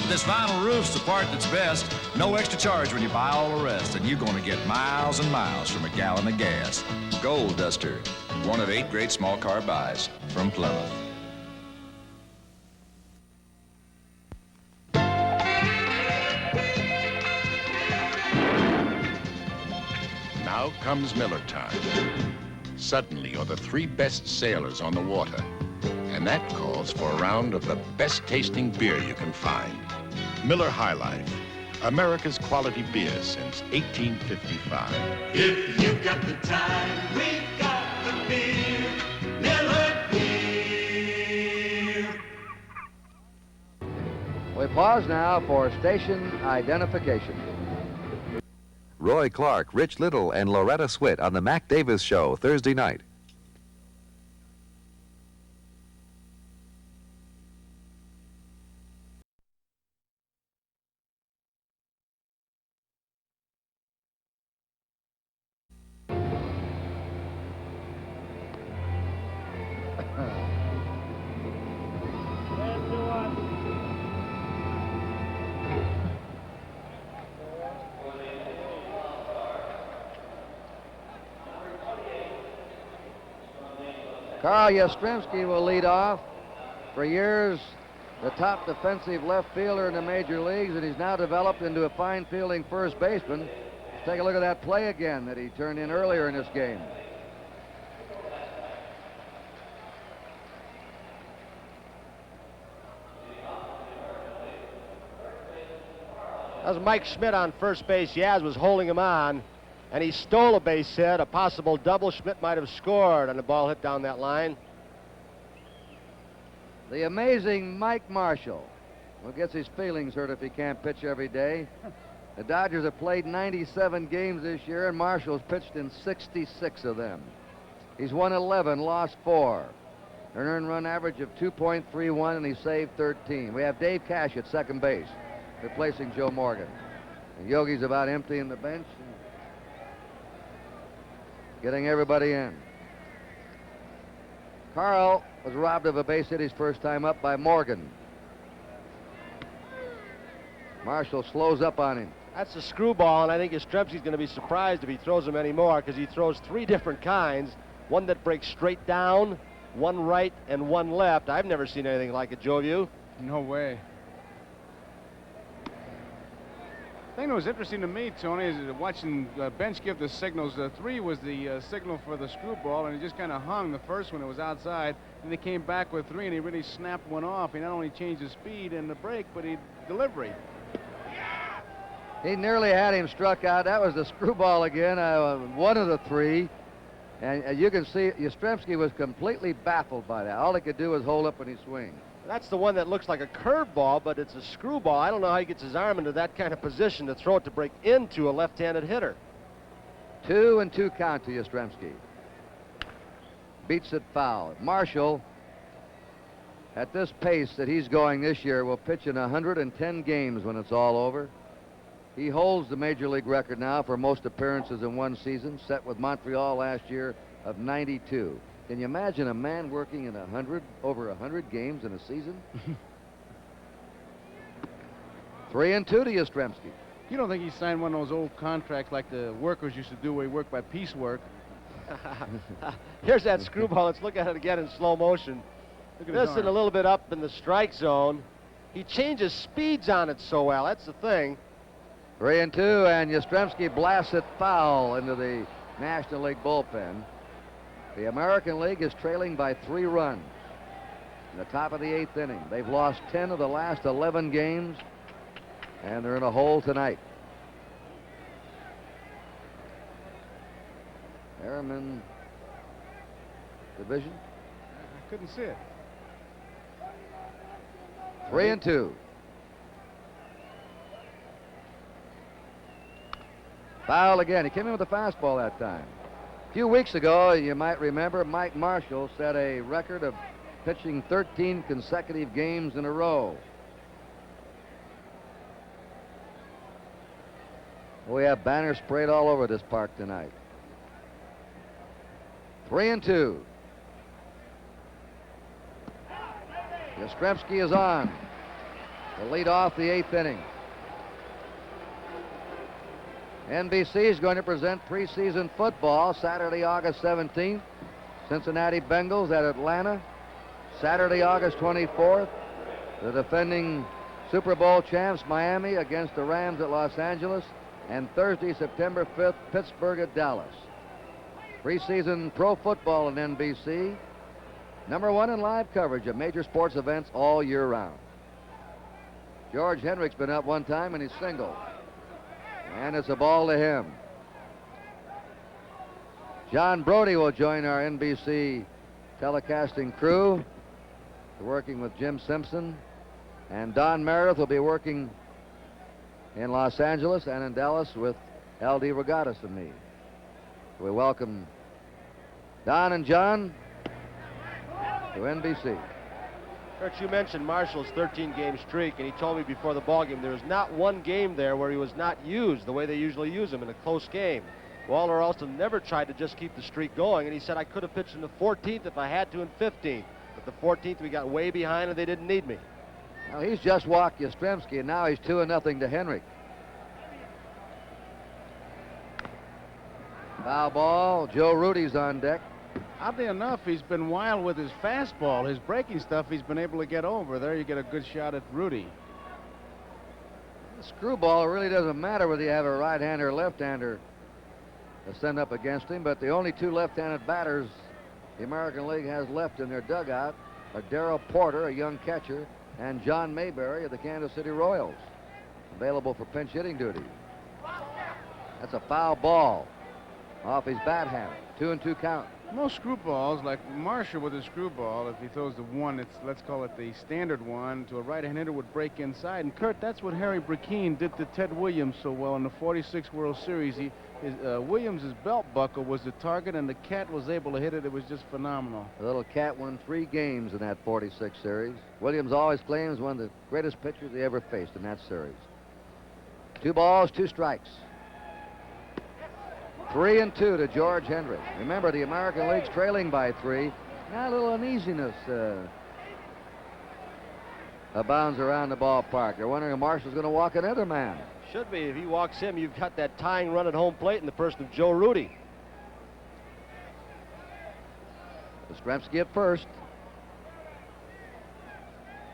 This vinyl roof's the part that's best. No extra charge when you buy all the rest, and you're going to get miles and miles from a gallon of gas. Gold Duster, one of 8 great small car buys from Plymouth. Now comes Miller time. Suddenly, you're the 3 best sailors on the water, and that calls for a round of the best-tasting beer you can find. Miller High Life, America's quality beer since 1855. If you've got the time, we've got the beer. Miller Beer. We pause now for station identification. Roy Clark, Rich Little, and Loretta Swit on the Mac Davis Show, Thursday night. Carl Yastrzemski will lead off. For years, the top defensive left fielder in the major leagues, and he's now developed into a fine fielding first baseman. Let's take a look at that play again that he turned in earlier in this game. That was Mike Schmidt on first base. Yaz was holding him on, and he stole a base hit, a possible double. Schmidt might have scored on the ball hit down that line. The amazing Mike Marshall, who gets his feelings hurt if he can't pitch every day. The Dodgers have played 97 games this year, and Marshall's pitched in 66 of them. He's won 11, lost 4. An earned run average of 2.31, and he saved 13. We have Dave Cash at second base, replacing Joe Morgan. And Yogi's about emptying the bench and getting everybody in. Carl was robbed of a base hit his first time up by Morgan. Marshall slows up on him. That's a screwball, and I think Yastrzemski's going to be surprised if he throws him anymore, because he throws 3 different kinds. One that breaks straight down, one right, and one left. I've never seen anything like it, Joe. Have you? No way. The thing that was interesting to me, Tony, is watching Bench give the signals. 3 was the signal for the screwball, and he just kind of hung. The first one, it was outside. Then he came back with 3, and he really snapped one off. He not only changed his speed and the break, but he delivery. He nearly had him struck out. That was the screwball again, one of the 3. And you can see Yastrzemski was completely baffled by that. All he could do was hold up when he swing. That's the one that looks like a curveball, but it's a screwball. I don't know how he gets his arm into that kind of position to throw it to break into a left-handed hitter. 2-2 count to Yastrzemski. Beats it foul. Marshall, at this pace that he's going this year, will pitch in 110 games when it's all over. He holds the major league record now for most appearances in one season, set with Montreal last year of 92. Can you imagine a man working in over 100 games in a season? 3-2 to Yastrzemski. You don't think he signed one of those old contracts like the workers used to do, where he worked by piecework? Here's that screwball. Let's look at it again in slow motion. This is a little bit up in the strike zone. He changes speeds on it so well. That's the thing. 3-2, and Yastrzemski blasts it foul into the National League bullpen. The American League is trailing by 3 runs in the top of the 8th inning. They've lost 10 of the last 11 games, and they're in a hole tonight. Airman division. I couldn't see it. 3-2. Foul again. He came in with a fastball that time. A few weeks ago, you might remember, Mike Marshall set a record of pitching 13 consecutive games in a row. We have banners sprayed all over this park tonight. 3-2. Yastrzemski is on to lead off the 8th inning. NBC is going to present preseason football Saturday, August 17th. Cincinnati Bengals at Atlanta. Saturday, August 24th. The defending Super Bowl champs, Miami, against the Rams at Los Angeles. And Thursday, September 5th, Pittsburgh at Dallas. Preseason pro football on NBC. #1 in live coverage of major sports events all year round. George Hendrick's been up one time and he's singled. And it's a ball to him. John Brody will join our NBC telecasting crew, working with Jim Simpson. And Don Meredith will be working in Los Angeles and in Dallas with L.D. Regattas and me. We welcome Don and John to NBC. Kurt, you mentioned Marshall's 13-game streak, and he told me before the ballgame there was not one game there where he was not used the way they usually use him in a close game. Walter Alston never tried to just keep the streak going, and he said, I could have pitched in the 14th if I had to in 15th. But the 14th, we got way behind, and they didn't need me. Now, he's just walked Yastrzemski, and now he's 2-0 to Henrik. Foul ball. Joe Rudy's on deck. Oddly enough, he's been wild with his fastball. His breaking stuff he's been able to get over. There you get a good shot at Rudy. The screwball really doesn't matter whether you have a right-hander or left-hander to send up against him, but the only two left-handed batters the American League has left in their dugout are Darrell Porter, a young catcher, and John Mayberry of the Kansas City Royals, available for pinch hitting duty. That's a foul ball off his bat handle. 2-2 count. Most screwballs, like Marshall with his screwball, if he throws the one, it's, let's call it the standard one, to a right-hand hitter would break inside. And Kurt, that's what Harry Brackeen did to Ted Williams so well in the '46 World Series. Williams' belt buckle was the target, and the cat was able to hit it. It was just phenomenal. The little cat won 3 games in that '46 series. Williams always claims one of the greatest pitchers he ever faced in that series. 2 balls, 2 strikes. 3-2 to George Hendrick. Remember, the American League's trailing by 3. Now a little uneasiness abounds around the ballpark. They're wondering if Marshall's going to walk another man. Should be. If he walks him, you've got that tying run at home plate in the person of Joe Rudy. Yastrzemski at first.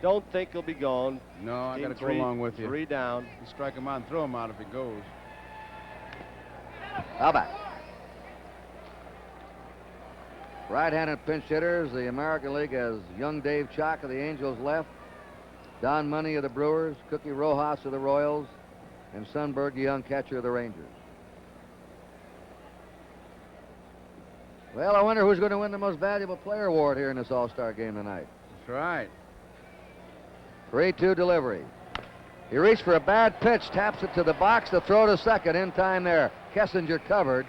Don't think he'll be gone. No, I got to go 3 along with you. 3 down. You strike him out and throw him out if he goes. How about? Right-handed pinch hitters. The American League has young Dave Chalk of the Angels left, Don Money of the Brewers, Cookie Rojas of the Royals, and Sundberg, the young catcher of the Rangers. Well, I wonder who's going to win the most valuable player award here in this All-Star game tonight. That's right. 3-2 delivery. He reached for a bad pitch, taps it to the box, the throw to second. In time there. Kessinger covered.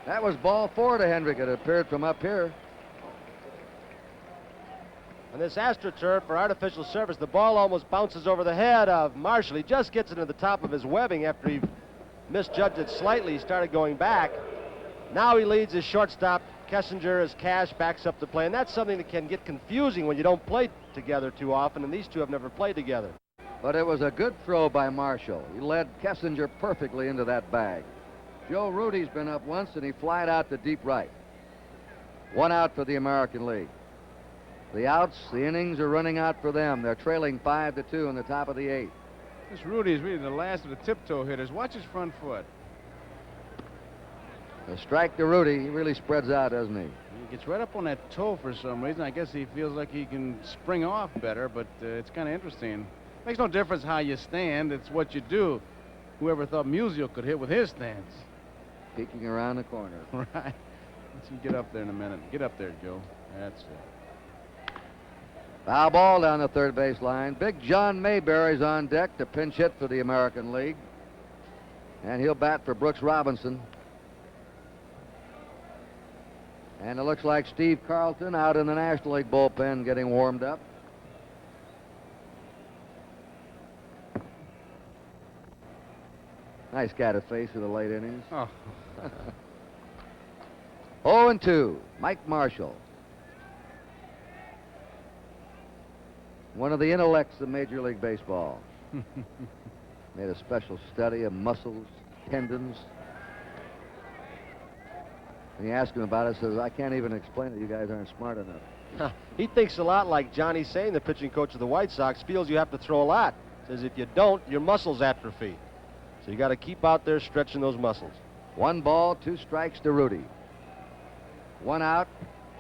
That was ball 4 to Hendrick. It appeared from up here. On this AstroTurf for artificial surface, the ball almost bounces over the head of Marshall. He just gets it to the top of his webbing after he misjudged it slightly. He started going back. Now he leads his shortstop. Kessinger, as Cash, backs up the play, and that's something that can get confusing when you don't play together too often, and these two have never played together. But it was a good throw by Marshall. He led Kessinger perfectly into that bag. Joe Rudy's been up once, and he flied out to deep right. 1 out for the American League. The outs, the innings are running out for them. They're trailing 5-2 in the top of the 8th. This Rudy is really the last of the tiptoe hitters. Watch his front foot. A strike to Rudy. He really spreads out, doesn't he? He gets right up on that toe for some reason. I guess he feels like he can spring off better, but it's kind of interesting. Makes no difference how you stand. It's what you do. Whoever thought Musial could hit with his stance. Peeking around the corner. Right. Let's get up there in a minute. Get up there, Joe. That's it. Foul ball down the third base line. Big John Mayberry's on deck to pinch hit for the American League. And he'll bat for Brooks Robinson. And it looks like Steve Carlton out in the National League bullpen getting warmed up. Nice guy to face in the late innings. Oh. 0-2, Mike Marshall. One of the intellects of Major League Baseball. Made a special study of muscles, tendons. When you ask him about it, he says, I can't even explain it. You guys aren't smart enough. He thinks a lot like Johnny Sain, the pitching coach of the White Sox, feels you have to throw a lot. Says if you don't, your muscles atrophy. So you got to keep out there stretching those muscles. 1 ball, 2 strikes to Rudy. 1 out,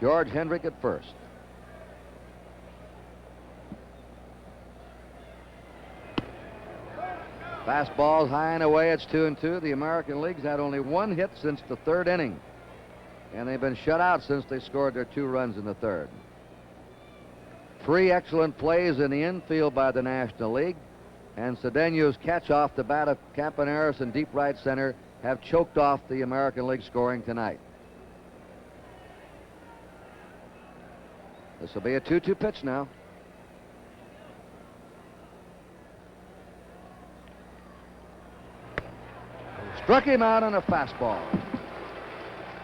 George Hendrick at first. Fastball's high and away. It's 2-2. The American League's had only 1 hit since the 3rd inning. And they've been shut out since they scored their 2 runs in the 3rd. 3 excellent plays in the infield by the National League. And Cedeno's catch off the bat of Campaneris in deep right center have choked off the American League scoring tonight. This will be a 2-2 pitch now. Struck him out on a fastball.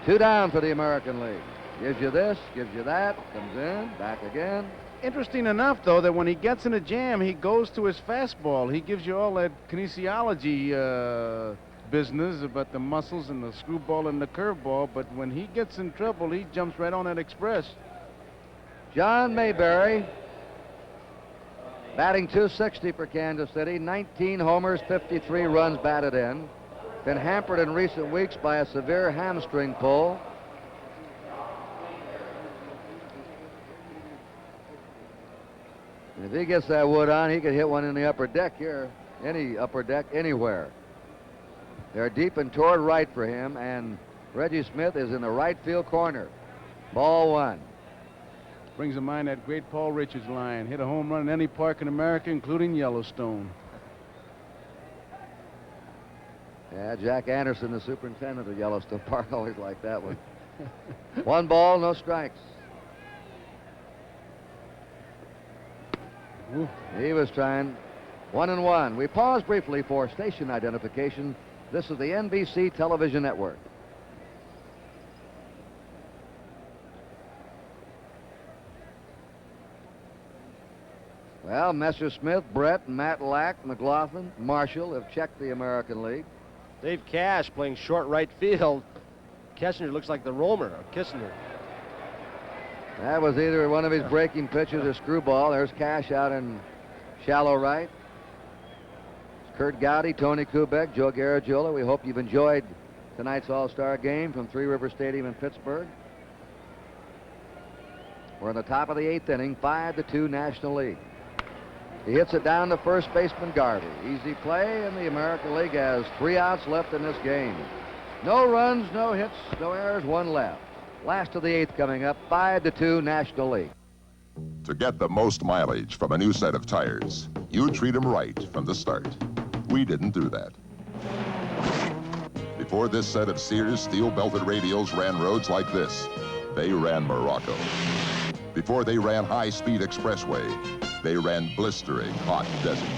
2 down for the American League. Gives you this, gives you that, comes in, back again. Interesting enough, though, that when he gets in a jam, he goes to his fastball. He gives you all that kinesiology business about the muscles and the screwball and the curveball, but when he gets in trouble, he jumps right on that express. John Mayberry, batting .260 for Kansas City, 19 homers, 53 runs batted in. Been hampered in recent weeks by a severe hamstring pull. And if he gets that wood on, he could hit one in the upper deck here, any upper deck, anywhere. They're deep and toward right for him, and Reggie Smith is in the right field corner. Ball one. Brings to mind that great Paul Richards line. Hit a home run in any park in America, including Yellowstone. Yeah, Jack Anderson, the superintendent of Yellowstone Park, always liked that one. 1 ball, no strikes. He was trying 1-1. We pause briefly for station identification. This is the NBC television network. Well, Messersmith, Brett, Matt Lack, McLaughlin, Marshall have checked the American League. Dave Cash playing short right field. Kessinger looks like the roamer, or Kissinger. That was either one of his breaking pitches or screwball. There's Cash out in shallow right. It's Kurt Gowdy, Tony Kubek, Joe Garagiola. We hope you've enjoyed tonight's All-Star game from Three River Stadium in Pittsburgh. We're in the top of the 8th inning, 5-2 National League. He hits it down to first baseman Garvey. Easy play, and the American League has 3 outs left in this game. No runs, no hits, no errors, 1 left. Last of the 8th coming up, 5-2 National League. To get the most mileage from a new set of tires, you treat them right from the start. We didn't do that. Before this set of Sears steel-belted radials ran roads like this, they ran Morocco. Before they ran high-speed expressway, they ran blistering hot desert.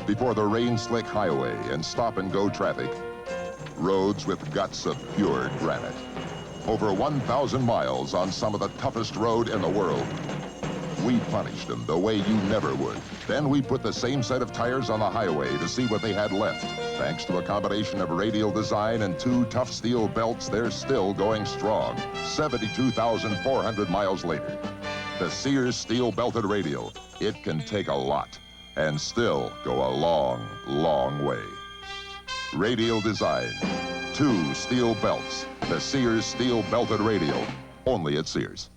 Before the rain-slick highway and stop-and-go traffic, roads with guts of pure granite. Over 1,000 miles on some of the toughest road in the world. We punished them the way you never would. Then we put the same set of tires on the highway to see what they had left. Thanks to a combination of radial design and 2 tough steel belts, they're still going strong. 72,400 miles later. The Sears steel-belted radial. It can take a lot and still go a long, long way. Radial design. 2 steel belts. The Sears steel-belted radial. Only at Sears.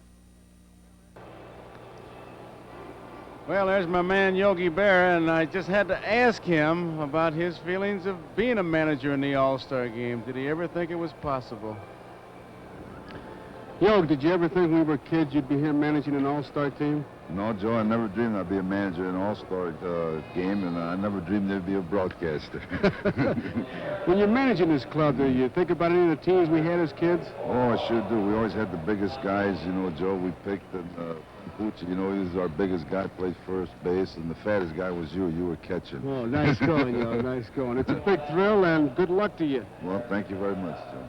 Well, there's my man Yogi Berra, and I just had to ask him about his feelings of being a manager in the All-Star game. Did he ever think it was possible? Yogi, did you ever think when we were kids you'd be here managing an All-Star team? No, Joe, I never dreamed I'd be a manager in an All-Star game, and I never dreamed there'd be a broadcaster. When you're managing this club, do you think about any of the teams we had as kids? Oh, I sure do. We always had the biggest guys, you know, Joe. We picked, and Pucci, you know, he was our biggest guy, played first base, and the fattest guy was you. You were catching. Oh, nice going, Yogi, nice going. It's a big thrill, and good luck to you. Well, thank you very much, Joe.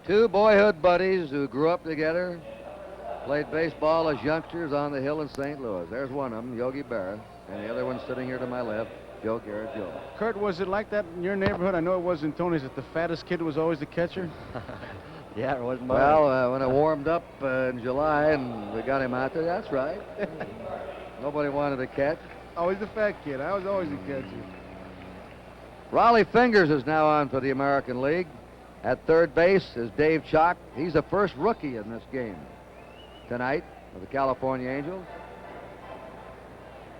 2 boyhood buddies who grew up together, played baseball as youngsters on the hill in St. Louis. There's one of them, Yogi Berra, and the other one sitting here to my left, Joe Garagiola. Kurt, was it like that in your neighborhood? I know it was in Tony's, that the fattest kid was always the catcher? Yeah, it wasn't mine. Well, when it warmed up in July and we got him out there, that's right. Nobody wanted to catch. Always the fat kid. I was always the catcher. Raleigh Fingers is now on for the American League. At third base is Dave Chalk. He's the first rookie in this game tonight for the California Angels.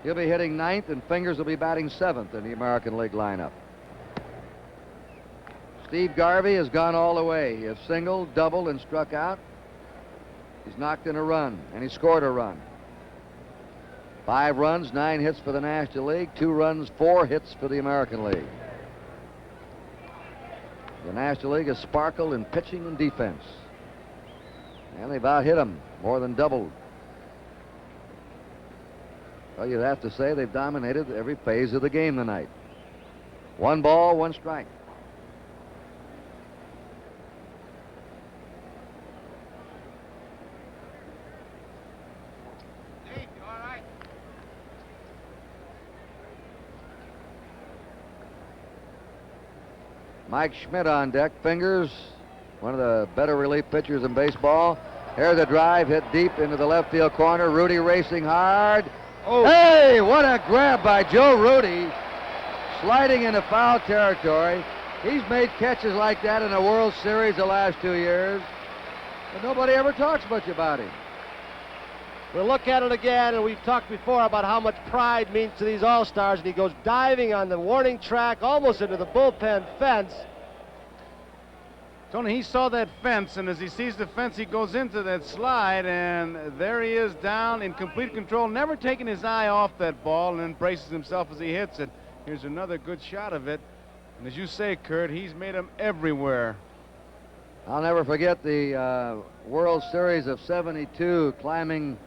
He'll be hitting 9th, and Fingers will be batting 7th in the American League lineup. Steve Garvey has gone all the way. He has singled, doubled, and struck out. He's knocked in a run, and he scored a run. 5 runs, 9 hits for the National League, 2 runs, 4 hits for the American League. The National League has sparkled in pitching and defense. And they've out-hit them, more than doubled. Well, you'd have to say they've dominated every phase of the game tonight. 1 ball, 1 strike. Mike Schmidt on deck. Fingers, one of the better relief pitchers in baseball. Here's a drive hit deep into the left field corner. Rudy racing hard. Oh. Hey, what a grab by Joe Rudy. Sliding into foul territory. He's made catches like that in the World Series the last 2 years. But nobody ever talks much about him. We'll look at it again, and we've talked before about how much pride means to these All-Stars, and he goes diving on the warning track almost into the bullpen fence. Tony, he saw that fence, and as he sees the fence, he goes into that slide, and there he is down in complete control, never taking his eye off that ball, and then braces himself as he hits it. Here's another good shot of it. And as you say, Kurt, he's made them everywhere. I'll never forget the World Series of '72, climbing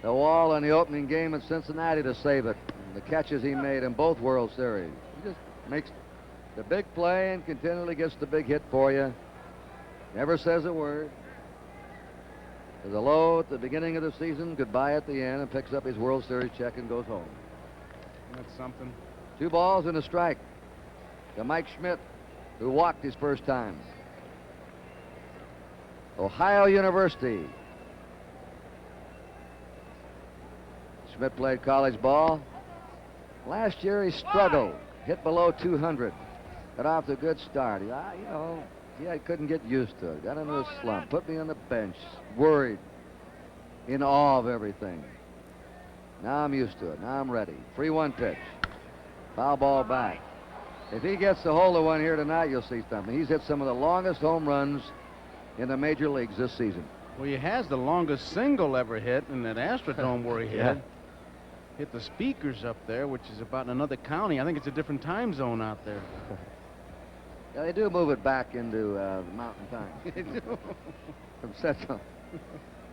the wall in the opening game at Cincinnati to save it. The catches he made in both World Series. He just makes the big play and continually gets the big hit for you. Never says a word. There's a low at the beginning of the season, goodbye at the end, and picks up his World Series check and goes home. That's something. 2 balls and a strike to Mike Schmidt, who walked his first time. Ohio University. Schmidt played college ball. Last year he struggled, hit below 200. Got off to a good start. I couldn't get used to it. Got into a slump, put me on the bench, worried, in awe of everything. Now I'm used to it. Now I'm ready. 3-1 pitch. Foul ball back. If he gets a hold of one here tonight, you'll see something. He's hit some of the longest home runs in the major leagues this season. Well, he has the longest single ever hit in that Astrodome where he hit the speakers up there, which is about in another county. I think it's a different time zone out there. Yeah, they do move it back into the mountain time. From Central.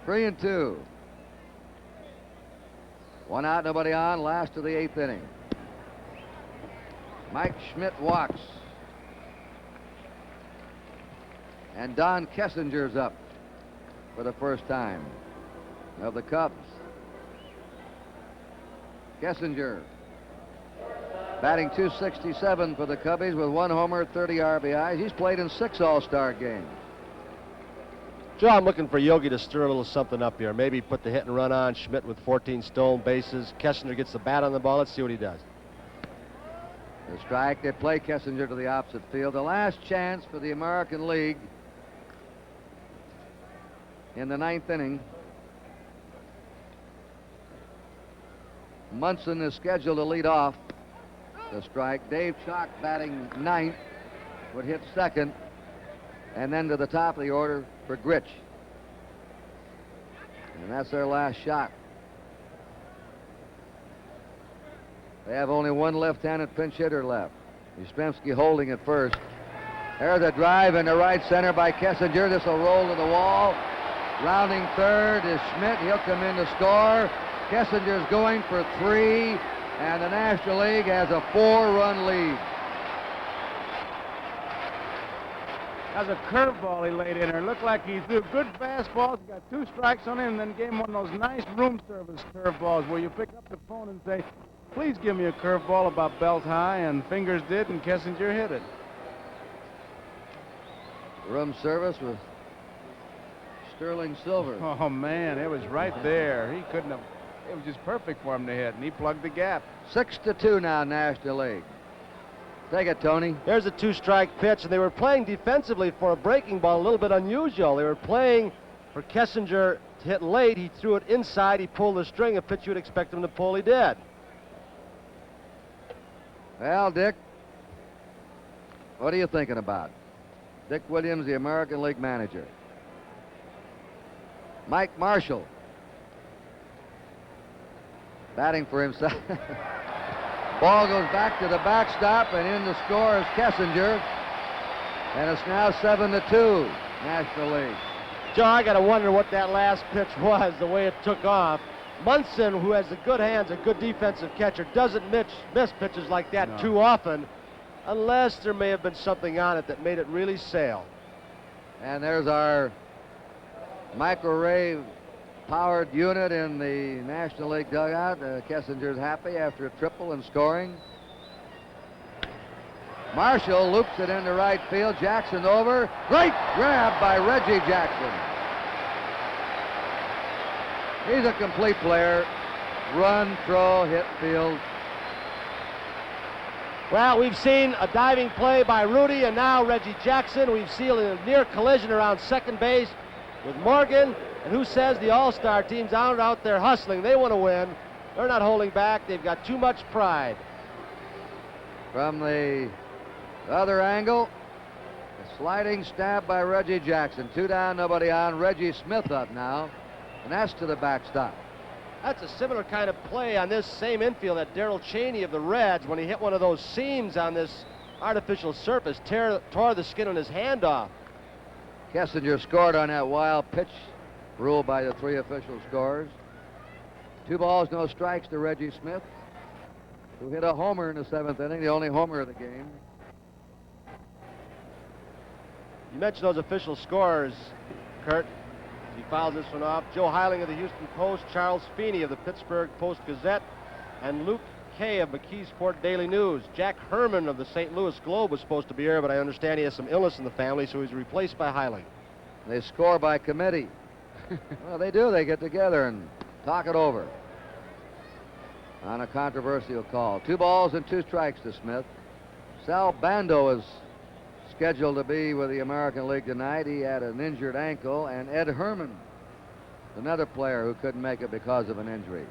3-2. 1 out, nobody on. Last of the 8th inning. Mike Schmidt walks. And Don Kessinger's up for the first time of the Cubs. Kessinger batting .267 for the Cubbies with 1 homer, 30 RBIs. He's played in 6 All-Star games. Joe, I'm looking for Yogi to stir a little something up here. Maybe put the hit and run on Schmidt with 14 stolen bases. Kessinger gets the bat on the ball. Let's see what he does. The strike. They play Kessinger to the opposite field. The last chance for the American League in the 9th inning. Munson is scheduled to lead off the strike. Dave Chalk batting 9th would hit 2nd, and then to the top of the order for Gritch. And that's their last shot. They have only 1 left-handed pinch hitter left. Yastrzemski holding at first. There's a drive into right center by Kessinger. This will roll to the wall. Rounding third is Schmidt. He'll come in to score. Kessinger's going for 3, and the National League has a 4-run lead. That was a curveball he laid in there. Looked like he threw good fastballs, got 2 strikes on him, and then gave him one of those nice room service curveballs where you pick up the phone and say, please give me a curveball about belt high, and Fingers did, and Kessinger hit it. Room service with Sterling Silver. Oh, man, it was right there. He couldn't have. It was just perfect for him to hit, and he plugged the gap. 6-2 now, National League. Take it, Tony. There's a 2-strike pitch, and they were playing defensively for a breaking ball, a little bit unusual. They were playing for Kessinger to hit late. He threw it inside. He pulled the string, a pitch you would expect him to pull. He did. Well, Dick, what are you thinking about? Dick Williams, the American League manager. Mike Marshall batting for himself. Ball goes back to the backstop, and in the score is Kessinger. And it's now 7-2, National League. Joe, I got to wonder what that last pitch was, the way it took off. Munson, who has the good hands, a good defensive catcher, doesn't miss pitches like that too often, unless there may have been something on it that made it really sail. And there's our microwave powered unit in the National League dugout. Kessinger's happy after a triple and scoring. Marshall loops it into right field. Jackson over. Great grab by Reggie Jackson. He's a complete player. Run, throw, hit, field. Well, we've seen a diving play by Rudy and now Reggie Jackson. We've seen a near collision around second base with Morgan. And who says the All-Star teams aren't out there hustling? They want to win. They're not holding back. They've got too much pride. From the other angle, a sliding stab by Reggie Jackson. 2 down, nobody on. Reggie Smith up now, and that's to the backstop. That's a similar kind of play on this same infield that Darrell Cheney of the Reds, when he hit one of those seams on this artificial surface, tore the skin on his hand off. Kessinger scored on that wild pitch ruled by the 3 official scorers. 2 balls, no strikes to Reggie Smith, who hit a homer in the 7th inning, the only homer of the game. You mentioned those official scorers, Kurt. He fouls this one off. Joe Heiling of the Houston Post, Charles Feeney of the Pittsburgh Post-Gazette, and Luke Kay of McKeesport Daily News. Jack Herman of the St. Louis Globe was supposed to be here, but I understand he has some illness in the family, so he's replaced by Heiling. They score by committee. Well, they do. They get together and talk it over on a controversial call. 2 balls and 2 strikes to Smith. Sal Bando is scheduled to be with the American League tonight. He had an injured ankle, and Ed Herman, another player who couldn't make it because of an injury.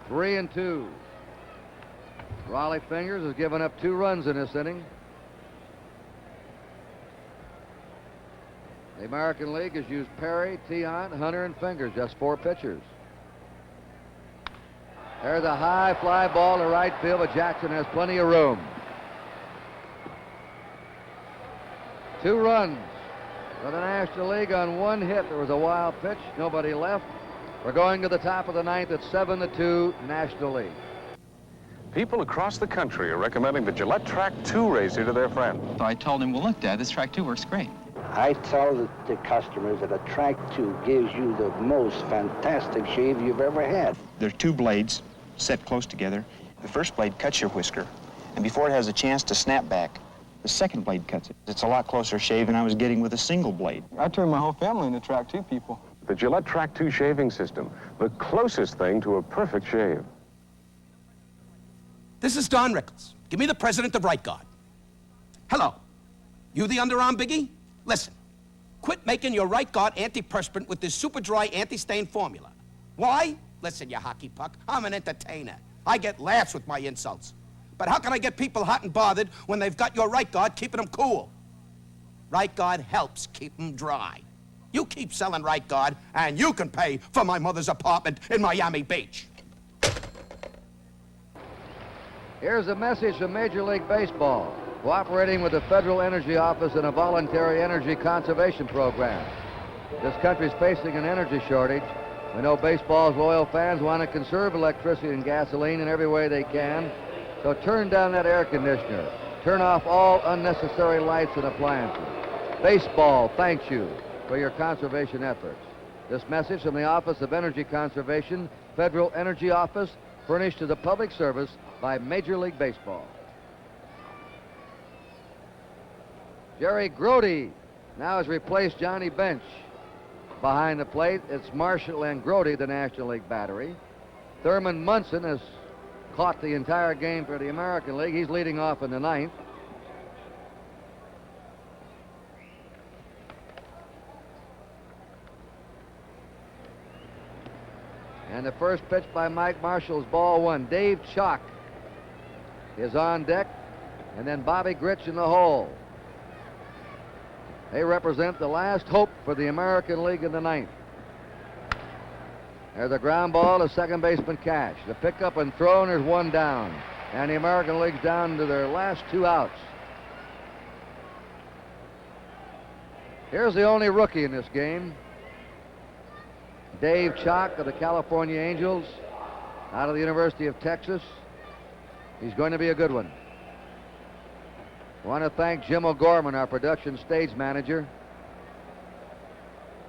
3-2. Raleigh Fingers has given up 2 runs in this inning. The American League has used Perry, Tiant, Hunter, and Fingers, just 4 pitchers. There's a high fly ball to right field, but Jackson has plenty of room. 2 runs for the National League on 1 hit. There was a wild pitch, nobody left. We're going to the top of the 9th at 7-2 National League. People across the country are recommending the Gillette Track 2 razor to their friends. So I told him, well, look, Dad, this Track 2 works great. I tell the customers that a Track 2 gives you the most fantastic shave you've ever had. There are 2 blades set close together. The first blade cuts your whisker, and before it has a chance to snap back, the second blade cuts it. It's a lot closer shave than I was getting with a single blade. I turned my whole family into Track 2 people. The Gillette Track 2 shaving system, the closest thing to a perfect shave. This is Don Rickles. Give me the president of Right Guard. Hello. You the underarm biggie? Listen. Quit making your Right Guard antiperspirant with this super dry anti-stain formula. Why? Listen, you hockey puck. I'm an entertainer. I get laughs with my insults. But how can I get people hot and bothered when they've got your Right Guard keeping them cool? Right Guard helps keep them dry. You keep selling Right Guard, and you can pay for my mother's apartment in Miami Beach. Here's a message from Major League Baseball, cooperating with the Federal Energy Office in a voluntary energy conservation program. This country's facing an energy shortage. We know baseball's loyal fans want to conserve electricity and gasoline in every way they can. So turn down that air conditioner. Turn off all unnecessary lights and appliances. Baseball thanks you for your conservation efforts. This message from the Office of Energy Conservation, Federal Energy Office, furnished to the public service by Major League Baseball. Jerry Grody now has replaced Johnny Bench. Behind the plate, it's Marshall and Grody, the National League battery. Thurman Munson has caught the entire game for the American League. He's leading off in the 9th. And the first pitch by Mike Marshall's ball 1. Dave Chalk is on deck, and then Bobby Gritch in the hole. They represent the last hope for the American League in the 9th. There's a ground ball to second baseman Cash. The pickup and throw, and there's 1 down. And the American League's down to their last 2 outs. Here's the only rookie in this game. Dave Chalk of the California Angels, out of the University of Texas. He's going to be a good one. I want to thank Jim O'Gorman, our production stage manager,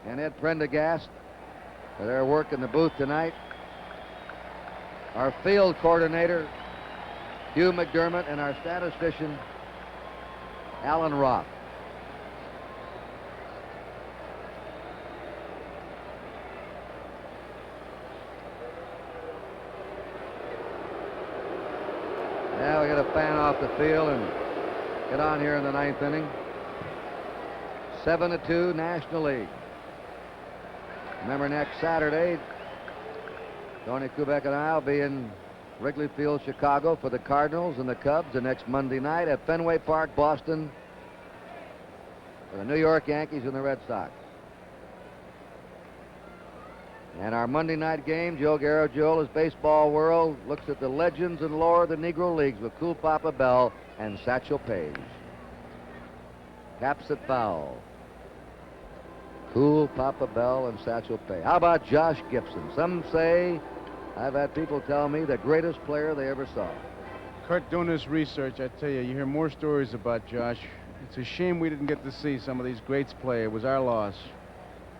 and Ed Prendergast for their work in the booth tonight. Our field coordinator, Hugh McDermott, and our statistician, Alan Roth. Now we got to fan off the field and get on here in the ninth inning. 7-2 National League. Remember, next Saturday, Tony Kubek and I will be in Wrigley Field, Chicago for the Cardinals and the Cubs. The next Monday night at Fenway Park, Boston, for the New York Yankees and the Red Sox. And our Monday night game, Joe Garrow Joel, as Baseball World looks at the legends and lore of the Negro Leagues with Cool Papa Bell and Satchel Paige. Caps at foul. Cool Papa Bell and Satchel Paige. How about Josh Gibson? Some say, I've had people tell me, the greatest player they ever saw. Kurt, doing this research, I tell you, you hear more stories about Josh. It's a shame we didn't get to see some of these greats play. It was our loss.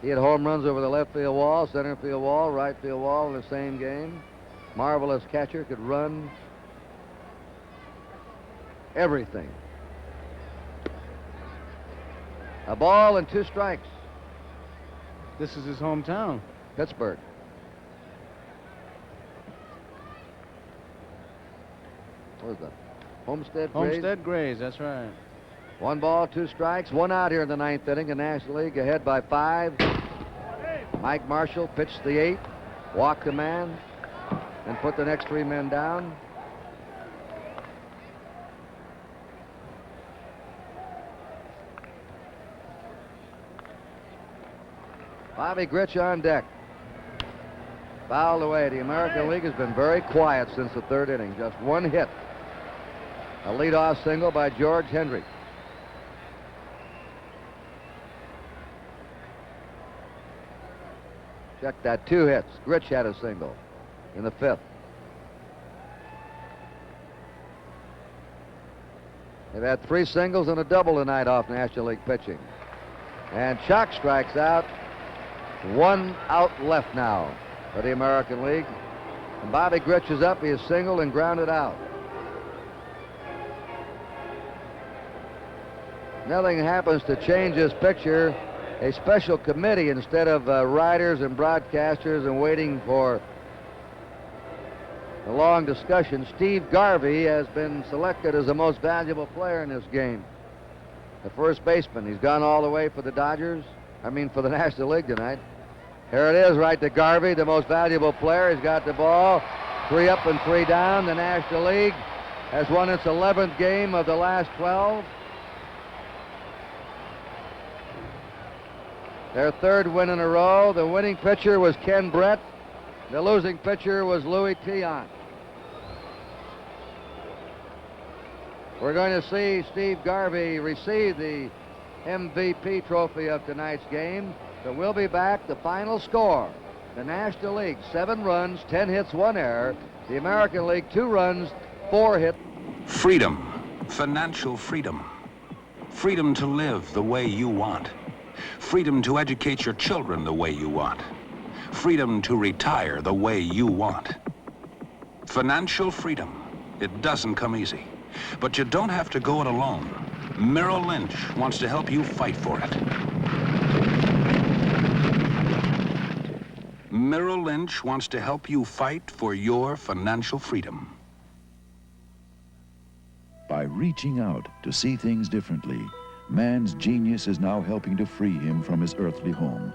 He had home runs over the left field wall, center field wall, right field wall in the same game. Marvelous catcher, could run everything. A ball and 2 strikes. This is his hometown. Pittsburgh. What was that? Homestead Grays? Homestead Grays, that's right. 1 ball, 2 strikes, 1 out here in the ninth inning. The National League ahead by 5. Mike Marshall pitched the 8, walked a man, and put the next 3 men down. Bobby Grich on deck. Fouled away. The American League has been very quiet since the 3rd inning. Just 1 hit. A leadoff single by George Hendry. Check that, 2 hits. Grich had a single in the 5th. They've had 3 singles and a double tonight off National League pitching. And Chuck strikes out. 1 out left now for the American League. And Bobby Grich is up. He is singled and grounded out. Nothing happens to change this picture. A special committee instead of writers and broadcasters and waiting for a long discussion. Steve Garvey has been selected as the most valuable player in this game. The first baseman. He's gone all the way for the Dodgers. For the National League tonight. Here it is, right to Garvey, the most valuable player. He's got the ball. 3 up and 3 down. The National League has won its 11th game of the last 12. Their 3rd win in a row. The winning pitcher was Ken Brett. The losing pitcher was Louis Tiant. We're going to see Steve Garvey receive the MVP trophy of tonight's game. So we'll be back. The final score. The National League, 7 runs, 10 hits, 1 error. The American League, 2 runs, 4 hits. Freedom. Financial freedom. Freedom to live the way you want. Freedom to educate your children the way you want. Freedom to retire the way you want. Financial freedom. It doesn't come easy. But you don't have to go it alone. Merrill Lynch wants to help you fight for it. Merrill Lynch wants to help you fight for your financial freedom. By reaching out to see things differently, man's genius is now helping to free him from his earthly home.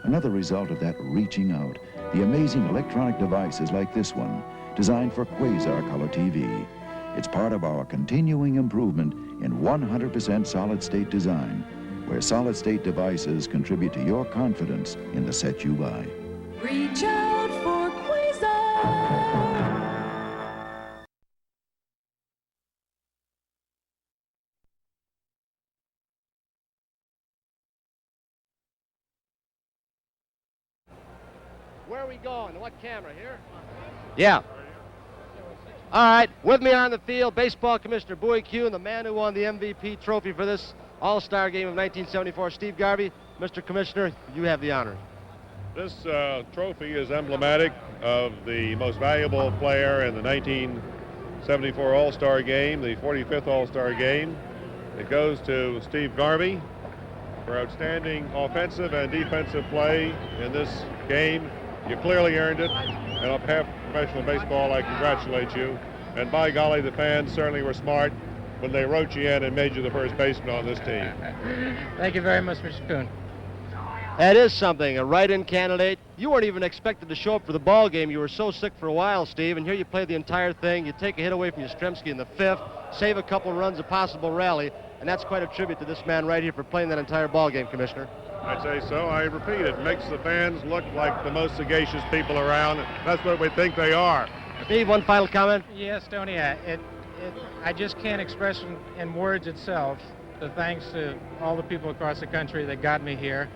Another result of that reaching out, the amazing electronic devices like this one, designed for Quasar Color TV. It's part of our continuing improvement in 100% solid-state design, where solid-state devices contribute to your confidence in the set you buy. Reach out for Quasar. Where are we going? What camera here? Yeah. All right, with me on the field, Baseball Commissioner Bowie Q and the man who won the MVP trophy for this All-Star game of 1974, Steve Garvey. Mr. Commissioner, you have the honor. This trophy is emblematic of the most valuable player in the 74 All-Star game, the 45th All-Star game. It goes to Steve Garvey for outstanding offensive and defensive play in this game. You clearly earned it, and on behalf of professional baseball, I congratulate you. And by golly, the fans certainly were smart when they wrote you in and made you the first baseman on this team. Thank you very much, Mr. Kuhn. That is something, a write-in candidate. You weren't even expected to show up for the ball game. You were so sick for a while, Steve, and here you play the entire thing. You take a hit away from Yastrzemski in the 5th, save a couple runs, a possible rally, and that's quite a tribute to this man right here for playing that entire ball game, Commissioner. I'd say so. I repeat, it makes the fans look like the most sagacious people around. That's what we think they are. Steve, one final comment? Yes, Tony, I just can't express in words itself the thanks to all the people across the country that got me here.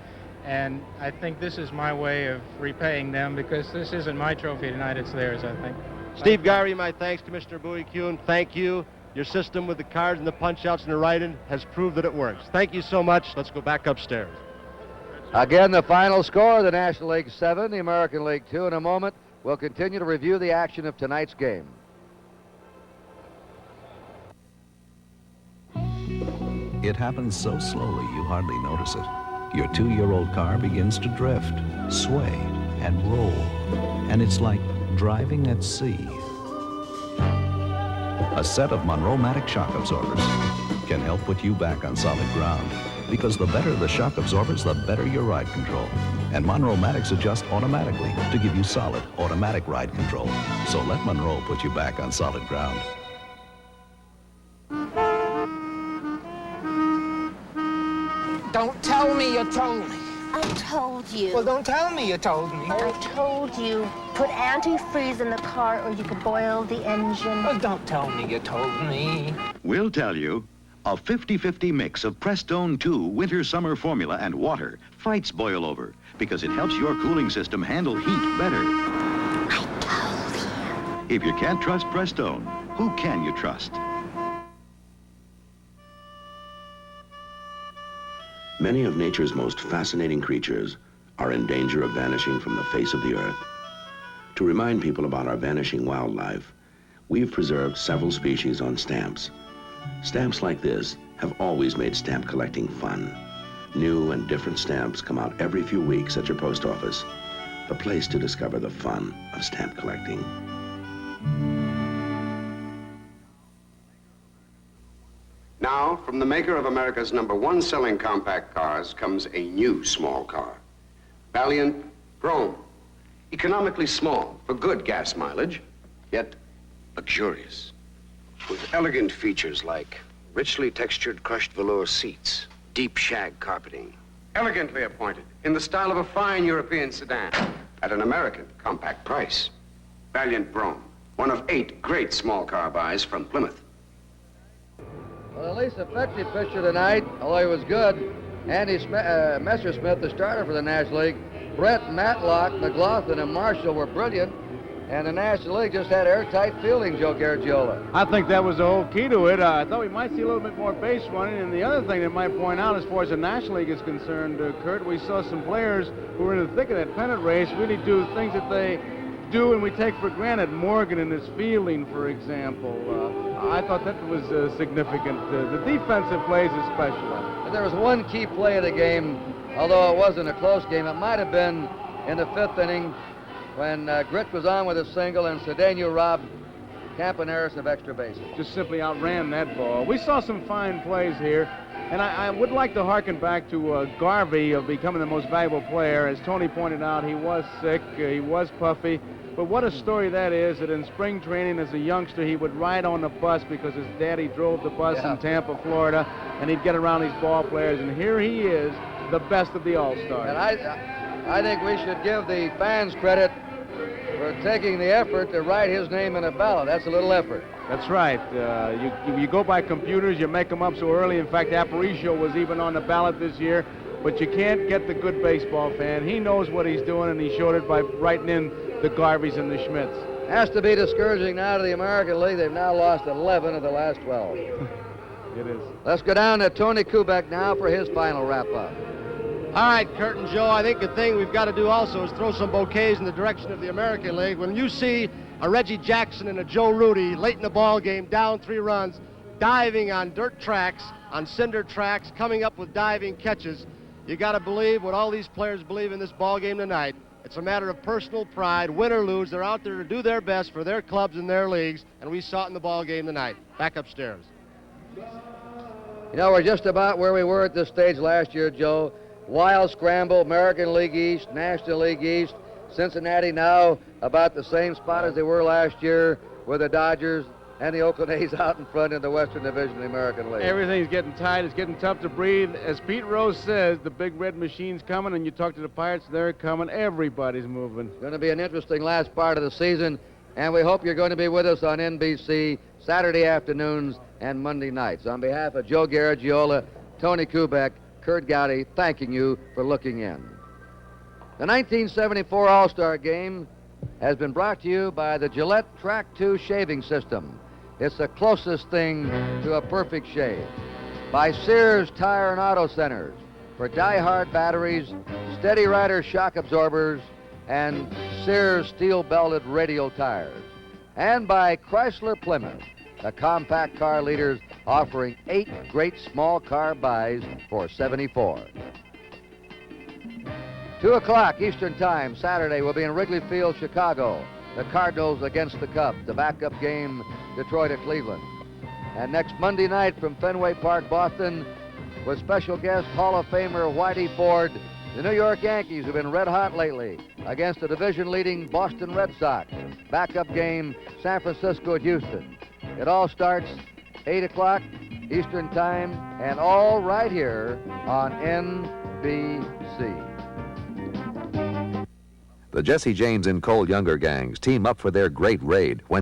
And I think this is my way of repaying them, because this isn't my trophy tonight, it's theirs, I think. Steve Garvey, my thanks. Commissioner Bowie Kuhn, thank you. Your system with the cards and the punch-outs and the write-in has proved that it works. Thank you so much. Let's go back upstairs. Again, the final score, the National League 7, the American League 2. In a moment, we'll continue to review the action of tonight's game. It happens so slowly you hardly notice it. Your 2-year-old car begins to drift, sway, and roll, and it's like driving at sea. A set of Monroe-Matic shock absorbers can help put you back on solid ground, because the better the shock absorbers, the better your ride control. And Monroe-Matics adjust automatically to give you solid, automatic ride control. So let Monroe put you back on solid ground. Don't tell me you told me. I told you. Well, don't tell me you told me. I told you. Put antifreeze in the car or you could boil the engine. Well, don't tell me you told me. We'll tell you. A 50-50 mix of Prestone 2 winter-summer formula and water fights boil over because it helps your cooling system handle heat better. I told you. If you can't trust Prestone, who can you trust? Many of nature's most fascinating creatures are in danger of vanishing from the face of the earth. To remind people about our vanishing wildlife, we've preserved several species on stamps. Stamps like this have always made stamp collecting fun. New and different stamps come out every few weeks at your post office, the place to discover the fun of stamp collecting. Now, from the maker of America's #1 selling compact cars comes a new small car. Valiant Brougham. Economically small for good gas mileage, yet luxurious. With elegant features like richly textured crushed velour seats, deep shag carpeting. Elegantly appointed in the style of a fine European sedan at an American compact price. Valiant Brougham, one of 8 great small car buys from Plymouth. Well, the least effective pitcher tonight, although he was good, Andy Messersmith, the starter for the National League. Brett, Matlock, McLaughlin, and Marshall were brilliant, and the National League just had airtight fielding, Joe Garagiola. I think that was the whole key to it. I thought we might see a little bit more base running, and the other thing that might point out as far as the National League is concerned, Kurt, we saw some players who were in the thick of that pennant race really do things that they do and we take for granted. Morgan in his fielding, for example. I thought that was significant. The defensive plays especially. There was one key play of the game, although it wasn't a close game. It might have been in the 5th inning when Grit was on with a single and Cedeno robbed Campaneris of extra bases. Just simply outran that ball. We saw some fine plays here, and I would like to harken back to Garvey of becoming the most valuable player. As Tony pointed out, he was sick, he was puffy, but what a story that is, that in spring training as a youngster, he would ride on the bus because his daddy drove the bus in Tampa, Florida, and he'd get around these ball players, and here he is, the best of the All-Stars. And I think we should give the fans credit for taking the effort to write his name in a ballot. That's a little effort. That's right. You go by computers, you make them up so early. In fact, Aparicio was even on the ballot this year, but you can't get the good baseball fan. He knows what he's doing, and he showed it by writing in the Garveys and the Schmidts. Has to be discouraging now to the American League. They've now lost 11 of the last 12. It is. Let's go down to Tony Kubek now for his final wrap-up. All right, Kurt and Joe, I think the thing we've got to do also is throw some bouquets in the direction of the American League. When you see a Reggie Jackson and a Joe Rudy late in the ball game, down 3 runs, diving on dirt tracks, on cinder tracks, coming up with diving catches, you got to believe what all these players believe in this ball game tonight. It's a matter of personal pride, win or lose. They're out there to do their best for their clubs and their leagues, and we saw it in the ball game tonight. Back upstairs. You know, we're just about where we were at this stage last year, Joe. Wild scramble, American League East, National League East. Cincinnati now about the same spot as they were last year with the Dodgers and the Oakland A's out in front in the Western Division of the American League. Everything's getting tight. It's getting tough to breathe. As Pete Rose says, the big red machine's coming, and you talk to the Pirates, they're coming. Everybody's moving. It's going to be an interesting last part of the season, and we hope you're going to be with us on NBC Saturday afternoons and Monday nights. On behalf of Joe Garagiola, Tony Kubek, Kurt Gowdy, thanking you for looking in. The 1974 All-Star Game has been brought to you by the Gillette Track 2 shaving system. It's the closest thing to a perfect shave. By Sears Tire and Auto Centers for die-hard batteries, Steady Rider shock absorbers, and Sears steel-belted radial tires. And by Chrysler Plymouth, the compact car leaders offering 8 great small car buys for $74. 2 o'clock Eastern Time, Saturday, will be in Wrigley Field, Chicago. The Cardinals against the Cubs, the backup game, Detroit at Cleveland. And next Monday night from Fenway Park, Boston, with special guest Hall of Famer Whitey Ford, the New York Yankees have been red hot lately against the division-leading Boston Red Sox. Backup game, San Francisco at Houston. It all starts 8 o'clock Eastern Time, and all right here on NBC. The Jesse James and Cole Younger gangs team up for their great raid when